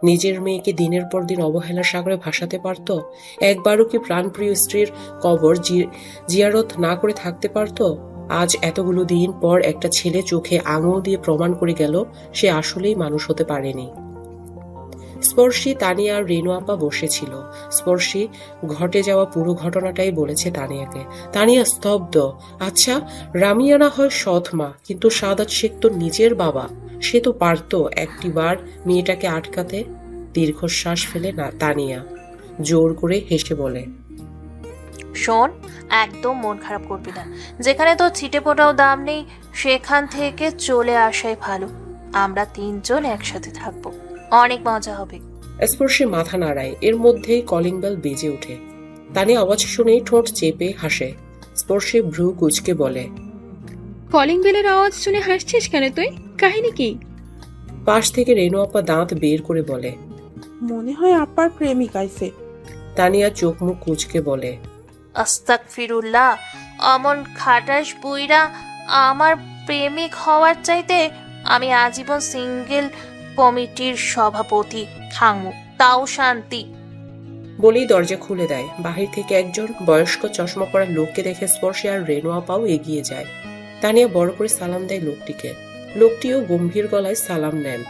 নিজের মেয়েকে দিনের পর দিন অবহেলার সাগরে ভাসাতে পারত? একবারও কি প্রাণপ্রিয় স্ত্রীর কবর জিয়ারত না করে থাকতে পারত? আজ এতগুলো দিন পর একটা ছেলে চোখে আঙুল দিয়ে প্রমাণ করে গেল সে আসলেই মানুষ হতে পারেনি। স্পর্শী, তানিয়া আর রেনু আপা বসেছিল। স্পর্শী ঘটে যাওয়া পুরো ঘটনাটাই বলেছে তানিয়াকে। তানিয়া স্তব্ধ। আচ্ছা, রামিয়া না হয় সৎ মা, কিন্তু সাদাত শেখ তো নিজের বাবা। সে তো পারত একটিবার মেয়েটাকে আটকাতে। দীর্ঘশ্বাস ফেলে না তানিয়া জোর করে হেসে বলে, শোন, একদম মন খারাপ করবি না। যেখানে তো ছিটে ফোটাও দাম নেই সেখান থেকে চলে আসাই ভালো। আমরা 3 জন একসাথে থাকবো, অনেক মজা হবে। স্পর্শী মাথা নাড়ায়। এর মধ্যেই কলিং বেল বেজে ওঠে। তানিয়া আওয়াজ শুনেই ঠোঁট চেপে হাসে। স্পর্শী ভ্রু কুঁচকে বলে, কলিং বেলের আওয়াজ শুনে হাসছিস কেন তুই? কাহিনী কি? পাশ থেকে রেনু আপা দাঁত বের করে বলে, মনে হয় আপার প্রেমিক আইছে। তানিয়া চোখ মুখ কুঁচকে বলে, আস্তাগফিরুল্লাহ, অমন খাটাস বুইরা আমার প্রেমিক হওয়ার চাইতে আমি আজীবন সিঙ্গেল কমিটির সভাপতি থাকবো, তাও শান্তি। বলেই দরজা খুলে দেয়। বাহির থেকে একজন বয়স্ক চশমা পরা লোককে দেখে স্পর্শী আর রেনু আপাও এগিয়ে যায়। তানিয়া বড় করে সালাম দেয় লোকটিকে। লোকটিও গম্ভীর গলায় সালাম নেন।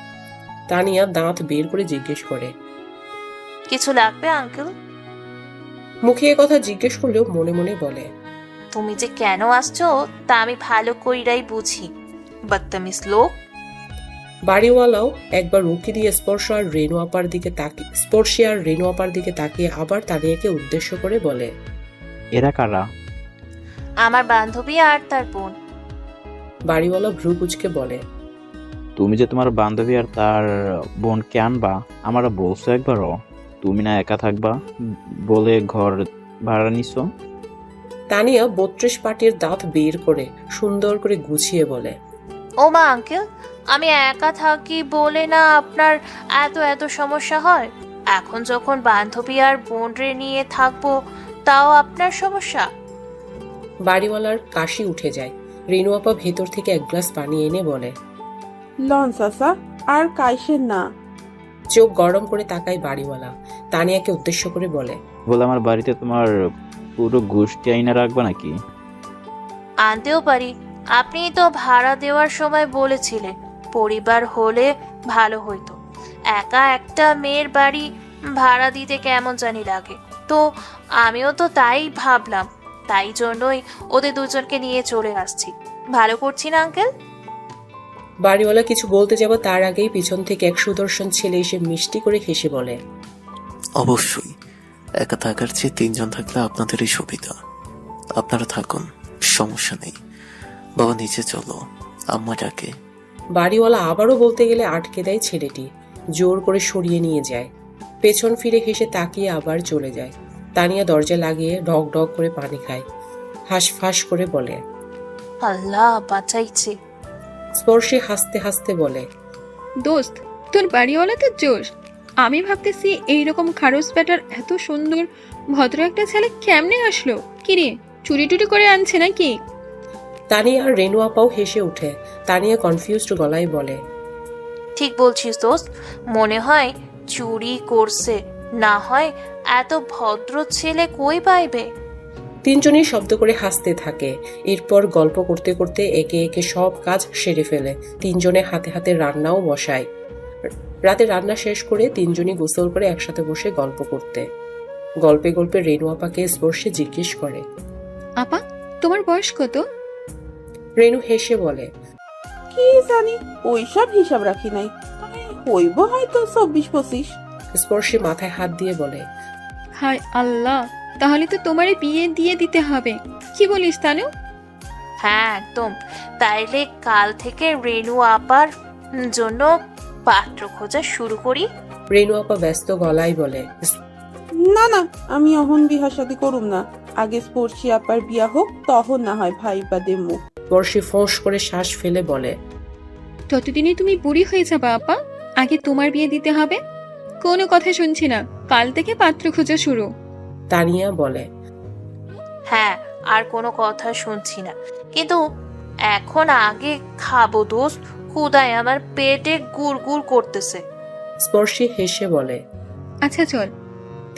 তানিয়া দাঁত বের করে জিজ্ঞেস করে, কিছু লাগবে আঙ্কেল? মুখে এ কথা জিজ্ঞেস করলেও মনে মনে বলে, তুমি যে কেন আসছো তা আমি ভালো কইরাই বুঝি, বদতমিজ লোক। বাড়িওয়ালাও একবার উকি দিয়ে স্পর্শী আর রেনু আপার দিকে তাকিয়ে আবার তানিয়াকে উদ্দেশ্য করে বলে, এরা কারা? আমার বান্ধবী আর তার বোন। বাড়িওয়ালা ভ্রু কুঁচকে বলে, তুমি যে তোমার বান্ধবী আর তার বোনকে আনবা, আমার বলছো একবারও? তুমি না একা থাকবা বলে ঘর ভাড়া নিছো? তানিয়া 32 পাটির দাঁত বের করে সুন্দর করে গুছিয়ে বলে, ও মা আঙ্কেল, আমি একা থাকি বলে না আপনার এত এত সমস্যা হয়? এখন যখন বান্ধবী আর বোনরে নিয়ে থাকবো তাও আপনার সমস্যা? বাড়িওয়ালার কাশি উঠে যায়। রেনু আপা ভেতর থেকে এক গ্লাস পানি এনে বলে, লন চাচা, আর কাইসেন না। চোখ গরম করে তাকায় বাড়িওয়ালা। তানিয়াকে উদ্দেশ্য করে বলে, বলে আমার বাড়িতে তোমার পুরো গোষ্ঠী আইনা রাখবা নাকি? আনতেও পারি, আপনি তো ভাড়া দেওয়ার সময় বলেছিলেন পরিবার হলে ভালো হইতো। একা একটা মেয়ের বাড়ি ভাড়া দিতে কেমন জানি লাগে, তো আমিও তো তাই ভাবলাম, তাই জন্যই ওদের দুজনকে নিয়ে চলে আসছি। ভালো করছি না আঙ্কেল? বাড়িওয়ালা কিছু বলতে যাব তার আগেই পিছন থেকে এক সুদর্শন ছেলে এসে মিষ্টি করে হেসে বলে, অবশ্যই, একা থাকার চেয়ে 3 জন থাকলে আপনাদেরই সুবিধা। আপনারা থাকুন, সমস্যা নেই। বাবা নিচে চলো, আম্মা ডাকে। বাড়িওয়ালা আবারও বলতে গেলে আটকে দেয় ছেলেটি, জোর করে সরিয়ে নিয়ে যায়। পেছন ফিরে হেসে তাকিয়ে আবার চলে যায়। তানিয়া দরজা লাগিয়ে ঢক ঢক করে পানি খায়। হাঁসফাঁস করে বলে, আল্লাহ বাঁচাইছে। স্পর্শী হাসতে হাসতে বলে, দোস্ত, তোর বাড়িওয়ালা তো জোশ। আমি ভাবতেছি এইরকম খারস ব্যাটার এত সুন্দর ভদ্র একটা ছেলে কেমনে আসলো? কিরে, চুরি টুরি করে আনছে নাকি? তানিয়া আর রেনু আপাও হেসে উঠে। তানিয়া কনফিউজড গলায় বলে, ঠিক বলছিস দোস্ত, মনে হয় চুরি করছে, না হয় এত ভদ্র ছেলে কই পাইবে? তিনজনই শব্দ করে হাসতে থাকে। এরপর গল্প করতে করতে একে একে সব কাজ সেরে ফেলে। তিনজনে হাতে হাতে রান্নাও বসায়। রাতে রান্না শেষ করে তিনজনই গোসল করে একসাথে বসে গল্প করতে। গল্পে গল্পে রেনু আপাকে স্পর্শে জিজ্ঞেস করে, আপা, তোমার বয়স কত? রেনু হেসে বলে, কি জানি, ওইসব হিসাব রাখি নাই, হইব হয়তো 24-25। স্পর্শে মাথায় হাত দিয়ে বলে, হায় আল্লাহ, তাহলে তো তোমারে বিয়ে দিয়ে দিতে হবে। কি বলিস তানু? হ্যাঁ একদম। তাইলে কাল থেকে রেনু আপার জন্য পাত্র খোঁজা শুরু করি। রেনু আপা ব্যস্ত গলায় বলে, না না, আমি অহন বিহা শাদি করুম না। আগে স্পর্শী আপার বিয়া হোক, তখন না হয় ভাই বা দেমু। স্পর্শী ফোঁস করে শ্বাস ফেলে বলে, ততদিনে তুমি বুড়ি হয়ে যাবা আপা, আগে তোমার বিয়ে দিতে হবে। কোনো কথা শুনছি না, কাল থেকে পাত্র খোঁজা শুরু। তানিয়া বলে, হ্যাঁ, আর কোনো কথা শুনছি না, কিন্তু এখন আগে খাবো দোস্ত, ক্ষুধায় আমার পেটে গুড় করতেছে। স্পর্শী হেসে বলে, আচ্ছা চল।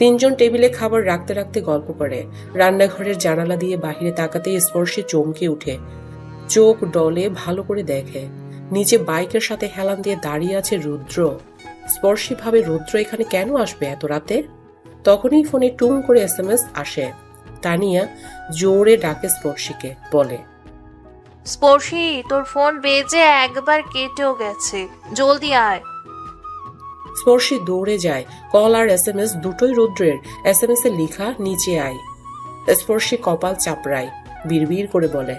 তিনজন টেবিলে খাবার রাখতে রাখতে গল্প করে। রান্নাঘরের জানালা দিয়ে বাহিরে তাকাতেই স্পর্শী চমকে উঠে। চোখ ডলে ভালো করে দেখে, নিচে বাইকের সাথে হেলান দিয়ে দাঁড়িয়ে আছে রুদ্র। স্পর্শী ভাবে রুদ্র এখানে কেন আসবে এত রাতে। তখনই ফোনে টুং করে SMS আসে। তানিয়া জোরে ডাকে স্পর্শীকে, বলে, স্পর্শী, তোর ফোন বেজে একবার কেটেও গেছে, জলদি আয়। স্পর্শী দৌড়ে যায়। কল আর SMS দুটোই রুদ্রের। SMS এ লেখা, নিচে আয়। স্পর্শী কপাল চাপড়ায়, বিড়বিড় করে বলে,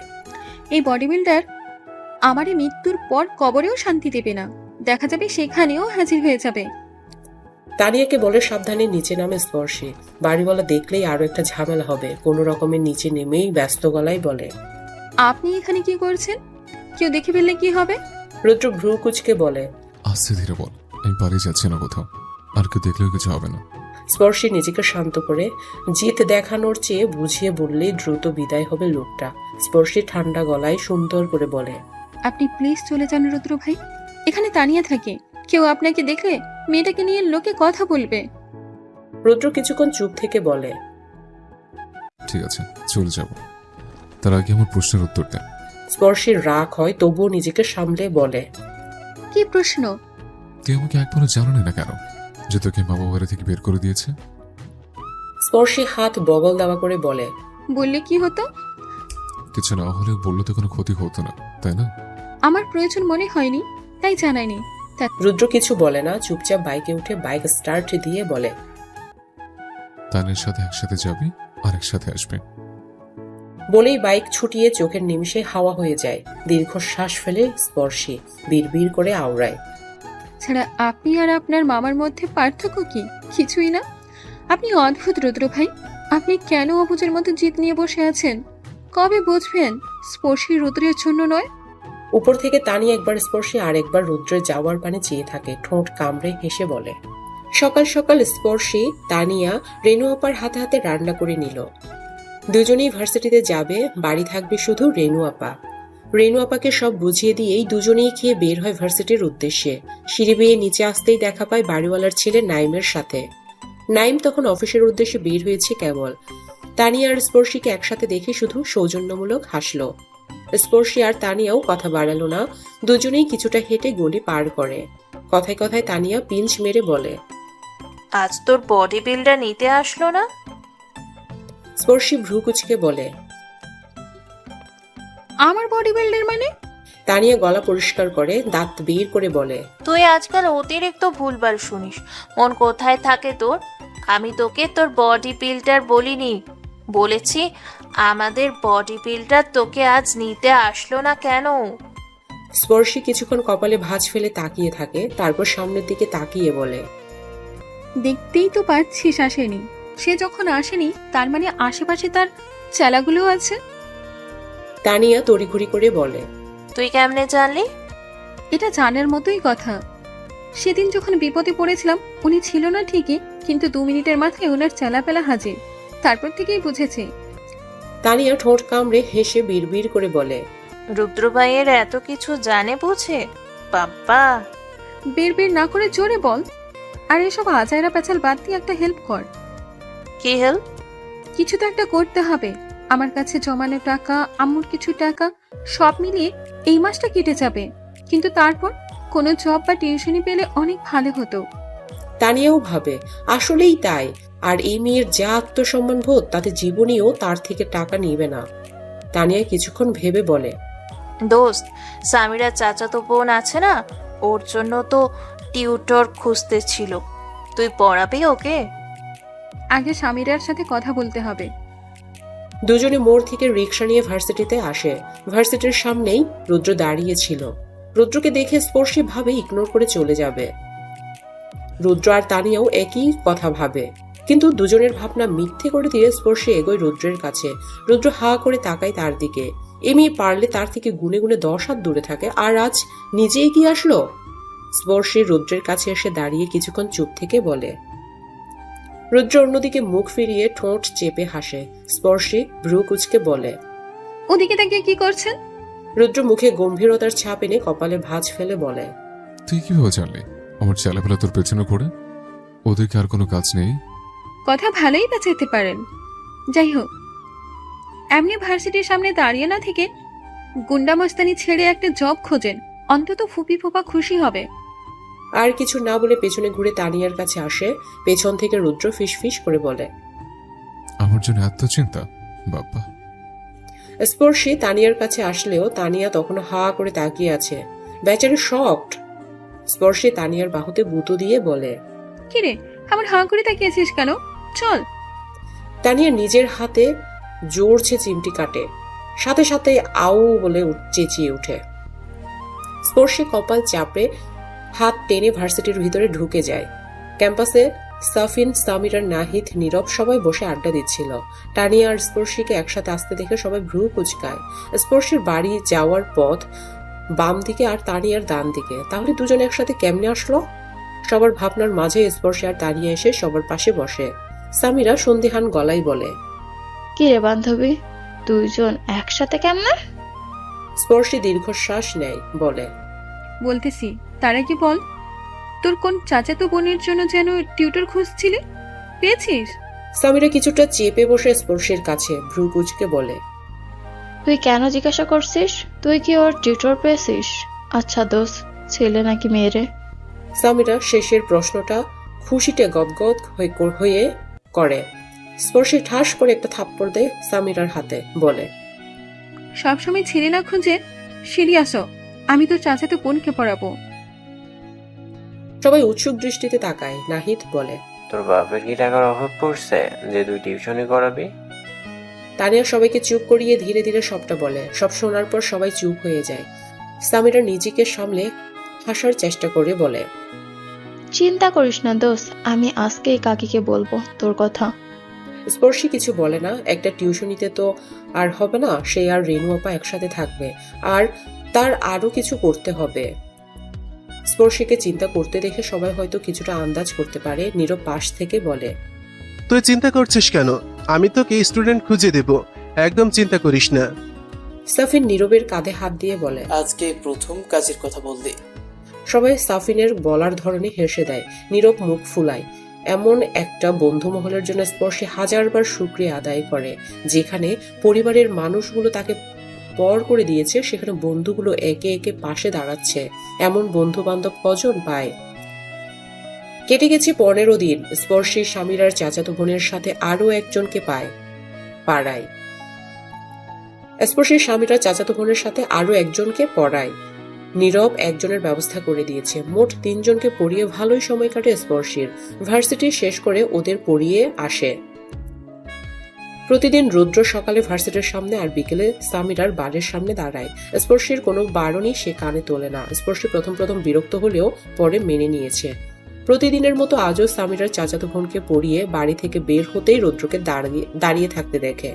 এই বডি বিল্ডার আমারে মৃত্যুর পর কবরেও শান্তি দেবে না, দেখা যাবে সেখানেও হাজির হয়ে যাবে। তানিয়াকে বলে সাবধানে নিচে নামে স্পর্শী। বাড়িওয়ালা দেখলেই আরো একটা ঝামেলা হবে। কোনো রকমের নিচে নেমেই ব্যস্ত গলায় বলে, আপনি এখানে কি করছেন? কেউ দেখে ফেললে কি হবে? রুদ্র ভ্রু কুচকে বলে, আস্তে ধীরে বল, আমি বাড়ি যাচ্ছি না কোথাও, আর কেউ দেখলেও কিছু হবে না। স্পর্শী নিজেকে শান্ত করে জিত দেখানোর চেয়ে বুঝিয়ে বললেই দ্রুত বিদায় হবে লোকটা। স্পর্শী ঠান্ডা গলায় সুন্দর করে বলে, আপনি প্লিজ চলে যান রুদ্র ভাই, এখানে তানিয়া থাকে, কেউ আপনাকে দেখলে মেয়েটাকে নিয়ে লোকে কথা বলবে। রুদ্র কিছুক্ষণ চুপ থেকে বলে, ঠিক আছে, চলে যাব, তার আগে আমার প্রশ্নের উত্তর দেন। স্পর্শীর রাগ হয়, তবুও নিজেকে সামলে বলে, কি প্রশ্ন? তুই আমাকে একবারও জানানে না কেন যে তোকে মা বাবা বাড়ি থেকে বের করে দিয়েছে? স্পর্শী হাত বগল দেওয়া করে বলে, বললে কি হতো? কিছু না হলেও বললে তো কোনো ক্ষতি হতো না, তাই না? আমার প্রয়োজন মনে হয়নি, তাই জানাইনি। রুদ্র কিছু বলে না, চুপচাপ বাইকে উঠে বাইক স্টার্ট দিয়ে বলে, তানের সাথে একসাথে যাবি আর একসাথে আসবে। বলেই বাইক ছুটিয়ে চোখের নিমিষে হাওয়া হয়ে যায়। দীর্ঘশ্বাস ফেলে স্পর্শী বিড়বিড় করে আওড়ায়, ছাড়া আপনি আর আপনার মামার মধ্যে পার্থক্য কি? কিছুই না। আপনি অদ্ভুত রুদ্র ভাই, আপনি কেন অবুজের মতো জিদ নিয়ে বসে আছেন? কবে বুঝবেন স্পর্শী রুদ্রের জন্য নয়? উপর থেকে তানিয়া একবার স্পর্শী আর একবার রুদ্রের যাওয়ার পানে চেয়ে থাকে, ঠোঁট কামড়ে হেসে বলে। সকাল সকাল স্পর্শী, তানিয়া রেনু আপার হাতে হাতে রান্না করে নিল। দুজনেই ভার্সিটিতে যাবে, বাড়ি থাকবে শুধু রেনু আপা। রেনু আপাকে সব বুঝিয়ে দিয়েই দুজনেই খেয়ে বের হয় ভার্সিটির উদ্দেশ্যে। সিঁড়ি বেয়ে নিচে আসতেই দেখা পায় বাড়িওয়ালার ছেলে নাইমের সাথে। নাইম তখন অফিসের উদ্দেশ্যে বের হয়েছে কেবল। তানিয়া আর স্পর্শীকে একসাথে দেখে শুধু সৌজন্যমূলক হাসলো। স্পর্শী আর তানিয়াও কথা বাড়ালো না, দুজনেই কিছুটা হেঁটে গলি পার করে। কথায় কথায় তানিয়া পিঞ্চ মেরে বলে, আজ তোর বডি বিল্ডার নিতে আসলো না? স্পর্শী ভ্রু কুচকে বলে, আমার বডি বিল্ডার মানে? তানিয়া গলা পরিষ্কার করে দাঁত বের করে বলে, তুই আজকাল অতিরিক্ত ভুলভাল শুনিস। মন কোথায় থাকে তোর? আমি তোকে তোর বডি বিল্ডার বলিনি, বলেছি আমাদের বডি বিল্ডার তোকে আজ নিতে আসলো না কেন? স্পর্শী কিছুক্ষণ কপালে ভাঁজ ফেলে তাকিয়ে থাকে, তারপর সামনের দিকে তাকিয়ে বলে, দেখতেই তো পাচ্ছিস আসেনি। সে যখন আসেনি তার মানে আশেপাশে তার চেলাগুলো আছে। তানিয়া তড়িঘড়ি করে বলে, তুই কেমনে জানলি? এটা জানার মতোই কথা। সেদিন যখন বিপদে পড়েছিলাম উনি ছিল না ঠিকই, কিন্তু 2 মিনিটের মাথায় ওনার চেলাপেলা হাজির। তারপর থেকেই বুঝেছি। তানিয়া ঠোঁট কামড়ে হেসে বিড়বিড় করে বলে, রুদ্র ভাইয়ের এত কিছু জানে বুঝে? বাবা, বের না করে জোরে বল। আর এসব আজাইরা পেঁচাল বাদ দিয়ে একটা হেল্প কর। কি হেল্প? কিছু তো একটা করতে হবে। আমার কাছে জমানো টাকা, আম্মুর কিছু টাকা, সব মিলিয়ে এই মাসটা কেটে যাবে। কিন্তু তারপর কোনো জব বা টিউশনি পেলে অনেক ভালো হতো। তানিয়াও ভাবে আসলেই তাই। আর এই মেয়ের যা আত্মসম্মান বোধ, তাতে জীবনেও তার থেকে টাকা নিবে না। তানিয়া কিছুক্ষণ ভেবে বলে, দোস্ত, সামিরার চাচাতো বোন আছে না, ওর জন্য তো টিউটর খুঁজতে ছিল। তুই পড়াবি ওকে? আগে সামিরার সাথে কথা বলতে হবে। দুজনে মোড় থেকে রিক্সা নিয়ে ভার্সিটিতে আসে। ভার্সিটির সামনেই রুদ্র দাঁড়িয়ে ছিল। রুদ্রকে দেখে স্পর্শী ভাবে ইগনোর করে চলে যাবে। রুদ্র আর তানিয়াও একই কথা ভাবে, কিন্তু দুজনের ভাবনা মিথ্যে করে দিয়ে স্পর্শী এগোয় রুদ্রের কাছে। রুদ্র হা করে তাকায় তার দিকে। এ মেয়ে পারলে তার থেকে গুনে গুনে 10 হাত দূরে থাকে, আর আজ নিজে এগিয়ে আসলো। স্পর্শী রুদ্রের কাছে এসে দাঁড়িয়ে কিছুক্ষণ চুপ থেকে বলে। রুদ্র অন্যদিকে মুখ ফিরিয়ে ঠোঁট চেপে হাসে। স্পর্শী ভ্রু কুচকে বলে, ওদিকে তাকিয়ে কি করছেন? রুদ্র মুখে গম্ভীরতার ছাপ এনে কপালে ভাঁজ ফেলে বলে, তুই কিভাবে জানলি আমার ছেলেবেলা তোর পেছনে ঘোরে? ওদের কি আর কোনো কাজ নেই? কথা ভালোই বাঁচাতে পারেন। যাই হোক, এমনি ভার্সিটির সামনে দাঁড়িয়ে না থেকে গুন্ডা মস্তানি ছেড়ে একটা জব খোঁজেন, অন্তত ফুপি ফোপা খুশি হবে। আর কিছু না বলে পেছনে ঘুরে তানিয়ার কাছে আসে। পেছন থেকে রুদ্র ফিসফিস করে বলে, আমার জন্য এত চিন্তা বাবা। স্পর্শী তানিয়ার কাছে আসলেও তানিয়া তখন হা করে তাকিয়ে আছে। বেচারি শকড। স্পর্শী তানিয়ার বাহুতে গুঁতো দিয়ে বলে, কিরে আমার হা করে তাকিয়েছিস কেন? চল। তানিয়া নিজের হাতে জোরছে চিমটি কাটে, সাথে সাথে আউ বলে চেঁচিয়ে উঠে। স্পর্শী কপাল চাপড়ে হাত টেনে ভার্সিটির ভিতরে ঢুকে যায়। ক্যাম্পাসে সাফিন, সামিরার, নাহিদ, নীরব সবাই বসে আড্ডা দিচ্ছিল। তানিয়া আর স্পর্শীকে একসাথে আসতে দেখে সবাই ভ্রু কুচকায়। স্পর্শীর বাড়ি যাওয়ার পথ বাম দিকে আর তানিয়ার ডান দিকে। তাহলে দুজন একসাথে কেমনে আসলো? সবার ভাবনার মাঝে স্পর্শী আর তানিয়া এসে সবার পাশে বসে। সামিরা সন্দিহান গলায় বলে, কি রে বান্ধবী, দুইজন একসাথে কেমনে? স্পর্শী দীর্ঘশ্বাস নেয়, বলে, বলতেছি, তার আগে বল, তোর কোন চাচাতো বোনের জন্য যেন টিউটর খুঁজছিলি, পেয়েছিস? সামিরা কিছুটা চেপে বসে স্পর্শের কাছে ভ্রু কুচকে বলে, তুই কেন জিজ্ঞাসা করছিস? তুই কি ওর টিউটর পেয়েছিস? আচ্ছা দোস্ত, ছেলে নাকি মেয়ে রে? সামিরা শেষের প্রশ্নটা খুশিতে গদগদ হয়ে করে। স্পর্শী ঠাস করে একটা থাপ্পড় দেয় সামিরার হাতে, বলে, সবসময় ছেলে না খুঁজে সিরিয়াস হ, আমি তোর চাচাতো বোনকে পড়াবো। সবাই উৎসুক দৃষ্টিতে তাকায়। নাহিদ বলে, তোর বাপের কি টাকার অভাব পড়ছে যে তুই টিউশনি করাবি? তানিয়া সবাইকে চুপ করিয়ে ধীরে ধীরে সবটা বলে। সব শোনার পর সবাই চুপ হয়ে যায়। সামিরা নিজেকে সামলে হাসার চেষ্টা করে বলে, চিন্তা করিস না দোস্ত, আমি আজকেই কাকিকে বলবো তোর কথা। স্পর্শী কিছু বলে না। একটা টিউশনিতে তো আর হবে না, সে আর রেনু আপা একসাথে থাকবে। আর তার আরো কিছু করতে হবে। স্পর্শীকে চিন্তা করতে দেখে সবাই হয়তো কিছুটা আন্দাজ করতে পারে। নীরব পাশ থেকে বলে, তুই চিন্তা করছিস কেন? আমি তোকে স্টুডেন্ট খুঁজে দেব, একদম চিন্তা করিস না। সাফিন নীরবের কাঁধে হাত দিয়ে বলে, আজকে প্রথম কাজের কথা বললি। সবাই সাফিনের বলার ধরনে হেসে দেয়। নীরব মুখ ফুলায়। এমন একটা বন্ধু মহলের জন্য স্পর্শী হাজারবার শুকরিয়া আদায় করে। যেখানে পরিবারের মানুষগুলো তাকে পর করে দিয়েছে, সেখানে বন্ধুগুলো একে একে পাশে দাঁড়াচ্ছে। এমন বন্ধু বান্ধব কজন পায়? কেটে গেছে 15 দিন। স্পর্শী স্বামীরার চাচাতো বোনের সাথে আরো একজনকে পায় পাড়ায়। স্পর্শীর স্বামীরা চাচাতো বোনের সাথে আরো একজনকে পড়ায়। নীরব একজনের ব্যবস্থা করে দিয়েছে। মোট 3 জনকে পড়িয়ে ভালোই সময় কাটে স্পর্শীর। ভার্সিটি শেষ করে ওদের পড়িয়ে আসে। প্রতিদিন রুদ্র সকালে ভার্সিটির সামনে আর বিকেলে সামিরার বাড়ির সামনে দাঁড়ায়। স্পর্শীর কোনো বারণই সে কানে তোলে না। স্পর্শী প্রথম বিরক্ত হলেও পরে মেনে নিয়েছে। প্রতিদিনের মতো আজও সামিরার চাচাতো বোনকে পড়িয়ে বাড়ি থেকে বের হতেই রুদ্রকে দাঁড়িয়ে থাকতে দেখে।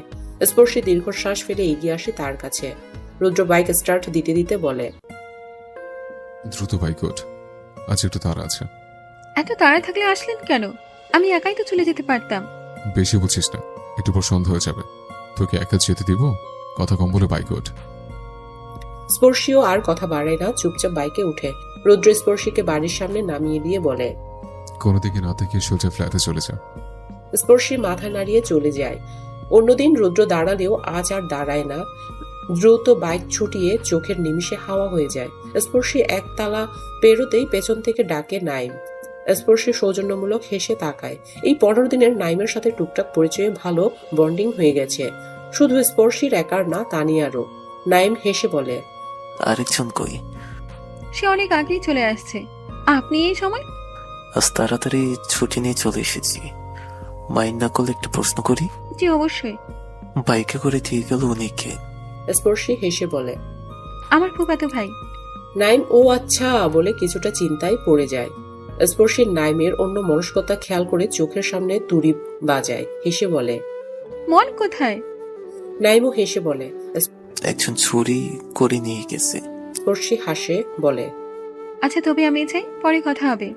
স্পর্শী দীর্ঘশ্বাস ফেলে এগিয়ে আসে তার কাছে। রুদ্র বাইক স্টার্ট দিতে দিতে বলে, দ্রুত বাইক ওঠ, আজ একটু তাড়া আছে। এত তাড়া থাকলে আসলেন কেন? আমি একাই তো চলে যেতে পারতাম। বেশি বুঝিস না, একটু পর সন্ধ্যা হয়ে যাবে। তোকে একা যেতে দিব? কথা কম বলে বাইক ওঠ। স্পর্শীও আর কথা বাড়ায় না, চুপচাপ বাইকে উঠে। রুদ্র স্পর্শীকে বাড়ির সামনে নামিয়ে দিয়ে বলে, কোনো দিকে না থেকে সোজা ফ্ল্যাটে চলে যা। স্পর্শী মাথা নাড়িয়ে চলে যায়। অন্যদিন রুদ্র দাঁড়ালেও আজ আর দাঁড়ায় না। দ্রুত বাইক ছুটিয়ে চোখের নিমিষে হাওয়া হয়ে যায়। স্পর্শী একতলা পেরোতেই পেছন থেকে ডাকে নাইম। স্পর্শী সৌজন্যমূলক হেসে তাকায়। এই 15 দিনের নাইমের সাথে টুকটাক পরিচয়ে ভালো বন্ডিং হয়ে গেছে। শুধু স্পর্শীর একার না, তানিয়ারও। নাইম হেসে বলে, আরেকজন কই? সে অনেক আগেই চলে আসছে। আপনি এই সময়? আজ তাড়াতাড়ি ছুটি নিয়ে চলে এসেছি। মাইন্ড না করলে একটু প্রশ্ন করি? জি অবশ্যই। বাইকে করে দিয়ে গেল উনি কে? স্পর্শী হেসে বলে, আমার ফুফাতো ভাই। নাইম ও আচ্ছা বলে কিছুটা চিন্তায় পড়ে যায়। স্পর্শী নাইমের অন্য মনস্কতা খেয়াল করে চোখের সামনে তুড়ি বাজায়। হেসে বলে, মন কোথায়? নাইমও হেসে বলে, একজন চুরি করে নিয়ে গেছে। স্পর্শী হাসে বলে, আচ্ছা তবে আমি যাই, পরে কথা হবে।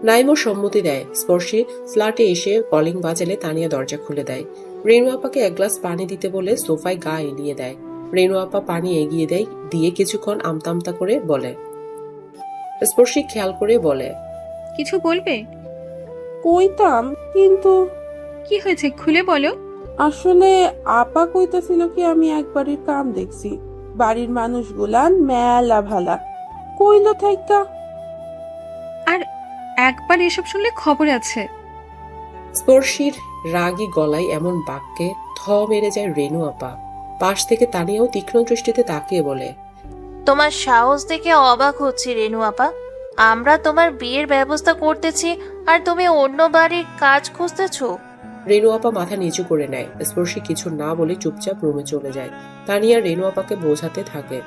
নাইমও সম্মতি দেয়। স্পর্শী ফ্ল্যাটে এসে কলিং বাজালে তানিয়া দরজা খুলে দেয়। রেনু আপাকে 1 গ্লাস পানি দিতে বলে সোফায় গা এলিয়ে দেয়। রেনু আপা পানি এগিয়ে দেয়, দিয়ে কিছুক্ষণ আমতা করে বলে। স্পর্শী খেয়াল করে বলে, কিছু বলবে? কইতাম, কিন্তু কি হয়েছে খুলে বলো। আসলে আপা কইতাছিল কি আমি এক বাড়ির কাম দেখছি, বাড়ির মানুষগুলান মেলা ভালা কইলো থাইকা। আর একবার এসব শুনলে খবর আছে। স্পর্শীর রাগী গলায় এমন বাক্যে থ মেরে যায় রেনু আপা। পাশ থেকে তানিয়াও তীক্ষ্ণ দৃষ্টিতে তাকিয়ে বলে, তোমার সাহস দেখে অবাক হচ্ছি রেনু আপা। আমরা তোমার বিয়ের ব্যবস্থা করতেছি আর তুমি অন্য বাড়ির কাজ খুঁজতেছো। রেনু আপা মাথা নিচু করে নেয়। স্পর্শী কিছু না বলে চুপচাপ রুমে চলে যায়। তানিয়া রেনু আপাকে বোঝাতে থাকে।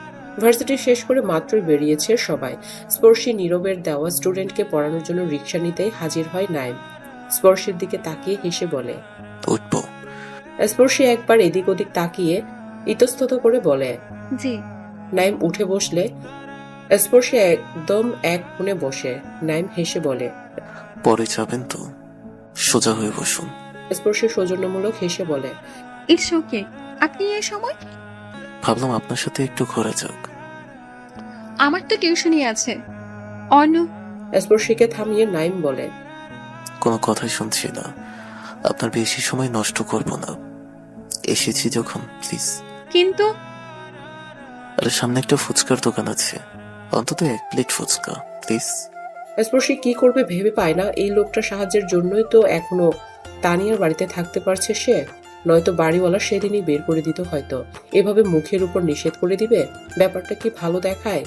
ভার্সিটি শেষ করে মাত্রই বেরিয়েছে সবাই। স্পর্শী নীরবের দেওয়া স্টুডেন্টকে পড়ানোর জন্য রিক্সা নিতেই হাজির হয় নাইম। স্পর্শীর দিকে তাকিয়ে হেসে বলে, উঠবো? স্পর্শী একবার এদিক ওদিক তাকিয়ে ইতস্তত করে বলে, জি। নাইম উঠে বসলে স্পর্শী একদম এক কোণে বসে। নাইম হেসে বলে, পরে যাবেন তো? সোজা হয়ে বসুন। স্পর্শী সৌজন্যমূলক হেসে বলে, ইটস ওকে। আপনি এই সময়? ভাবলাম আপনার সাথে একটু ঘোরা যাক। আমার তো টিউশনই আছে। অন্য স্পর্শীকে থামিয়ে নাইম বলে, কোনো কথাই শুনছি না। আপনার বেশি সময় নষ্ট করব না। এসেছি যখন, প্লিজ। কিন্তু আরে সামনে একটা ফুচকার দোকান আছে, অন্তত 1 প্লেট ফুচকা প্লিজ। স্পর্শী কি করবে ভেবে পায় না। এই লোকটা সাহায্যের জন্যই তো এখনো তানিয়ার বাড়িতে থাকতে পারছে সে। নয়তো বাড়িওয়ালা সেদিনই বের করে দিত হয়তো। এভাবে মুখের উপর নিষেধ করে দিবে? ব্যাপারটা কি ভালো দেখায়?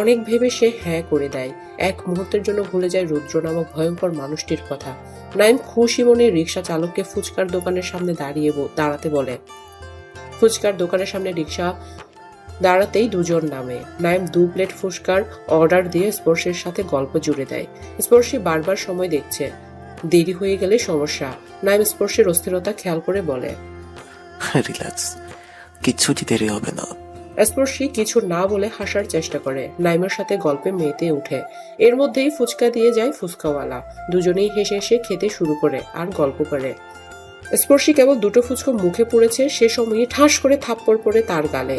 অনেক ভেবে সে হ্যাঁ করে দেয়। এক মুহূর্তের জন্য ভুলে যায় রুদ্র নামক ভয়ঙ্কর মানুষটির কথা। নাইম খুশি মনে রিক্সা চালককে ফুচকার দোকানের সামনে দাঁড়াতে বলে। ফুচকার দোকানের সামনে রিক্সা দাঁড়াতেই দুজন নামে। নাইম 2 প্লেট ফুচকার অর্ডার দিয়ে স্পর্শের সাথে গল্প জুড়ে দেয়। স্পর্শী বারবার সময় দেখছে, দেরি হয়ে গেলে সমস্যা। নাইম স্পর্শের অস্থিরতা খেয়াল করে বলে, রিল্যাক্স, কিচ্ছুটি দেরি হবে না। স্পর্শী কিছু না বলে হাসার চেষ্টা করে, নাইমের সাথে গল্পে মেতে ওঠে। এর মধ্যেই ফুচকা দিয়ে যায় ফুচকাওয়ালা। দুজনেই হেসে হেসে খেতে শুরু করে আর গল্প করে। স্পর্শী কেবল দুটো ফুচকা মুখে পড়েছে, সে সময়ই ঠাস করে থাপ্পড় পড়ে তার গালে।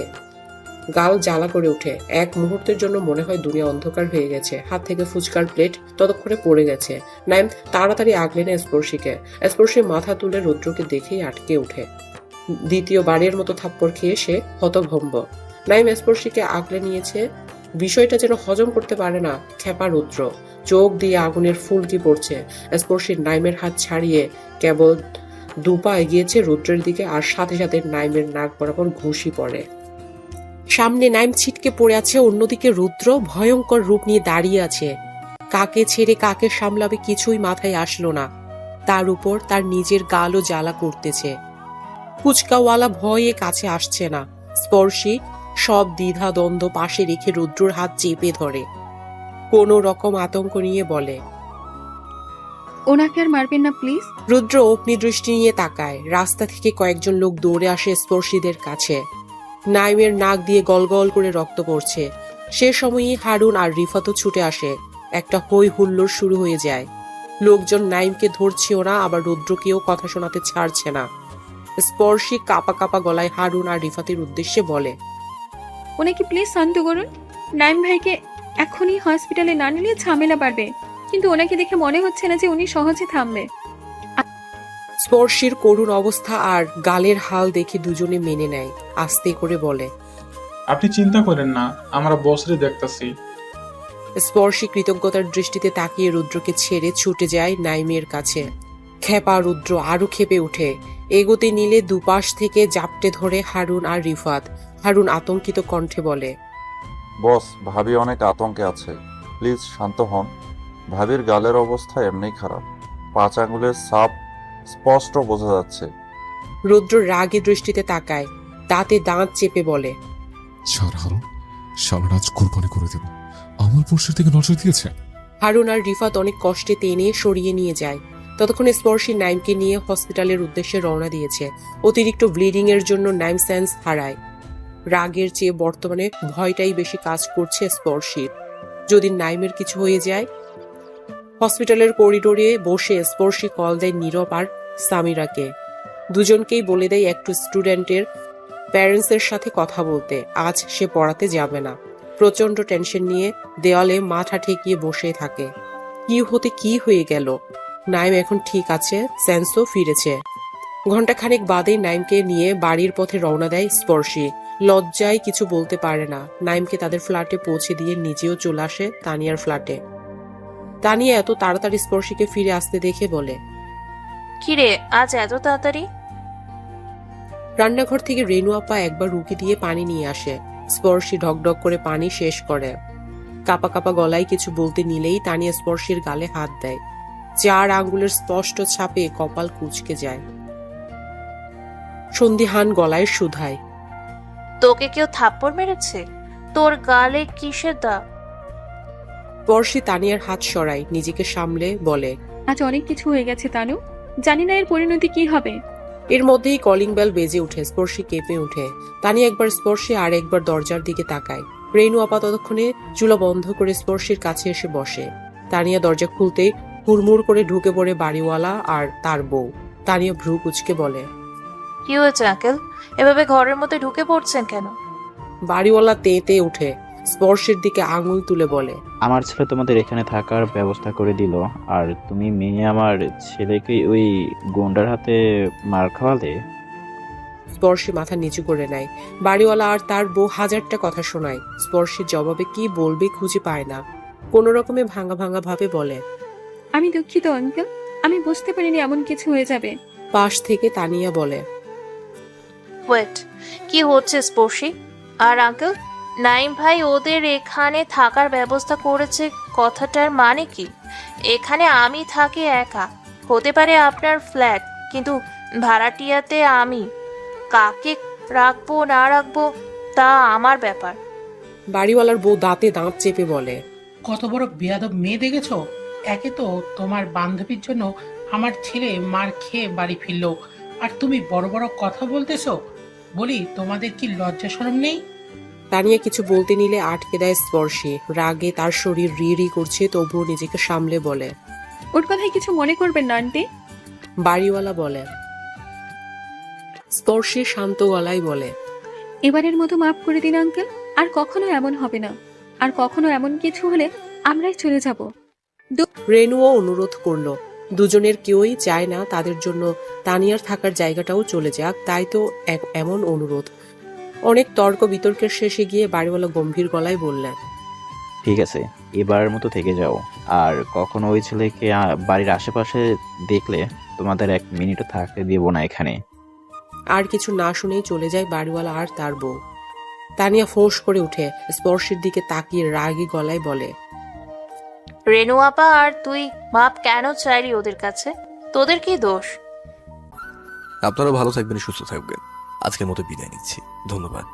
গাল জ্বালা করে ওঠে। এক মুহূর্তের জন্য মনে হয় দুনিয়া অন্ধকার হয়ে গেছে। হাত থেকে ফুচকার প্লেট ততক্ষণে পড়ে গেছে। নাইম তাড়াতাড়ি আগলে নেয় স্পর্শীকে। স্পর্শী মাথা তুলে রুদ্রকে দেখেই আটকে ওঠে। দ্বিতীয়বারের মতো থাপ্পড় খেয়ে সে হতভম্ব। নাইম স্পর্শীকে আগলে নিয়েছে, বিষয়টা যেন হজম করতে পারে না। খেপা রুদ্র, চোখ দিয়ে আগুনের ফুলকি পড়ছে। স্পর্শী নাইমের হাত ছাড়িয়ে কেবল দুপা এগিয়েছে রুদ্রের দিকে, আর সাথে সাথে নাইমের নাক বরাবর ঘুষি পড়ে। সামনে নাইম ছিটকে পড়ে আছে, অন্যদিকে রুদ্র ভয়ঙ্কর রূপ নিয়ে দাঁড়িয়ে আছে। কাকে ছেড়ে কাকে সামলাবে কিছুই মাথায় আসলো না। তার উপর তার নিজের গালও জ্বালা করতেছে। ফুচকাওয়ালা ভয়ে কাছে আসছে না। স্পর্শী সব দ্বিধা দ্বন্দ্ব পাশে রেখে রুদ্রর হাত চেপে ধরে কোনো রকম আতঙ্ক নিয়ে বলে, ওনাকে আর মারবেন না প্লিজ। রুদ্র অগ্নি দৃষ্টি নিয়ে তাকায়। রাস্তা থেকে কয়েকজন লোক দৌড়ে আসে স্পর্শীদের কাছে। নাইমের নাক দিয়ে গলগল করে রক্ত পড়ছে। সে সময়ই হারুন আর রিফাতও ছুটে আসে। একটা হই হুল্লোড় শুরু হয়ে যায়। লোকজন নাইমকে ধরছেও না, আবার রুদ্রকেও কথা শোনাতে ছাড়ছে না। স্পর্শী কাপা কাপা গলায় হারুন আর রিফাতের উদ্দেশ্যে বলে, ওনাকে প্লিজ শান্ত করুন। নাইম ভাইকে এখনই হসপিটালে না নিলে ঝামেলা বাড়বে, কিন্তু ওনাকে দেখে মনে হচ্ছে না যে উনি সহজে থামবে। স্পর্শীর করুণ অবস্থা আর গালের হাল দেখে দুজনে মেনে নেয়। আস্তে করে বলে, আপনি চিন্তা করেন না, আমরা বসরে দেখতাছি। স্পর্শী কৃতজ্ঞতার দৃষ্টিতে তাকিয়ে রুদ্রকে ছেড়ে ছুটে যায় নাইমের কাছে। খেপা রুদ্র আরো খেপে ওঠে। এগোতে নিলে দুপাশ থেকে জাপটে ধরে হারুন আর রিফাত। হারুন আতঙ্কিত কণ্ঠে বলে, বস, ভাবি অনেক আতঙ্কে আছে, প্লিজ শান্ত হন। ভাবির গালের অবস্থা এমনিই খারাপ, 5 আঙ্গুলের ছাপ স্পষ্ট বোঝা যাচ্ছে। রুদ্র রাগে দৃষ্টিতে তাকায়, দাঁতে দাঁত চেপে বলে, ছাড় হারুন, শালার আজ কোরবানি করে দেব। আমার পুরুষের দিকে নজর দিয়েছে। হারুন আর রিফাত অনেক কষ্টে টেনে সরিয়ে নিয়ে যায়। ততক্ষণে স্পর্শী নাইমকে নিয়ে হসপিটালের উদ্দেশ্যে রওনা দিয়েছে। অতিরিক্ত ব্লিডিং এর জন্য নাইম সেন্স হারায়। রাগের চেয়ে বর্তমানে ভয়টাই বেশি কাজ করছে স্পর্শীর। যদি নাইমের কিছু হয়ে যায়। হসপিটালের করিডোরে বসে স্পর্শী কল দেয় নীরব আর সামিরাকে। দুজনকেই বলে দেয় একটু স্টুডেন্টের প্যারেন্টসের সাথে কথা বলতে। আজ সে পড়াতে যাবে না। প্রচন্ড টেনশন নিয়ে দেওয়ালে মাথা ঠেকিয়ে বসে থাকে। কি হতে কি হয়ে গেল? নাইম এখন ঠিক আছে, সেন্সও ফিরেছে। ঘন্টাখানেক বাদে নাইমকে নিয়ে বাড়ির পথে রওনা দেয় স্পর্শী। লজ্জায় কিছু বলতে পারে না। নাইমকে তাদের ফ্ল্যাটে পৌঁছে দিয়ে নিজেও চলে আসে তানিয়ার ফ্ল্যাটে। তানিয়া এত তাড়াতাড়ি স্পর্শীকে ফিরে আসতে দেখে বলে, কিরে আজ এত তাড়াতাড়ি? রান্নাঘর থেকে রেনু আপা একবার রুকি দিয়ে পানি নিয়ে আসে। স্পর্শী ঢকঢক করে পানি শেষ করে। কাপা কাপা গলায় কিছু বলতে নিলেই তানিয়া স্পর্শীর গালে হাত দেয়। 4 আঙ্গুলের স্পষ্ট ছাপে কপাল কুঁচকে যায়। সন্ধিহান গলায় শুধায়, তোকে কেউ থাপ্পড় মেরেছে? তোর গালে কিসের দাগ? স্পর্শী তানিয়ার হাত সরায়, নিজেকে সামলে বলে, আজ অনেক কিছু হয়ে গেছে তানু, জানি না এর পরিণতি কি হবে। এর মধ্যেই কলিং বেল বেজে উঠে। স্পর্শী কেঁপে উঠে। তানিয়া একবার স্পর্শী আর একবার দরজার দিকে তাকায়। রেনু আপা ততক্ষণে চুলা বন্ধ করে স্পর্শীর কাছে এসে বসে। তানিয়া দরজা খুলতেই হুড়মুড় করে ঢুকে পড়ে বাড়িওয়ালা আর তার বউ। তানিয়া ভ্রু কুচকে বলে, কি হয়েছে আঙ্কেল, এভাবে ঘরের মধ্যে ঢুকে পড়ছেন কেন? বাড়িওয়ালা তেতে উঠে স্পর্শের দিকে আঙুল তুলে বলে, আমার ছেলে তোমাদের এখানে থাকার ব্যবস্থা করে দিল, আর তুমি মেয়ে আমার ছেলেকে ওই গুন্ডার হাতে মার খাওয়ালে। স্পর্শী মাথা নিচু করে নেয়। বাড়িওয়ালা আর তার বউ হাজারটা কথা শোনায়। স্পর্শীর জবাবে কি বলবে খুঁজে পায় না। কোন রকমে ভাঙা ভাঙা ভাবে বলে, আমি দুঃখিত আঙ্কেল, আমি বুঝতে পারিনি এমন কিছু হয়ে যাবে। পাশ থেকে তানিয়া বলে, ওয়েট, কি হচ্ছে স্পর্শী? আর আঙ্কেল, নাইম ভাই ওদের এখানে থাকার ব্যবস্থা করেছে, কথাটার মানে কি? এখানে আমি থাকি একা, হতে পারে আপনার ফ্ল্যাট, কিন্তু ভাড়াটিয়াতে আমি। কাকে রাখবো না রাখবো তা আমার ব্যাপার। বাড়িওয়ালার বউ দাঁতে দাঁত চেপে বলে, কত বড় বেয়াদব মেয়ে দেখেছো? একে তো তোমার বান্ধবীর জন্য আমার ছেলে মার খেয়ে বাড়ি ফিরলো, আর তুমি বড় বড় কথা বলতেছো। বলি, তোমাদের কি লজ্জা শরম নেই? তানিয়া কিছু বলতে নিলে আটকে দেয় স্পর্শী। রাগে তার শরীর রি করছে, তবুও নিজেকে সামলে বলে, ওর কথায় কিছু মনে করবেন না আন্টি। বাড়িওয়ালা বলে। স্পর্শী শান্ত গলায় বলে, এবারের মতো মাফ করে দিন আঙ্কেল, আর কখনো এমন হবে না। আর কখনো এমন কিছু হলে আমরাই চলে যাব। রেনুও অনুরোধ করলো। দুজনের কেউই চায় না তাদের জন্য তানিয়ার থাকার জায়গাটাও চলে যাক, তাই তো এমন অনুরোধ। অনেক তর্ক বিতর্কের শেষে গিয়ে বাড়িওয়ালা গম্ভীর গলায় বললেন, ঠিক আছে, এবারের মতো থেকে যাও। আর কখনো ওই ছেলেকে বাড়ির আশেপাশে দেখলে তোমাদের 1 মিনিটও থাকতে দেব না এখানে। আর কিছু না শুনেই চলে যায় বাড়িওয়ালা আর তার বউ। তানিয়া ফোঁস করে উঠে স্পর্শের দিকে তাকিয়ে রাগী গলায় বলে, রেনু আপা, আর তুই মাপ কেন চাইলি ওদের কাছে? তোদের কি দোষ? আপনারা ভালো থাকবেন, সুস্থ থাকবেন। আজকের মতো বিদায় নিচ্ছি, ধন্যবাদ।